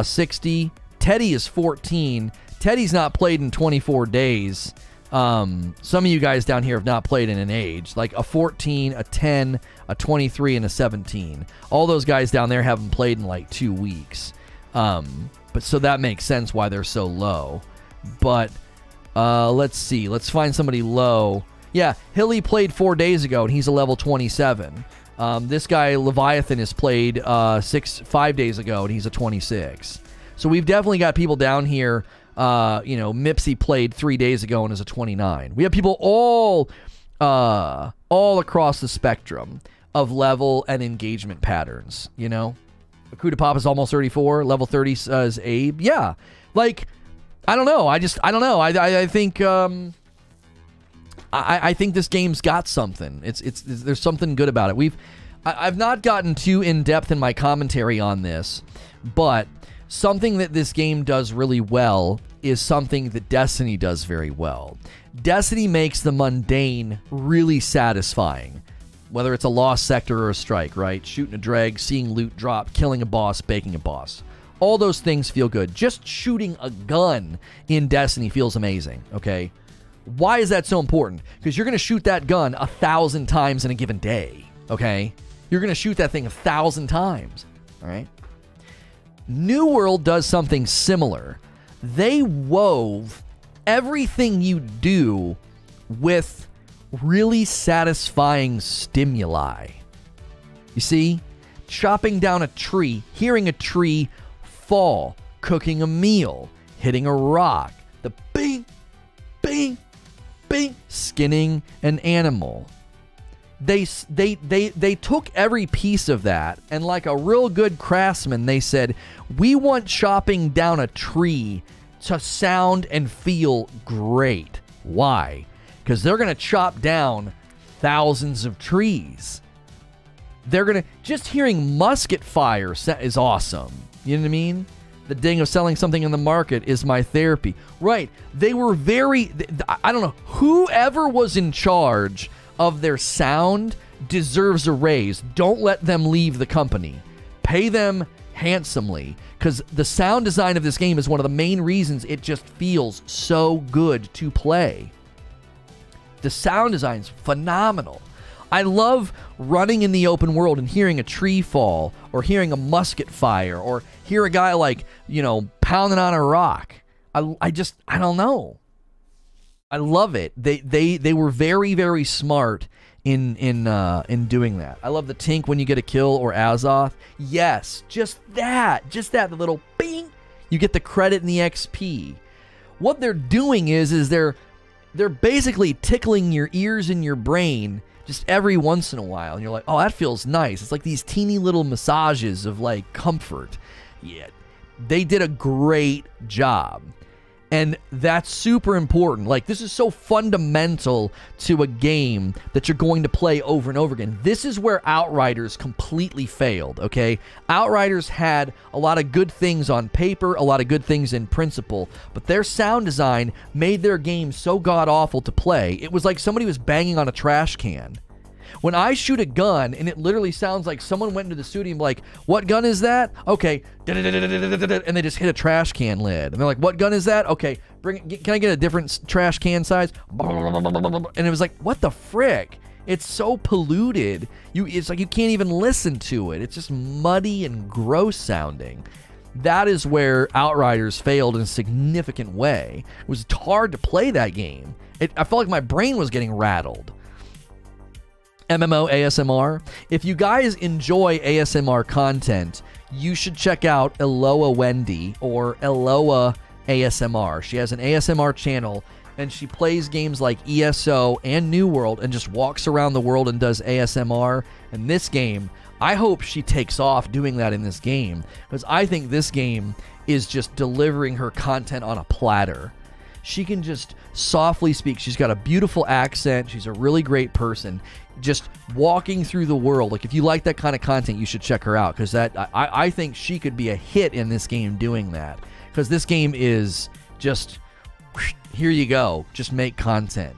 60. Teddy is 14. Teddy's not played in 24 days. Some of you guys down here have not played in an age. Like a 14, a 10, a 23, and a 17. All those guys down there haven't played in like 2 weeks. But so that makes sense why they're so low. But let's see. Let's find somebody low. Yeah, Hilly played 4 days ago, and he's a level 27. This guy, Leviathan, has played 5 days ago, and he's a 26. So we've definitely got people down here. Mipsy played 3 days ago and is a 29. We have people all across the spectrum of level and engagement patterns, you know? Akuta Pop is almost 34. Level 30 is Abe. Yeah. Like, I don't know. I don't know. I think I think this game's got something. There's something good about it. I've not gotten too in-depth in my commentary on this, but something that this game does really well is something that Destiny does very well. Destiny makes the mundane really satisfying. Whether it's a lost sector or a strike, right? Shooting a drag, seeing loot drop, killing a boss, baking a boss. All those things feel good. Just shooting a gun in Destiny feels amazing, okay? Why is that so important? Because you're going to shoot that gun 1,000 times in a given day, okay? You're going to shoot that thing 1,000 times, all right? New World does something similar. They wove everything you do with really satisfying stimuli. You see? Chopping down a tree, hearing a tree fall, cooking a meal, hitting a rock, the bing, bing, bing, skinning an animal. They took every piece of that, and like a real good craftsman, they said, we want chopping down a tree to sound and feel great. Why? Because they're going to chop down thousands of trees. They're going to... Just hearing musket fire is awesome. You know what I mean? The ding of selling something in the market is my therapy. Right. They were very... I don't know. Whoever was in charge of their sound deserves a raise. Don't let them leave the company. Pay them handsomely, because the sound design of this game is one of the main reasons it just feels so good to play. The sound design's phenomenal. I love running in the open world and hearing a tree fall, or hearing a musket fire, or hear a guy pounding on a rock. I don't know. I love it. They were very, very smart in doing that. I love the tink when you get a kill, or Azoth. Yes, just that, the little bing. You get the credit and the XP. What they're doing is they're basically tickling your ears and your brain just every once in a while, and you're like, oh, that feels nice. It's like these teeny little massages of comfort. Yeah, they did a great job. And that's super important. This is so fundamental to a game that you're going to play over and over again. This is where Outriders completely failed, okay? Outriders had a lot of good things on paper, a lot of good things in principle, but their sound design made their game so god-awful to play. It was like somebody was banging on a trash can. When I shoot a gun and it literally sounds like someone went into the studio and like, what gun is that? Okay. And they just hit a trash can lid. And they're like, what gun is that? Okay. Can I get a different trash can size? And it was like, what the frick? It's so polluted. It's like you can't even listen to it. It's just muddy and gross sounding. That is where Outriders failed in a significant way. It was hard to play that game. I felt like my brain was getting rattled. MMO ASMR. If you guys enjoy ASMR content, you should check out Eloa Wendy, or Eloa ASMR. She has an ASMR channel, and she plays games like ESO and New World and just walks around the world and does ASMR. And this game, I hope she takes off doing that in this game, because I think this game is just delivering her content on a platter. She can just softly speak. She's got a beautiful accent. She's a really great person. Just walking through the world. If you like that kind of content, you should check her out, because I think she could be a hit in this game doing that. Because this game is just, here you go. Just make content.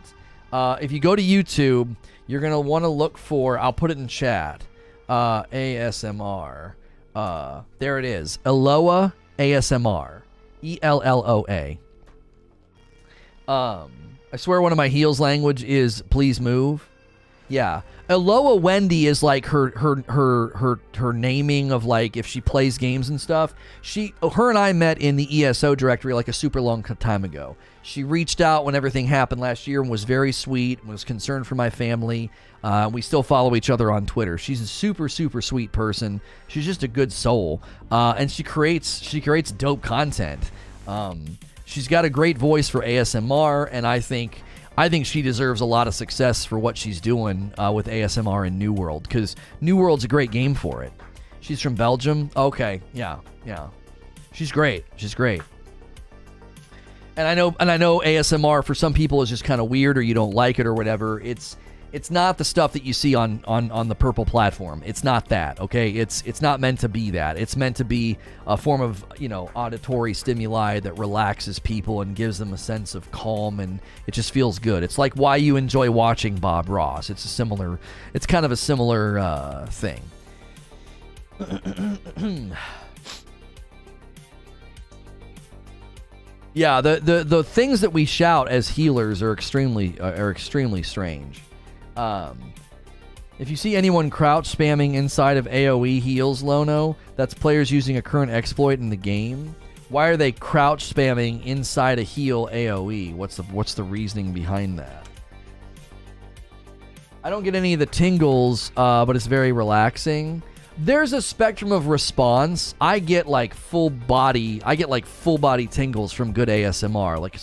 If you go to YouTube, you're going to want to look for, I'll put it in chat, ASMR. There it is. Eloa ASMR. ELLOA. I swear one of my heels language is please move. Yeah. Eloa Wendy is like her naming of if she plays games and stuff. Her and I met in the ESO directory a super long time ago. She reached out when everything happened last year and was very sweet, was concerned for my family. We still follow each other on Twitter. She's a super, super sweet person. She's just a good soul. And she creates dope content. She's got a great voice for ASMR, and I think she deserves a lot of success for what she's doing with ASMR in New World, because New World's a great game for it. She's from Belgium. Okay, yeah. She's great. And I know ASMR for some people is just kind of weird, or you don't like it or whatever. It's not the stuff that you see on the purple platform. It's not that, okay? It's not meant to be that. It's meant to be a form of, auditory stimuli that relaxes people and gives them a sense of calm, and it just feels good. It's like why you enjoy watching Bob Ross. It's kind of a similar thing. Yeah, the things that we shout as healers are extremely strange. If you see anyone crouch spamming inside of AoE heals, Lono, that's players using a current exploit in the game. Why are they crouch spamming inside a heal AoE? What's the reasoning behind that? I don't get any of the tingles, but it's very relaxing. There's a spectrum of response. I get full body tingles from good ASMR.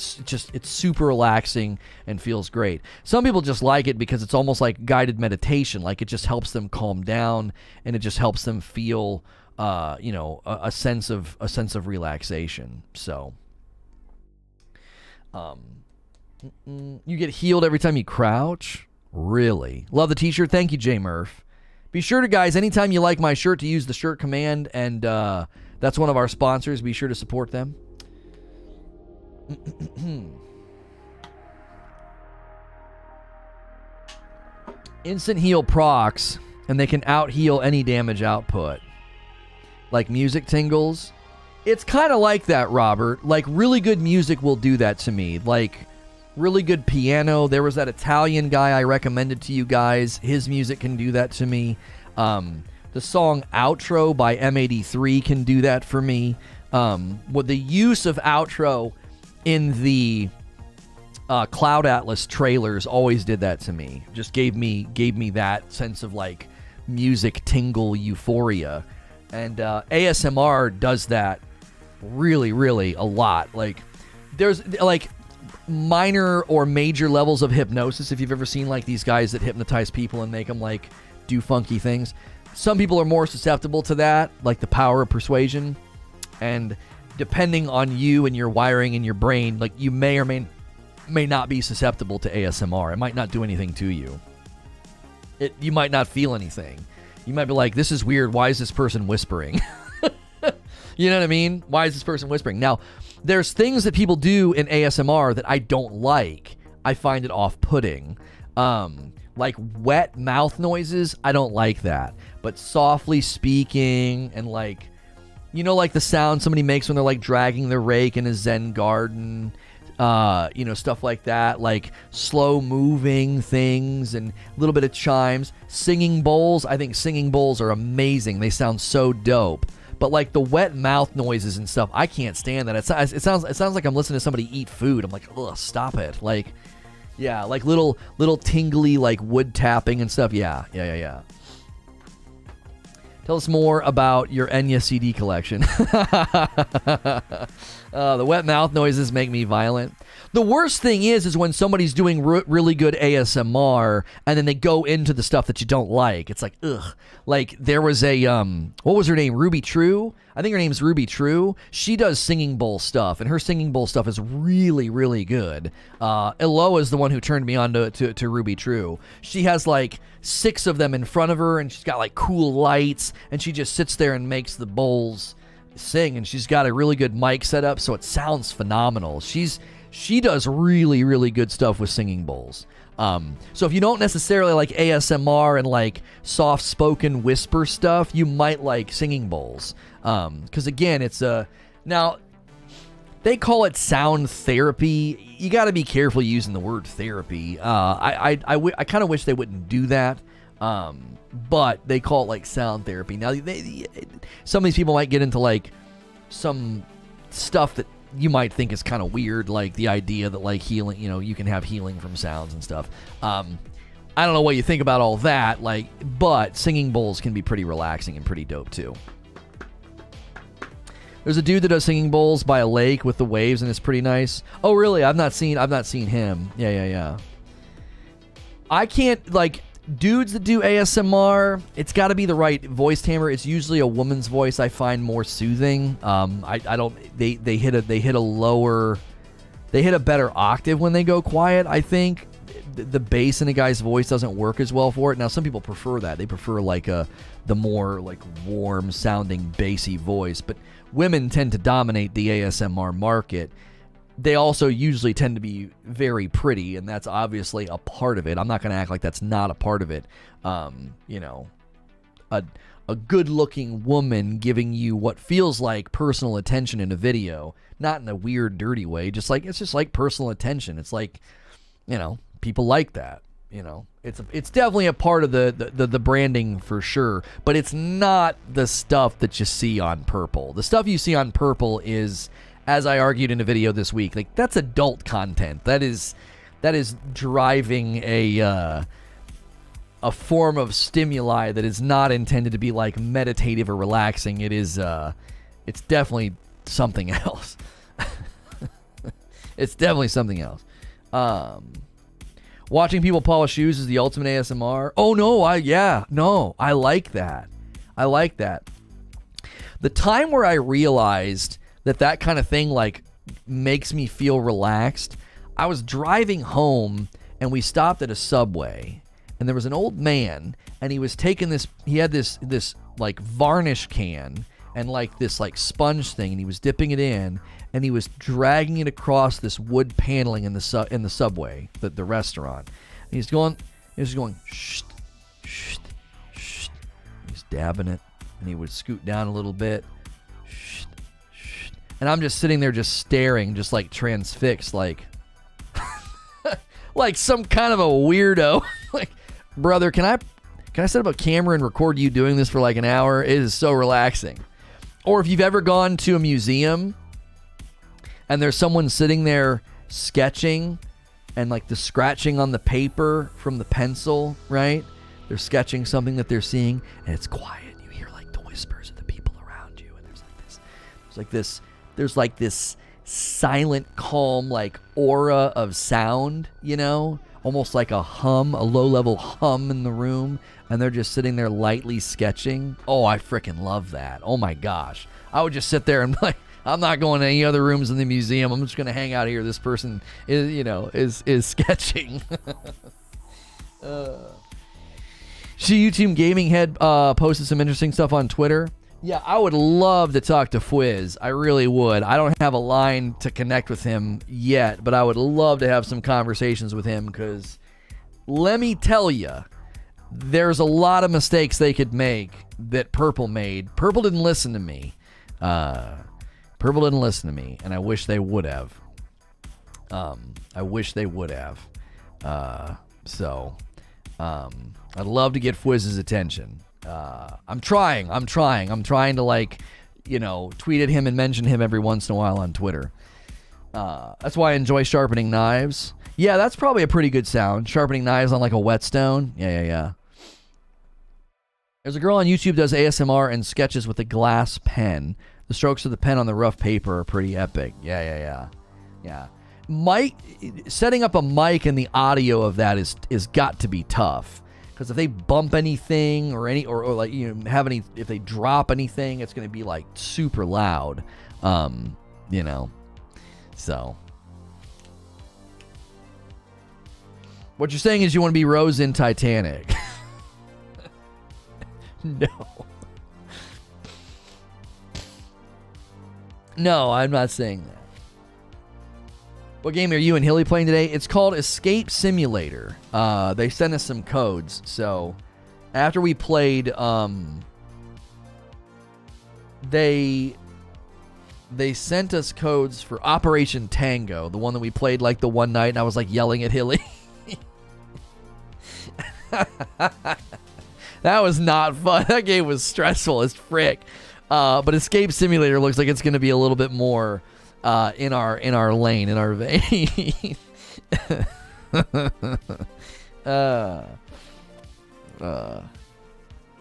It's super relaxing and feels great. Some people just like it because it's almost like guided meditation. It just helps them calm down, and it just helps them feel a sense of relaxation. So you get healed every time you crouch? Really? Love the t-shirt. Thank you, J Murph. Be sure to, guys, anytime you like my shirt, to use the shirt command, and that's one of our sponsors. Be sure to support them. Instant heal procs, and they can out-heal any damage output. like music tingles. It's kind of like that, Robert. Like, really good music will do that to me. Like, really good piano. There was that Italian guy I recommended to you guys. His music can do that to me. The song Outro by M83 can do that for me. With the use of outro in the Cloud Atlas trailers always did that to me. Just gave me that sense of like music tingle euphoria. And ASMR does that really, really a lot. Like, there's like minor or major levels of hypnosis. If you've ever seen like these guys that hypnotize people and make them like do funky things, some people are more susceptible to that, like the power of persuasion. And depending on you and your wiring in your brain, like, you may or may not be susceptible to ASMR. It might not do anything to you. You might not feel anything. You might be like, this is weird. Why is this person whispering? You know what I mean? Why is this person whispering? Now, there's things that people do in ASMR that I don't like. I find it off-putting. Like wet mouth noises, I don't like that. But softly speaking and like, you know, like the sound somebody makes when they're like dragging their rake in a Zen garden, you know, stuff like that, like slow moving things and a little bit of chimes. Singing bowls, I think singing bowls are amazing. They sound so dope. But like the wet mouth noises and stuff, I can't stand that. It sounds like I'm listening to somebody eat food. I'm like, ugh, stop it. Like, yeah, like little tingly like wood tapping and stuff. Yeah. Tell us more about your Enya CD collection. The wet mouth noises make me violent. The worst thing is when somebody's doing really good ASMR and then they go into the stuff that you don't like. It's like, ugh. Like, there was a, what was her name? Ruby True? I think her name's Ruby True. She does singing bowl stuff, and her singing bowl stuff is really, really good. Eloa is the one who turned me on to Ruby True. She has like 6 of them in front of her, and she's got like cool lights, and she just sits there and makes the bowls sing, and she's got a really good mic set up, so it sounds phenomenal. She does really, really good stuff with singing bowls. So if you don't necessarily like ASMR and like soft-spoken whisper stuff, you might like singing bowls. Because again, it's now they call it sound therapy. You got to be careful using the word therapy. I kind of wish they wouldn't do that. But they call it like sound therapy. Now, some of these people might get into like some stuff that you might think is kind of weird, like the idea that like healing, you know, you can have healing from sounds and stuff. I don't know what you think about all that, like, but singing bowls can be pretty relaxing and pretty dope too. There's a dude that does singing bowls by a lake with the waves, and it's pretty nice. Oh, really? I've not seen him. Yeah. I can't, like, dudes that do ASMR, it's got to be the right voice timbre. It's usually a woman's voice I find more soothing. They hit a better octave when they go quiet. I think the bass in a guy's voice doesn't work as well for it. Now, some people prefer that. They prefer like the more like warm sounding bassy voice, but women tend to dominate the ASMR market. They also usually tend to be very pretty, and that's obviously a part of it. I'm not going to act like that's not a part of it. You know, a good-looking woman giving you what feels like personal attention in a video, not in a weird, dirty way. Just like it's just like personal attention. It's like, you know, people like that. You know, it's definitely a part of the branding for sure, but it's not the stuff that you see on Purple. The stuff you see on Purple is, as I argued in a video this week, like that's adult content. That is driving a form of stimuli that is not intended to be like meditative or relaxing. It is it's definitely something else. It's definitely something else. Watching people polish shoes is the ultimate ASMR. Oh no, I like that. I like that. The time where I realized that kind of thing like makes me feel relaxed, I was driving home and we stopped at a Subway, and there was an old man, and he was taking this, he had this like varnish can and like this like sponge thing, and he was dipping it in, and he was dragging it across this wood paneling in the Subway, the restaurant. And he was going shh, shh, shh. He's dabbing it, And he would scoot down a little bit. And I'm just sitting there just staring, just like transfixed, like like some kind of a weirdo. Like, brother, can I set up a camera and record you doing this for like an hour? It is so relaxing. Or if you've ever gone to a museum and there's someone sitting there sketching and like the scratching on the paper from the pencil, right? They're sketching something that they're seeing and it's quiet. You hear like the whispers of the people around you, and there's like this silent, calm, like aura of sound, you know? Almost like a hum, a low-level hum in the room, and they're just sitting there lightly sketching. Oh, I freaking love that. Oh my gosh. I would just sit there and like, I'm not going to any other rooms in the museum. I'm just going to hang out here. This person is, you know, is sketching. YouTube Gaming had posted some interesting stuff on Twitter. Yeah, I would love to talk to Fwiz. I really would. I don't have a line to connect with him yet, but I would love to have some conversations with him because let me tell you, there's a lot of mistakes they could make that Purple made. Purple didn't listen to me. Purple didn't listen to me, and I wish they would have. I wish they would have. I'd love to get Fwiz's attention. I'm trying to, like, you know, tweet at him and mention him every once in a while on Twitter. That's why I enjoy sharpening knives. Yeah, that's probably a pretty good sound. Sharpening knives on like a whetstone. Yeah. There's a girl on YouTube does ASMR and sketches with a glass pen. The strokes of the pen on the rough paper are pretty epic. Yeah. Mic, setting up a mic and the audio of that is got to be tough. Because if they bump anything or like, you know, if they drop anything, it's going to be like super loud, you know. So what you're saying is you want to be Rose in Titanic. No, I'm not saying that. What game are you and Hilly playing today? It's called Escape Simulator. They sent us some codes. So after we played, they sent us codes for Operation Tango, the one that we played like the one night, and I was like yelling at Hilly. That was not fun. That game was stressful as frick. But Escape Simulator looks like it's going to be a little bit more in our lane, in our vein.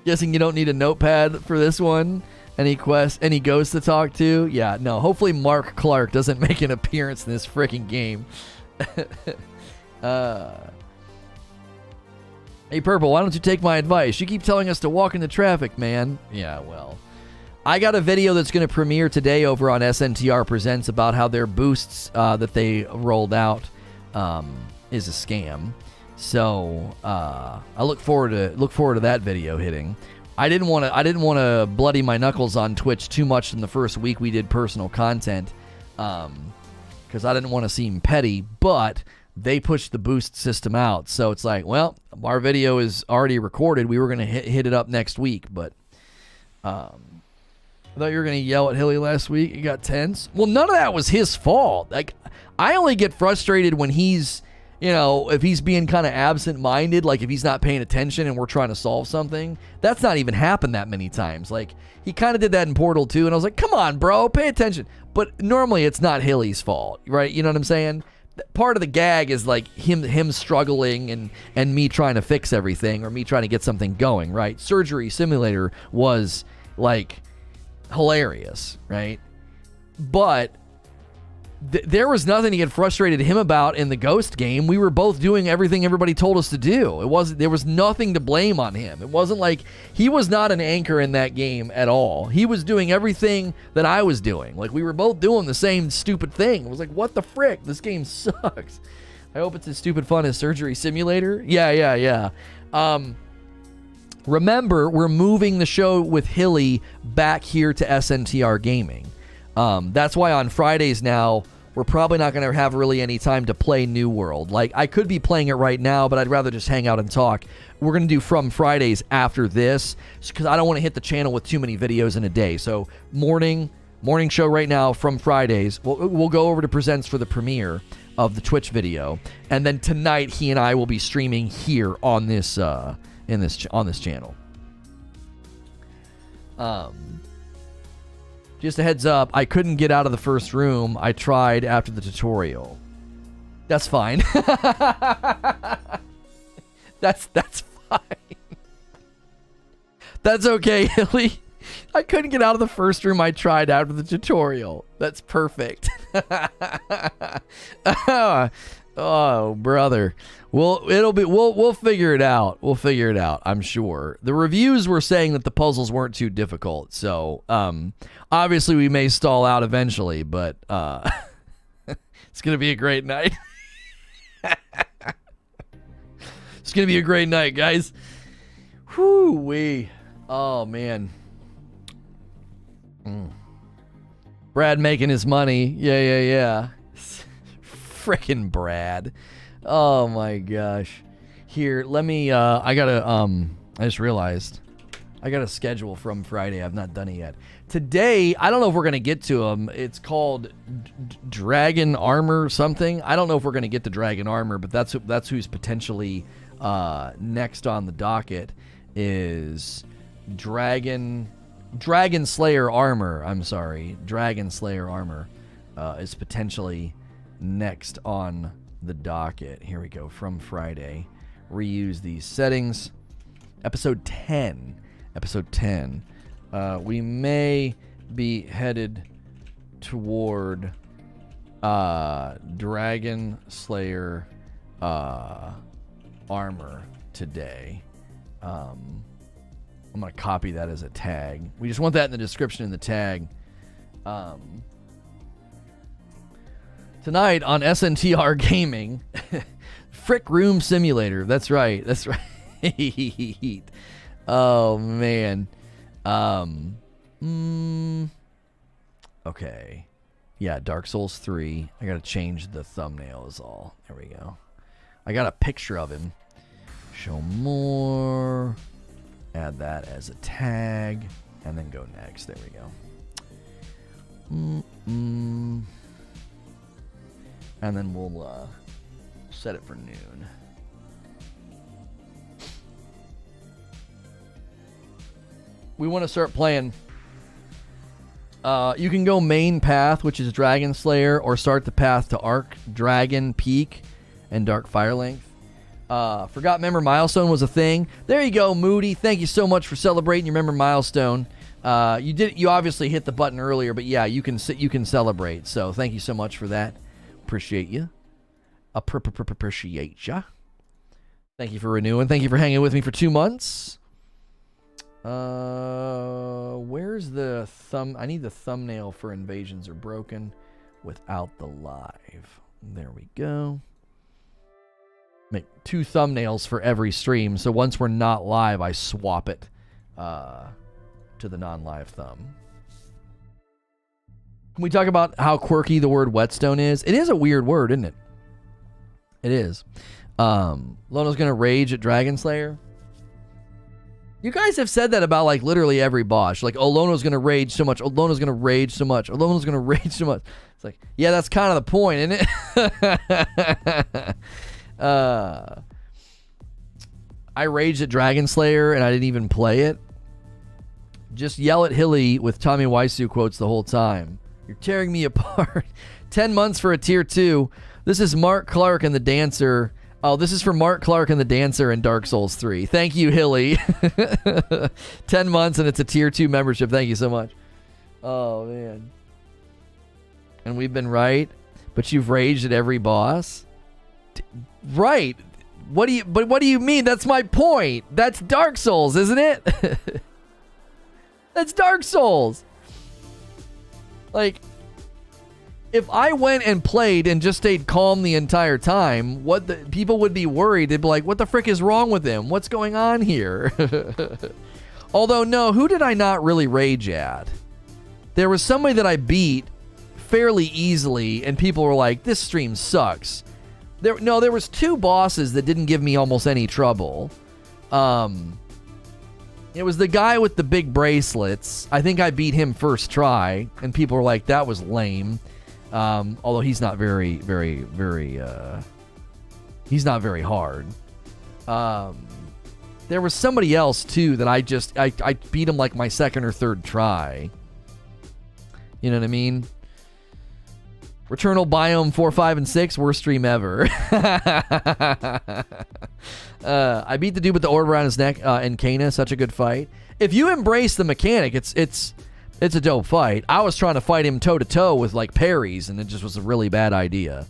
Guessing you don't need a notepad for this one. Any ghosts to talk to? Yeah, no. Hopefully Mark Clark doesn't make an appearance in this freaking game. Hey, Purple, why don't you take my advice? You keep telling us to walk into traffic, man. Yeah, well, I got a video that's going to premiere today over on SNTR Presents about how their boosts that they rolled out is a scam. So I look forward to that video hitting. I didn't want to bloody my knuckles on Twitch too much in the first week we did personal content because I didn't want to seem petty, but they pushed the boost system out. So it's like, well, our video is already recorded. We were going to hit it up next week, but I thought you were going to yell at Hilly last week. You got tense. Well, none of that was his fault. Like, I only get frustrated when he's, you know, if he's being kind of absent-minded, like if he's not paying attention and we're trying to solve something. That's not even happened that many times. Like, he kind of did that in Portal 2, and I was like, come on, bro, pay attention. But normally it's not Hilly's fault, right? You know what I'm saying? Part of the gag is like him struggling and me trying to fix everything or me trying to get something going, right? Surgery Simulator was like hilarious, right? But there was nothing to get frustrated him about in the Ghost game. We were both doing everything everybody told us to do. There was nothing to blame on him. It wasn't like he was not an anchor in that game at all. He was doing everything that I was doing. Like, we were both doing the same stupid thing. It was like, what the frick? This game sucks. I hope it's as stupid fun as Surgery Simulator. Yeah. Remember, we're moving the show with Hilly back here to SNTR Gaming. That's why on Fridays now, we're probably not going to have really any time to play New World. Like, I could be playing it right now, but I'd rather just hang out and talk. We're going to do From Fridays after this, because I don't want to hit the channel with too many videos in a day. So morning show right now, From Fridays. We'll go over to Presents for the premiere of the Twitch video, and then tonight he and I will be streaming here on this on this channel. Just a heads up, I couldn't get out of the first room. I tried after the tutorial. That's fine. That's fine. That's okay, Hilly. I couldn't get out of the first room. I tried after the tutorial. That's perfect. Oh, brother. Well, we'll figure it out. We'll figure it out, I'm sure. The reviews were saying that the puzzles weren't too difficult, so obviously we may stall out eventually, but it's gonna be a great night. It's gonna be a great night, guys. Whoo-wee. Oh, man. Brad making his money. Yeah. Frickin' Brad. Oh my gosh. Here, let me I just realized I got a schedule from Friday. I've not done it yet. Today, I don't know if we're going to get to them. It's called Dragon Armor something. I don't know if we're going to get to Dragon Armor, but that's who's potentially next on the docket is Dragon Slayer Armor. I'm sorry. Dragon Slayer Armor is potentially next on the docket. Here we go. From Friday. Reuse these settings. Episode 10. We may be headed toward Dragon Slayer Armor today. I'm going to copy that as a tag. We just want that in the description in the tag. Tonight on SNTR Gaming, Frick Room Simulator. That's right. Oh, man. Okay. Yeah, Dark Souls 3. I got to change the thumbnail is all. There we go. I got a picture of him. Show more. Add that as a tag. And then go next. There we go. And then we'll set it for noon. We want to start playing. You can go main path, which is Dragon Slayer, or start the path to Arc Dragon Peak and Dark Firelength. Forgot member milestone was a thing. There you go, Moody. Thank you so much for celebrating your member milestone. You obviously hit the button earlier, but yeah, you can celebrate. So thank you so much for that. Appreciate you. Appreciate ya. Thank you for renewing. Thank you for hanging with me for 2 months. Where's the thumb? I need the thumbnail for Invasions Are Broken without the live. There we go. Make 2 thumbnails for every stream. So once we're not live, I swap it to the non-live thumb. Can we talk about how quirky the word whetstone is? It is a weird word, isn't it? It is. Lono's gonna rage at Dragon Slayer. You guys have said that about like literally every boss. Like, oh, Lono's gonna rage so much. Oh, Lono's gonna rage so much. Oh, Lono's gonna rage so much. It's like, yeah, that's kind of the point, isn't it? I raged at Dragon Slayer and I didn't even play it. Just yell at Hilly with Tommy Wiseau quotes the whole time. You're tearing me apart. 10 months for a tier 2. This is Mark Clark and the Dancer. Oh, this is for Mark Clark and the Dancer in Dark Souls 3. Thank you, Hilly. 10 months and it's a tier 2 membership. Thank you so much. Oh, man. And we've been right, but you've raged at every boss? Right. What do you mean? That's my point. That's Dark Souls, isn't it? That's Dark Souls. Like, if I went and played and just stayed calm the entire time, people would be worried. They'd be like, what the frick is wrong with him? What's going on here? Although, no, who did I not really rage at? There was somebody that I beat fairly easily, and people were like, this stream sucks. There was 2 bosses that didn't give me almost any trouble. It was the guy with the big bracelets. I think I beat him first try, and people were like, that was lame. Although he's not very he's not very hard. There was somebody else too that I beat him like my second or third try. You know what I mean? Returnal Biome 4, 5, and 6, worst stream ever. I beat the dude with the orb around his neck in Kana, such a good fight. If you embrace the mechanic, it's a dope fight. I was trying to fight him toe to toe with like parries, and it just was a really bad idea.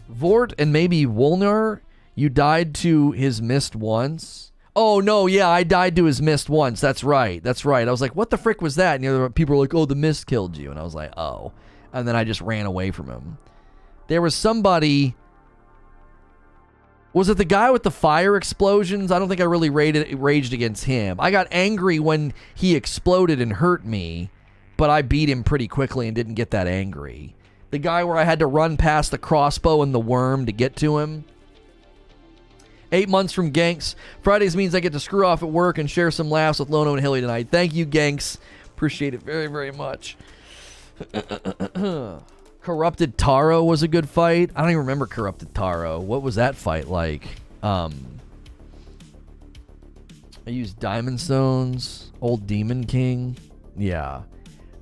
Vort and maybe Wolner, you died to his mist once. Oh no, yeah, I died to his mist once. That's right. I was like, what the frick was that? And the other people were like, oh, the mist killed you, and I was like, oh. And then I just ran away from him. There was somebody... Was it the guy with the fire explosions? I don't think I really raged against him. I got angry when he exploded and hurt me, but I beat him pretty quickly and didn't get that angry. The guy where I had to run past the crossbow and the worm to get to him. 8 months from Ganks. Fridays means I get to screw off at work and share some laughs with Lono and Hilly tonight. Thank you, Ganks. Appreciate it very, very much. Corrupted Taro was a good fight. I don't even remember Corrupted Taro. What was that fight like? I used Diamond Stones. Old Demon King. Yeah.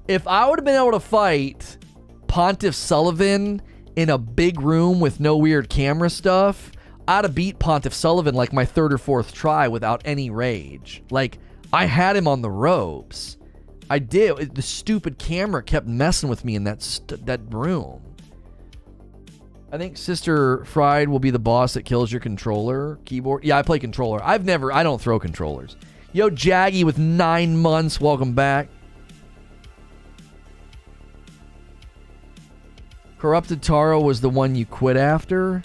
If I would have been able to fight Pontiff Sullivan in a big room with no weird camera stuff, I'd have beat Pontiff Sullivan like my 3rd or 4th try without any rage. Like, I had him on the ropes. I did. The stupid camera kept messing with me in that room. I think Sister Fried will be the boss that kills your controller keyboard. Yeah, I play controller. I don't throw controllers. Yo, Jaggy with 9 months. Welcome back. Corrupted Taro was the one you quit after.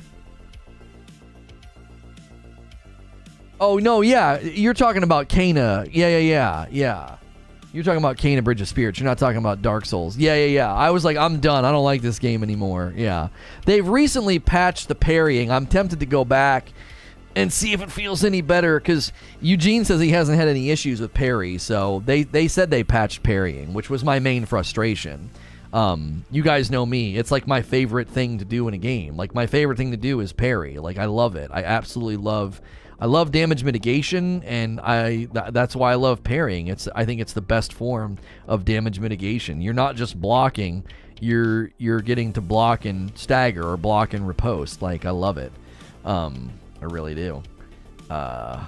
Oh, no, yeah. You're talking about Kana. Yeah. You're talking about Kana Bridge of Spirits. You're not talking about Dark Souls. Yeah. I was like, I'm done. I don't like this game anymore. Yeah. They've recently patched the parrying. I'm tempted to go back and see if it feels any better, because Eugene says he hasn't had any issues with parry. So they said they patched parrying, which was my main frustration. You guys know me. It's like my favorite thing to do in a game. Like, my favorite thing to do is parry. Like, I love it. I absolutely love damage mitigation, and that's why I love parrying. I think it's the best form of damage mitigation. You're not just blocking, you're getting to block and stagger or block and riposte. Like, I love it. I really do. They're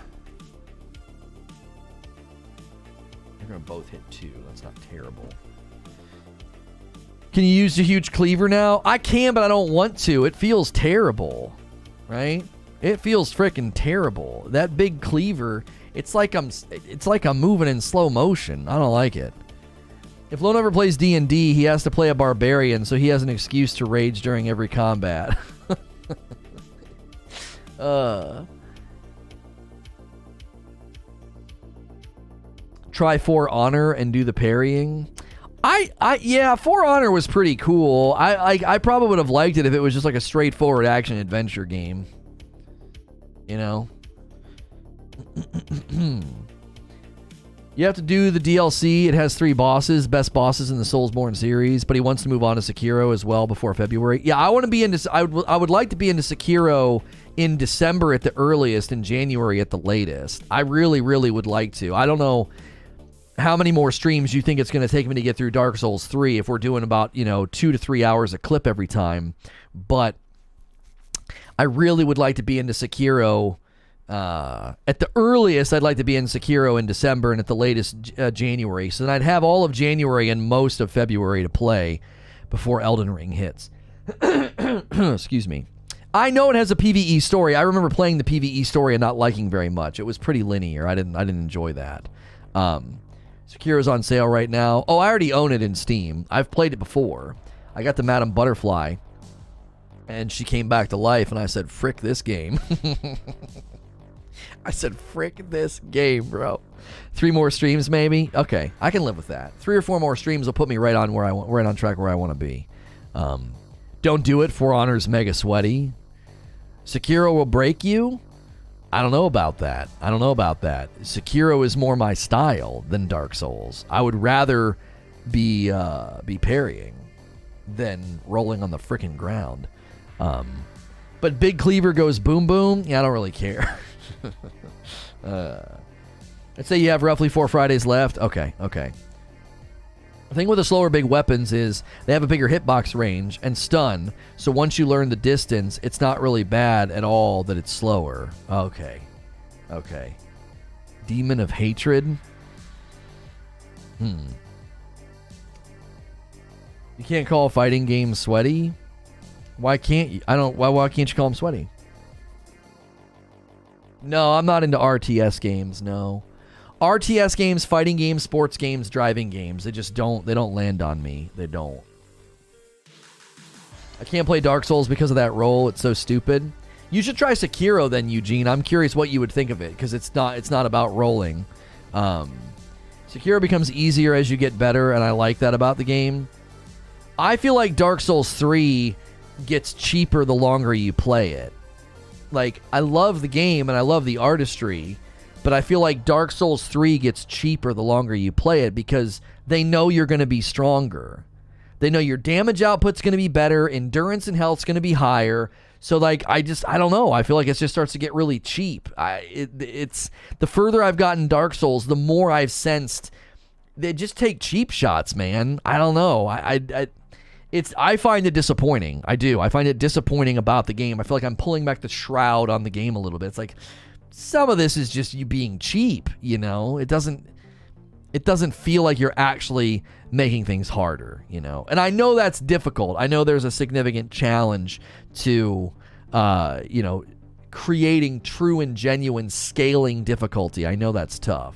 gonna both hit 2. That's not terrible. Can you use the huge cleaver now? I can, but I don't want to. It feels terrible, right? It feels freaking terrible. That big cleaver, it's like I'm moving in slow motion. I don't like it. If Lono ever plays D&D, he has to play a barbarian, so he has an excuse to rage during every combat. Try For Honor and do the parrying. Yeah, For Honor was pretty cool. I probably would have liked it if it was just like a straightforward action adventure game. You know? You have to do the DLC. It has 3 bosses, best bosses in the Soulsborne series, but he wants to move on to Sekiro as well before February. Yeah, I want to be into... I would like to be into Sekiro in December at the earliest, in January at the latest. I really, really would like to. I don't know how many more streams you think it's going to take me to get through Dark Souls 3 if we're doing about, 2 to 3 hours a clip every time. But I really would like to be into Sekiro. At the earliest, I'd like to be in Sekiro in December, and at the latest, January. So then I'd have all of January and most of February to play before Elden Ring hits. Excuse me. I know it has a PvE story. I remember playing the PvE story and not liking very much. It was pretty linear. I didn't enjoy that. Sekiro's on sale right now. Oh, I already own it in Steam. I've played it before. I got the Madame Butterfly, and she came back to life, and I said, frick this game. I said, frick this game, bro. 3 more streams, maybe? Okay, I can live with that. 3 or 4 more streams will put me right on where I want, right on track where I want to be. Don't do it. For Honor's mega sweaty. Sekiro will break you? I don't know about that. Sekiro is more my style than Dark Souls. I would rather be parrying than rolling on the frickin' ground. But Big Cleaver goes boom boom. Yeah, I don't really care. Let's say you have roughly 4 Fridays left. Okay. The thing with the slower big weapons is they have a bigger hitbox range and stun, so once you learn the distance, it's not really bad at all that it's slower. Okay. Demon of Hatred? You can't call a fighting game sweaty? Why can't you? Why can't you call them sweaty? No, I'm not into RTS games, no. RTS games, fighting games, sports games, driving games, they don't land on me. They don't. I can't play Dark Souls because of that roll. It's so stupid. You should try Sekiro then, Eugene. I'm curious what you would think of it, because it's not about rolling. Sekiro becomes easier as you get better, and I like that about the game. I feel like Dark Souls 3 gets cheaper the longer you play it. Like, I love the game and I love the artistry, but I feel like Dark Souls 3 gets cheaper the longer you play it because they know you're going to be stronger. They know your damage output's going to be better, endurance and health's going to be higher. So, like, I don't know. I feel like it just starts to get really cheap. It's the further I've gotten Dark Souls, the more I've sensed they just take cheap shots, man. I don't know. I find it disappointing. I do. I find it disappointing about the game. I feel like I'm pulling back the shroud on the game a little bit. It's like some of this is just you being cheap, you know? It doesn't feel like you're actually making things harder, you know? And I know that's difficult. I know there's a significant challenge to, creating true and genuine scaling difficulty. I know that's tough.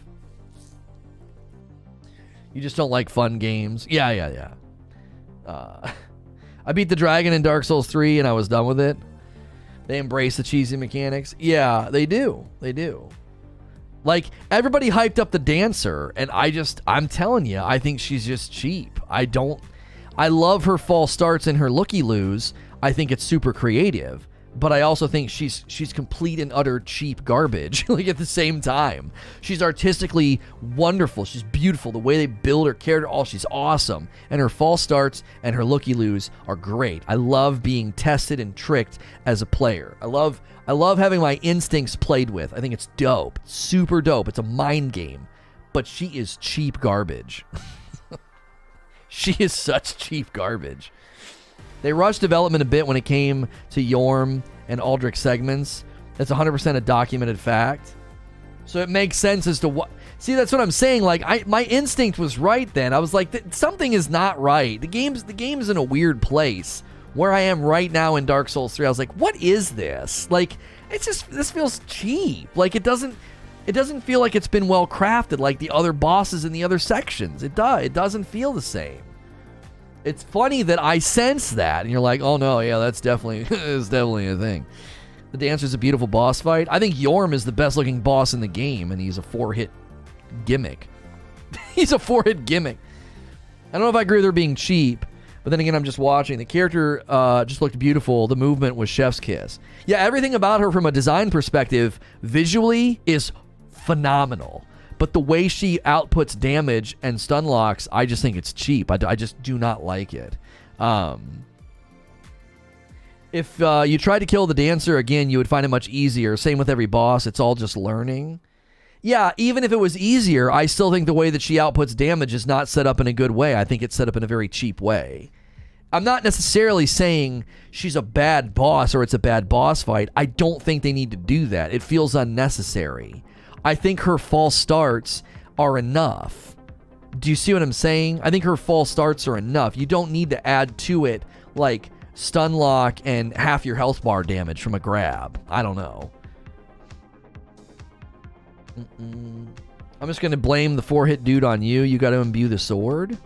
You just don't like fun games. Yeah. I beat the dragon in Dark Souls 3 and I was done with it. They embrace the cheesy mechanics. Yeah, they do. Like, everybody hyped up the dancer, and I'm telling you, I think she's just cheap. I love her false starts and her looky-loos. I think it's super creative. But I also think she's complete and utter cheap garbage, like, at the same time. She's artistically wonderful. She's beautiful. The way they build her character, she's awesome. And her false starts and her looky-loos are great. I love being tested and tricked as a player. I love having my instincts played with. I think it's dope. Super dope. It's a mind game. But she is cheap garbage. She is such cheap garbage. They rushed development a bit when it came to Yorm and Aldrich segments. That's 100% a documented fact. So it makes sense as to what... See, that's what I'm saying. Like, my instinct was right then. I was like, something is not right. The game's in a weird place. Where I am right now in Dark Souls 3, I was like, what is this? Like, this feels cheap. Like, it doesn't feel like it's been well crafted like the other bosses in the other sections. It doesn't feel the same. It's funny that I sense that, and you're like, oh no, yeah, that's definitely a thing. The dancer's a beautiful boss fight. I think Yorm is the best looking boss in the game, and he's a 4-hit gimmick. He's a 4-hit gimmick. I don't know if I agree with her being cheap, but then again, I'm just watching. The character just looked beautiful. The movement was chef's kiss. Yeah, everything about her from a design perspective, visually, is phenomenal. But the way she outputs damage and stun locks, I just think it's cheap. I just do not like it. If you tried to kill the dancer, again, you would find it much easier. Same with every boss. It's all just learning. Yeah, even if it was easier, I still think the way that she outputs damage is not set up in a good way. I think it's set up in a very cheap way. I'm not necessarily saying she's a bad boss or it's a bad boss fight. I don't think they need to do that. It feels unnecessary. I think her false starts are enough. Do you see what I'm saying? I think her false starts are enough. You don't need to add to it, like, stun lock and half your health bar damage from a grab. I don't know. I'm just going to blame the 4-hit dude on you. You got to imbue the sword?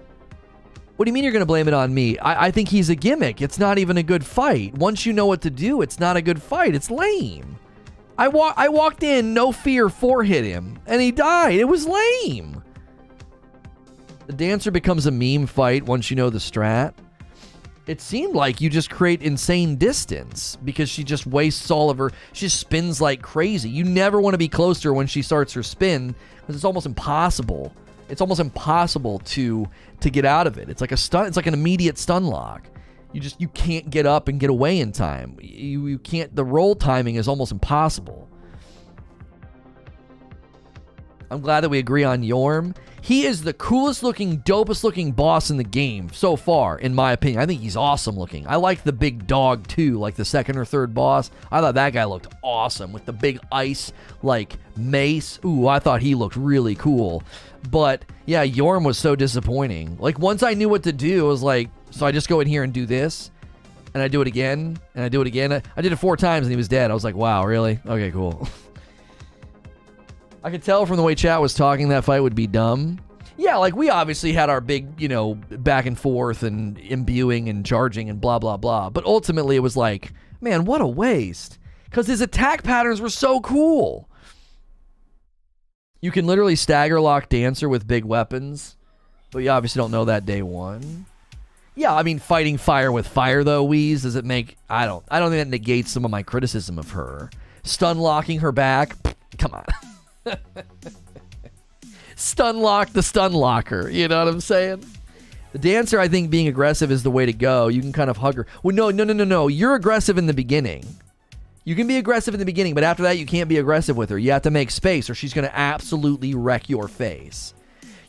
What do you mean you're going to blame it on me? I think he's a gimmick. It's not even a good fight. Once you know what to do, it's not a good fight. It's lame. I walked in, no fear, 4 hit him, and he died. It was lame. The dancer becomes a meme fight once you know the strat. It seemed like you just create insane distance because she just wastes all of her... She just spins like crazy. You never want to be close to her when she starts her spin because it's almost impossible. It's almost impossible to get out of it. It's like a stun. It's like an immediate stun lock. You can't get up and get away in time. You can't. The roll timing is almost impossible. I'm glad that we agree on Yorm. He is the coolest looking, dopest looking boss in the game so far, in my opinion. I think he's awesome looking. I like the big dog too, like the second or third boss. I thought that guy looked awesome with the big ice like mace. Ooh, I thought he looked really cool. But yeah, Yorm was so disappointing. Like once I knew what to do, I was like, so I just go in here and do this, and I do it again, and I do it again. I did it 4 times and he was dead. I was like, wow, really? Okay, cool. I could tell from the way chat was talking that fight would be dumb. Yeah, like we obviously had our big, you know, back and forth and imbuing and charging and blah, blah, blah. But ultimately it was like, man, what a waste. Because his attack patterns were so cool. You can literally stagger lock Dancer with big weapons. But you obviously don't know that day one. Yeah, I mean, fighting fire with fire, though, Wheeze, does it make... I don't think that negates some of my criticism of her. Stun locking her back? Come on. Stun lock the stun locker. You know what I'm saying? The Dancer, I think being aggressive is the way to go. You can kind of hug her. Well, no. You're aggressive in the beginning. You can be aggressive in the beginning, but after that, you can't be aggressive with her. You have to make space or she's going to absolutely wreck your face.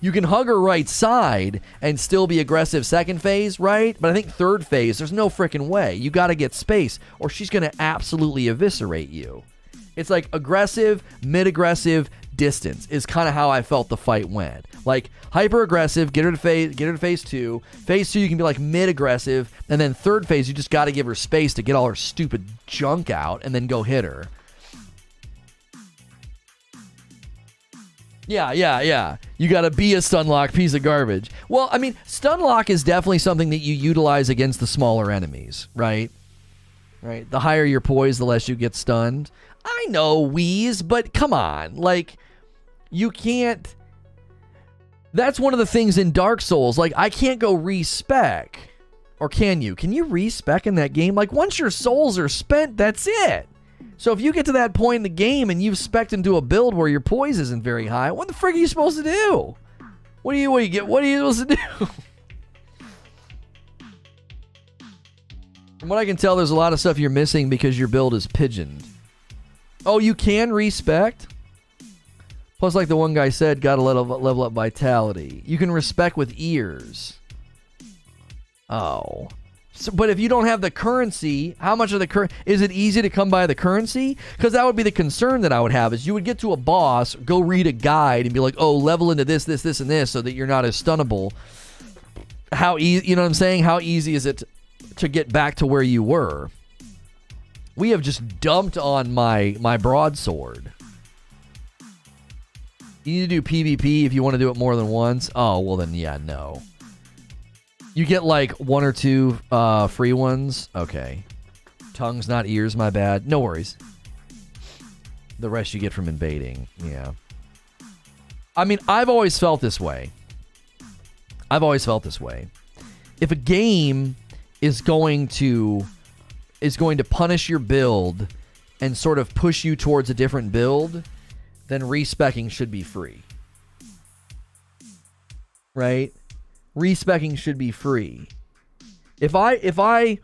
You can hug her right side and still be aggressive second phase, right? But I think third phase, there's no freaking way. You got to get space or she's going to absolutely eviscerate you. It's like aggressive, mid-aggressive, distance is kind of how I felt the fight went. Like hyper-aggressive, get her to phase 2. Phase 2, you can be like mid-aggressive. And then third phase, you just got to give her space to get all her stupid junk out and then go hit her. Yeah. You got to be a stunlock piece of garbage. Well, I mean, stunlock is definitely something that you utilize against the smaller enemies, right? Right. The higher your poise, the less you get stunned. I know, Wheeze, but come on. Like, you can't... That's one of the things in Dark Souls. Like, I can't go respec. Or can you? Can you respec in that game? Like, once your souls are spent, that's it. So if you get to that point in the game and you've spec'd into a build where your poise isn't very high, what the frick are you supposed to do? What are you supposed to do? From what I can tell, there's a lot of stuff you're missing because your build is pigeoned. Oh, you can respect? Plus, like the one guy said, gotta level up vitality. You can respect with ears. Oh. So, but if you don't have the currency, how much of the currency... Is it easy to come by the currency? Because that would be the concern that I would have, is you would get to a boss, go read a guide, and be like, oh, level into this, and this, so that you're not as stunnable. How easy... You know what I'm saying? How easy is it to get back to where you were? We have just dumped on my broadsword. You need to do PvP if you want to do it more than once. Oh, well then, yeah, no. You get like 1 or 2 free ones. Okay. Tongues, not ears, my bad. No worries. The rest you get from invading. Yeah. I mean, I've always felt this way. If a game is going to punish your build and sort of push you towards a different build, then respecking should be free. Right? Respecking should be free. If I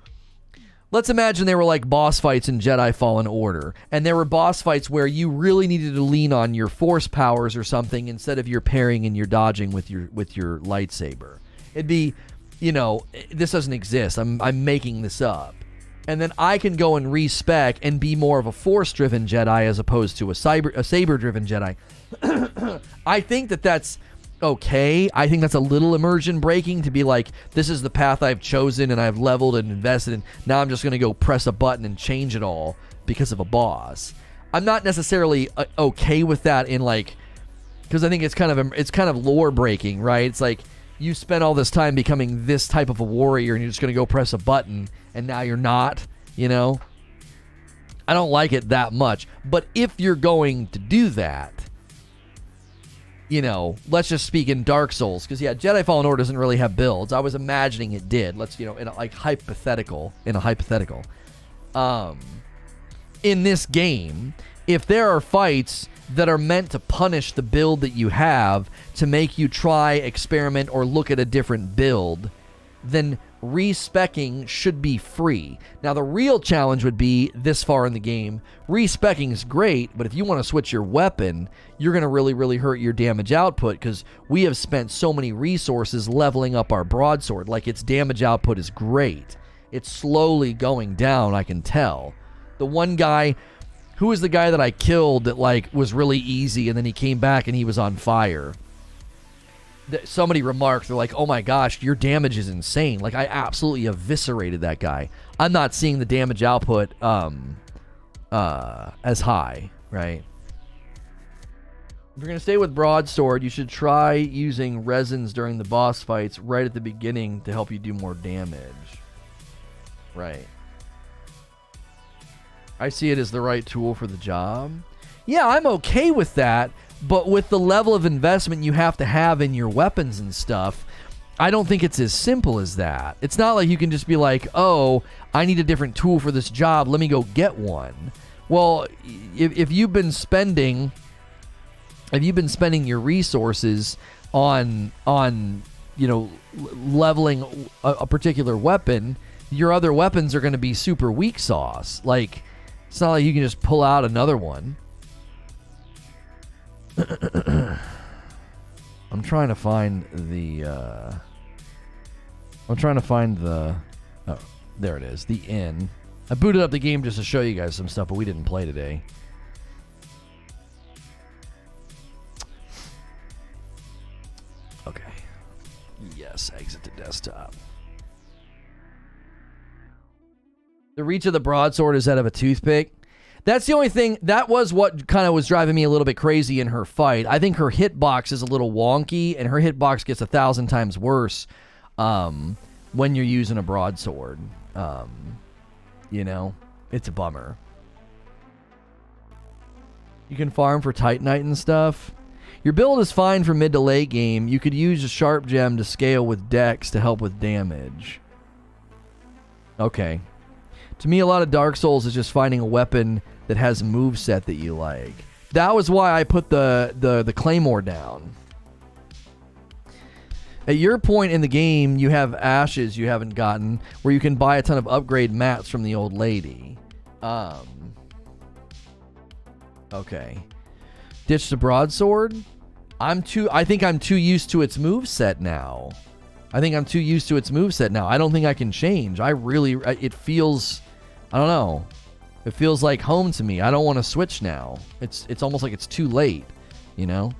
let's imagine there were like boss fights in Jedi Fallen Order, and there were boss fights where you really needed to lean on your force powers or something instead of your parrying and your dodging with your lightsaber. It'd be, you know, this doesn't exist. I'm making this up. And then I can go and respec and be more of a force-driven Jedi as opposed to a saber-driven Jedi. I think that's okay. I think that's a little immersion breaking to be like, this is the path I've chosen and I've leveled and invested in. Now I'm just going to go press a button and change it all because of a boss. I'm not necessarily okay with that in like, because I think it's kind of lore breaking, right? It's like you spent all this time becoming this type of a warrior and you're just going to go press a button and now you're not, you know? I don't like it that much. But if you're going to do that, you know, let's just speak in Dark Souls, because yeah, Jedi Fallen Order doesn't really have builds. I was imagining it did. Let's, you know, in a hypothetical. In this game, if there are fights that are meant to punish the build that you have, to make you try, experiment, or look at a different build, then respecking should be free. Now, the real challenge would be this far in the game. Respecking is great, but if you want to switch your weapon, you're going to really hurt your damage output, because we have spent so many resources leveling up our broadsword. Like, its damage output is great. It's slowly going down, I can tell. The one guy, who was the guy that I killed that, like, was really easy, and then he came back and he was on fire? Somebody remarked, they're like, oh my gosh, your damage is insane. Like, I absolutely eviscerated that guy. I'm not seeing the damage output as high, right? If you're going to stay with broadsword, you should try using resins during the boss fights right at the beginning to help you do more damage. Right. I see it as the right tool for the job. Yeah, I'm okay with that. But with the level of investment you have to have in your weapons and stuff, I don't think it's as simple as that. It's not like you can just be like, oh, I need a different tool for this job, let me go get one. Well, if you've been spending your resources on you know, leveling a particular weapon, your other weapons are going to be super weak sauce. Like, it's not like you can just pull out another one. I'm trying to find the oh, there it is, the inn. I booted up the game just to show you guys some stuff, but we didn't play today. Okay. Yes, exit to desktop. The reach of the broadsword is that of a toothpick. That's the only thing. That was what kind of was driving me a little bit crazy in her fight. I think her hitbox is a little wonky, and her hitbox gets 1,000 times worse when you're using a broadsword. You know, it's a bummer. You can farm for Titanite and stuff. Your build is fine for mid to late game. You could use a sharp gem to scale with dex to help with damage. Okay. To me, a lot of Dark Souls is just finding a weapon that has a moveset that you like. That was why I put the Claymore down. At your point in the game, you have ashes you haven't gotten, where you can buy a ton of upgrade mats from the old lady. Okay. Ditch the broadsword? I think I'm too used to its moveset now. I don't think I can change. It feels, I don't know. It feels like home to me. I don't want to switch now. It's almost like it's too late, you know?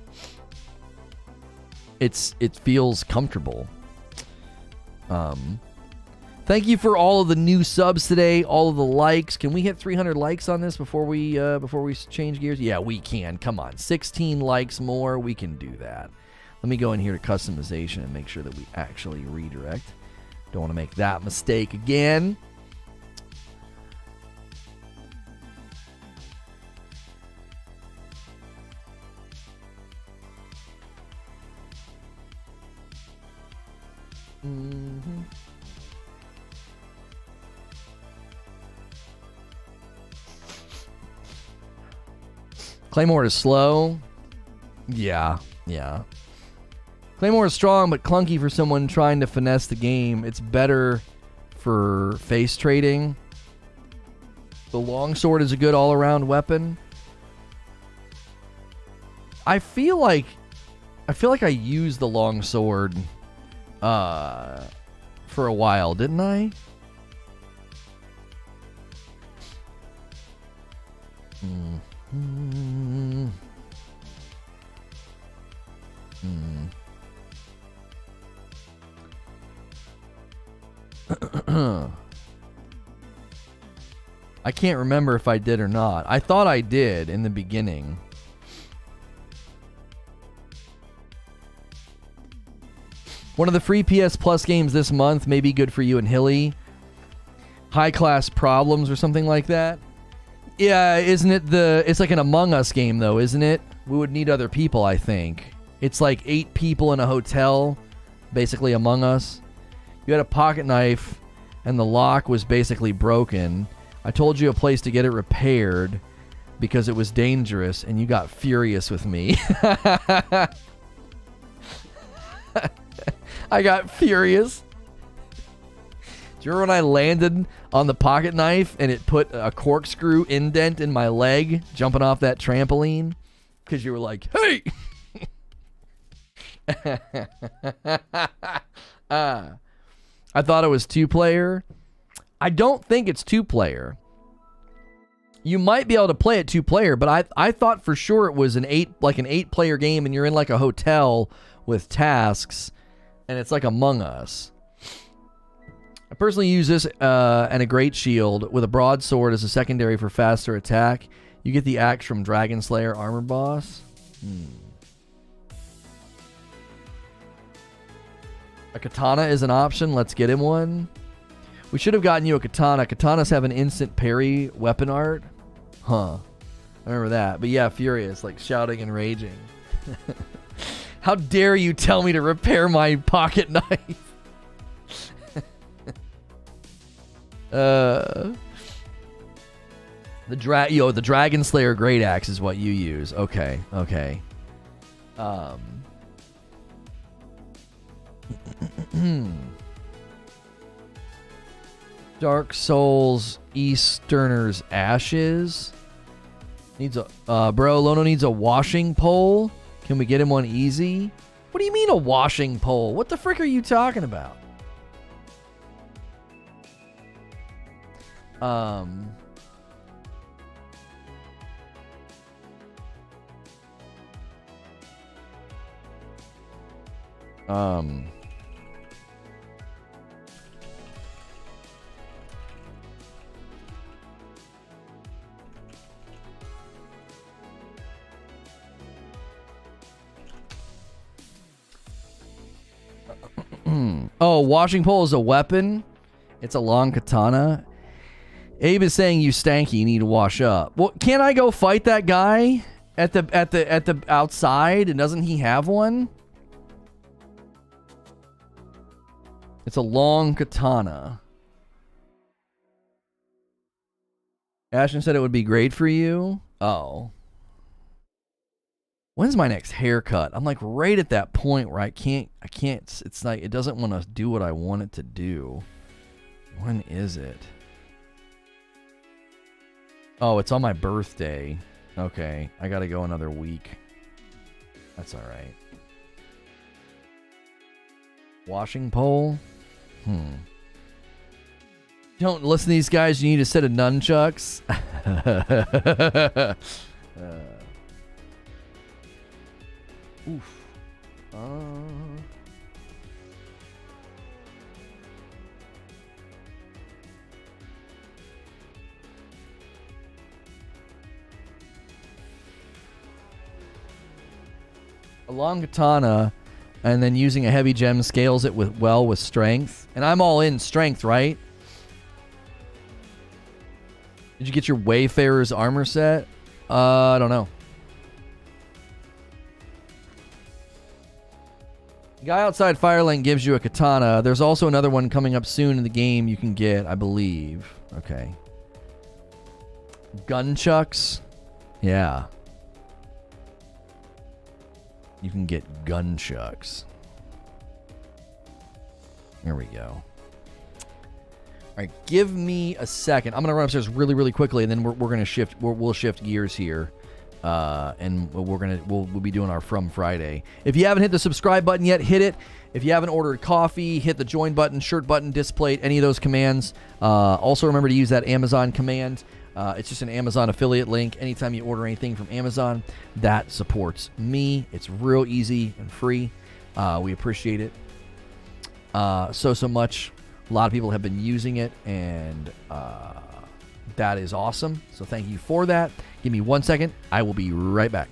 It feels comfortable. Thank you for all of the new subs today, all of the likes. Can we hit 300 likes on this before we change gears? Yeah, we can. Come on. 16 likes more. We can do that. Let me go in here to customization and make sure that we actually redirect. Don't want to make that mistake again. Mm-hmm. Claymore is slow. Yeah. Claymore is strong but clunky for someone trying to finesse the game. It's better for face trading. The longsword is a good all-around weapon. I feel like I used the longsword for a while, didn't I? I can't remember if I did or not. I thought I did in the beginning. One of the free PS Plus games this month may be good for you and Hilly. High Class Problems or something like that. Yeah, isn't it it's like an Among Us game though, isn't it? We would need other people, I think. It's like 8 people in a hotel, basically Among Us. You had a pocket knife and the lock was basically broken. I told you a place to get it repaired because it was dangerous and you got furious with me. I got furious. Do you remember when I landed on the pocket knife and it put a corkscrew indent in my leg jumping off that trampoline? Because you were like, hey! I thought it was 2-player. I don't think it's 2-player. You might be able to play it 2-player, but I thought for sure it was an 8-player game and you're in like a hotel with tasks and it's like Among Us. I personally use this and a great shield with a broadsword as a secondary for faster attack. You get the axe from Dragon Slayer Armor Boss. A katana is an option. Let's get him one. We should have gotten you a katana. Katanas have an instant parry weapon art. Huh. I remember that. But yeah, furious, like shouting and raging. How dare you tell me to repair my pocket knife? The Dragon Slayer Great Axe is what you use. Okay. Dark Souls Easterner's Ashes needs a bro. Lono needs a washing pole. Can we get him one easy? What do you mean a washing pole? What the frick are you talking about? Oh, washing pole is a weapon. It's a long katana. Abe is saying you stanky, you need to wash up. Well, can't I go fight that guy at the outside? And doesn't he have one? It's a long katana. Ashton said it would be great for you. Oh. When's my next haircut? I'm like right at that point where I can't, it's like, it doesn't want to do what I want it to do. When is it? Oh, it's on my birthday. Okay, I gotta go another week. That's alright. Washing pole? Don't listen to these guys, you need a set of nunchucks. Oof. A long katana, and then using a heavy gem scales it with strength. And I'm all in strength, right? Did you get your Wayfarer's armor set? I don't know. The guy outside Firelink gives you a katana. There's also another one coming up soon in the game you can get, I believe. Okay. Gunchucks? Yeah. You can get gunchucks. There we go. All right, give me a second. I'm gonna run upstairs really, really quickly, and then we're gonna shift. We'll shift gears here, and we'll be doing our From Friday. If you haven't hit the subscribe button yet, hit it. If you haven't ordered coffee, hit the join button, shirt button, display, any of those commands. Also remember to use that Amazon command. It's just an Amazon affiliate link. Anytime you order anything from Amazon, that supports me. It's real easy and free. We appreciate it so much. A lot of people have been using it, and that is awesome. So thank you for that. Give me 1 second. I will be right back.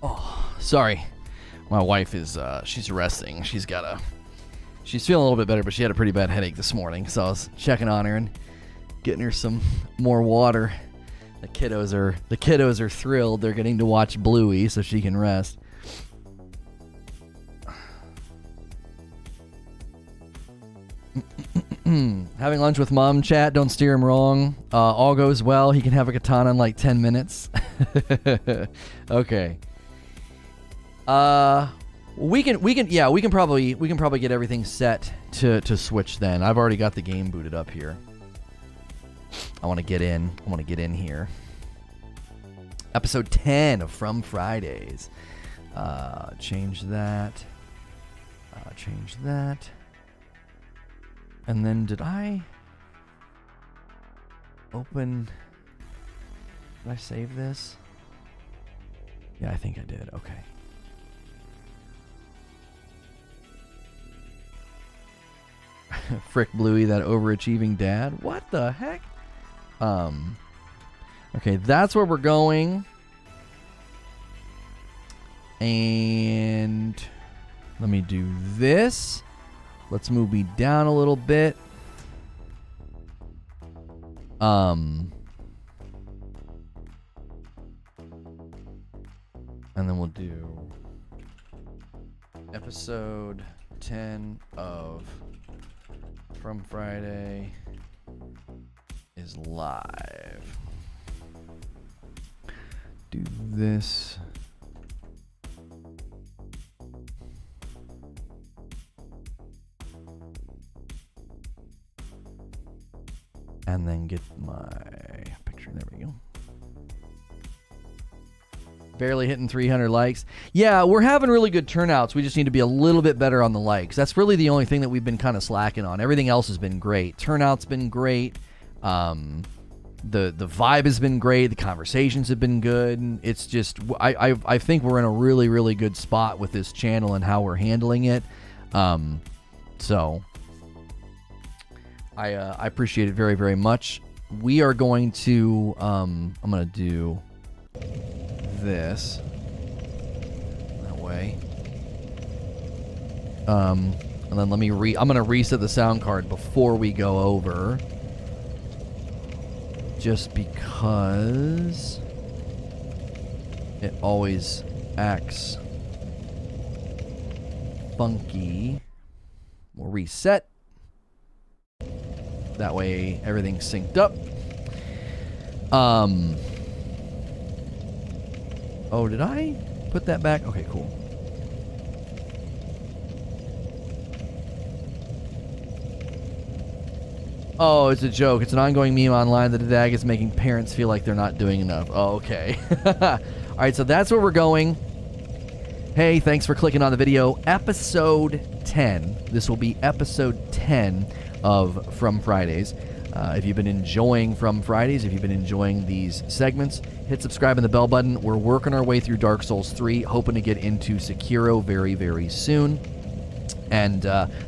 Oh, sorry. My wife is, she's resting. She's feeling a little bit better, but she had a pretty bad headache this morning. So I was checking on her and getting her some more water. The kiddos are thrilled. They're getting to watch Bluey so she can rest. Having lunch with mom, chat. Don't steer him wrong. All goes well. He can have a katana in like 10 minutes. Okay. We can probably get everything set to switch then. I've already got the game booted up here. I want to get in here. Episode 10 of From Fridays. Change that. Change that. And then did I save this? Yeah, I think I did. Okay. Frick Bluey, that overachieving dad. What the heck? Okay, that's where we're going. And let me do this. Let's move me down a little bit. And then we'll do episode 10 of From Friday is live. Do this. And then get my picture. There we go. Barely hitting 300 likes. Yeah, we're having really good turnouts. We just need to be a little bit better on the likes. That's really the only thing that we've been kind of slacking on. Everything else has been great. Turnout's been great. The vibe has been great. The conversations have been good. It's just I think we're in a really, really good spot with this channel and how we're handling it. So I appreciate it very, very much. We are going to I'm going to do this that way. And then let me I'm going to reset the sound card before we go over. Just because it always acts funky. We'll reset. That way everything's synced up. Oh, did I put that back? Okay, cool. Oh, it's a joke. It's an ongoing meme online that the DAG is making parents feel like they're not doing enough. Oh, okay. All right, so that's where we're going. Hey, thanks for clicking on the video. Episode 10. This will be episode 10 of From Fridays. If you've been enjoying From Fridays, if you've been enjoying these segments, hit subscribe and the bell button. We're working our way through Dark Souls 3, hoping to get into Sekiro very, very soon. And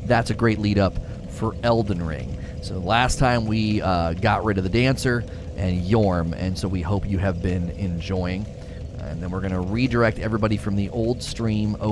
that's a great lead up for Elden Ring. So last time we got rid of the Dancer and Yorm, and so we hope you have been enjoying. And then we're going to redirect everybody from the old stream over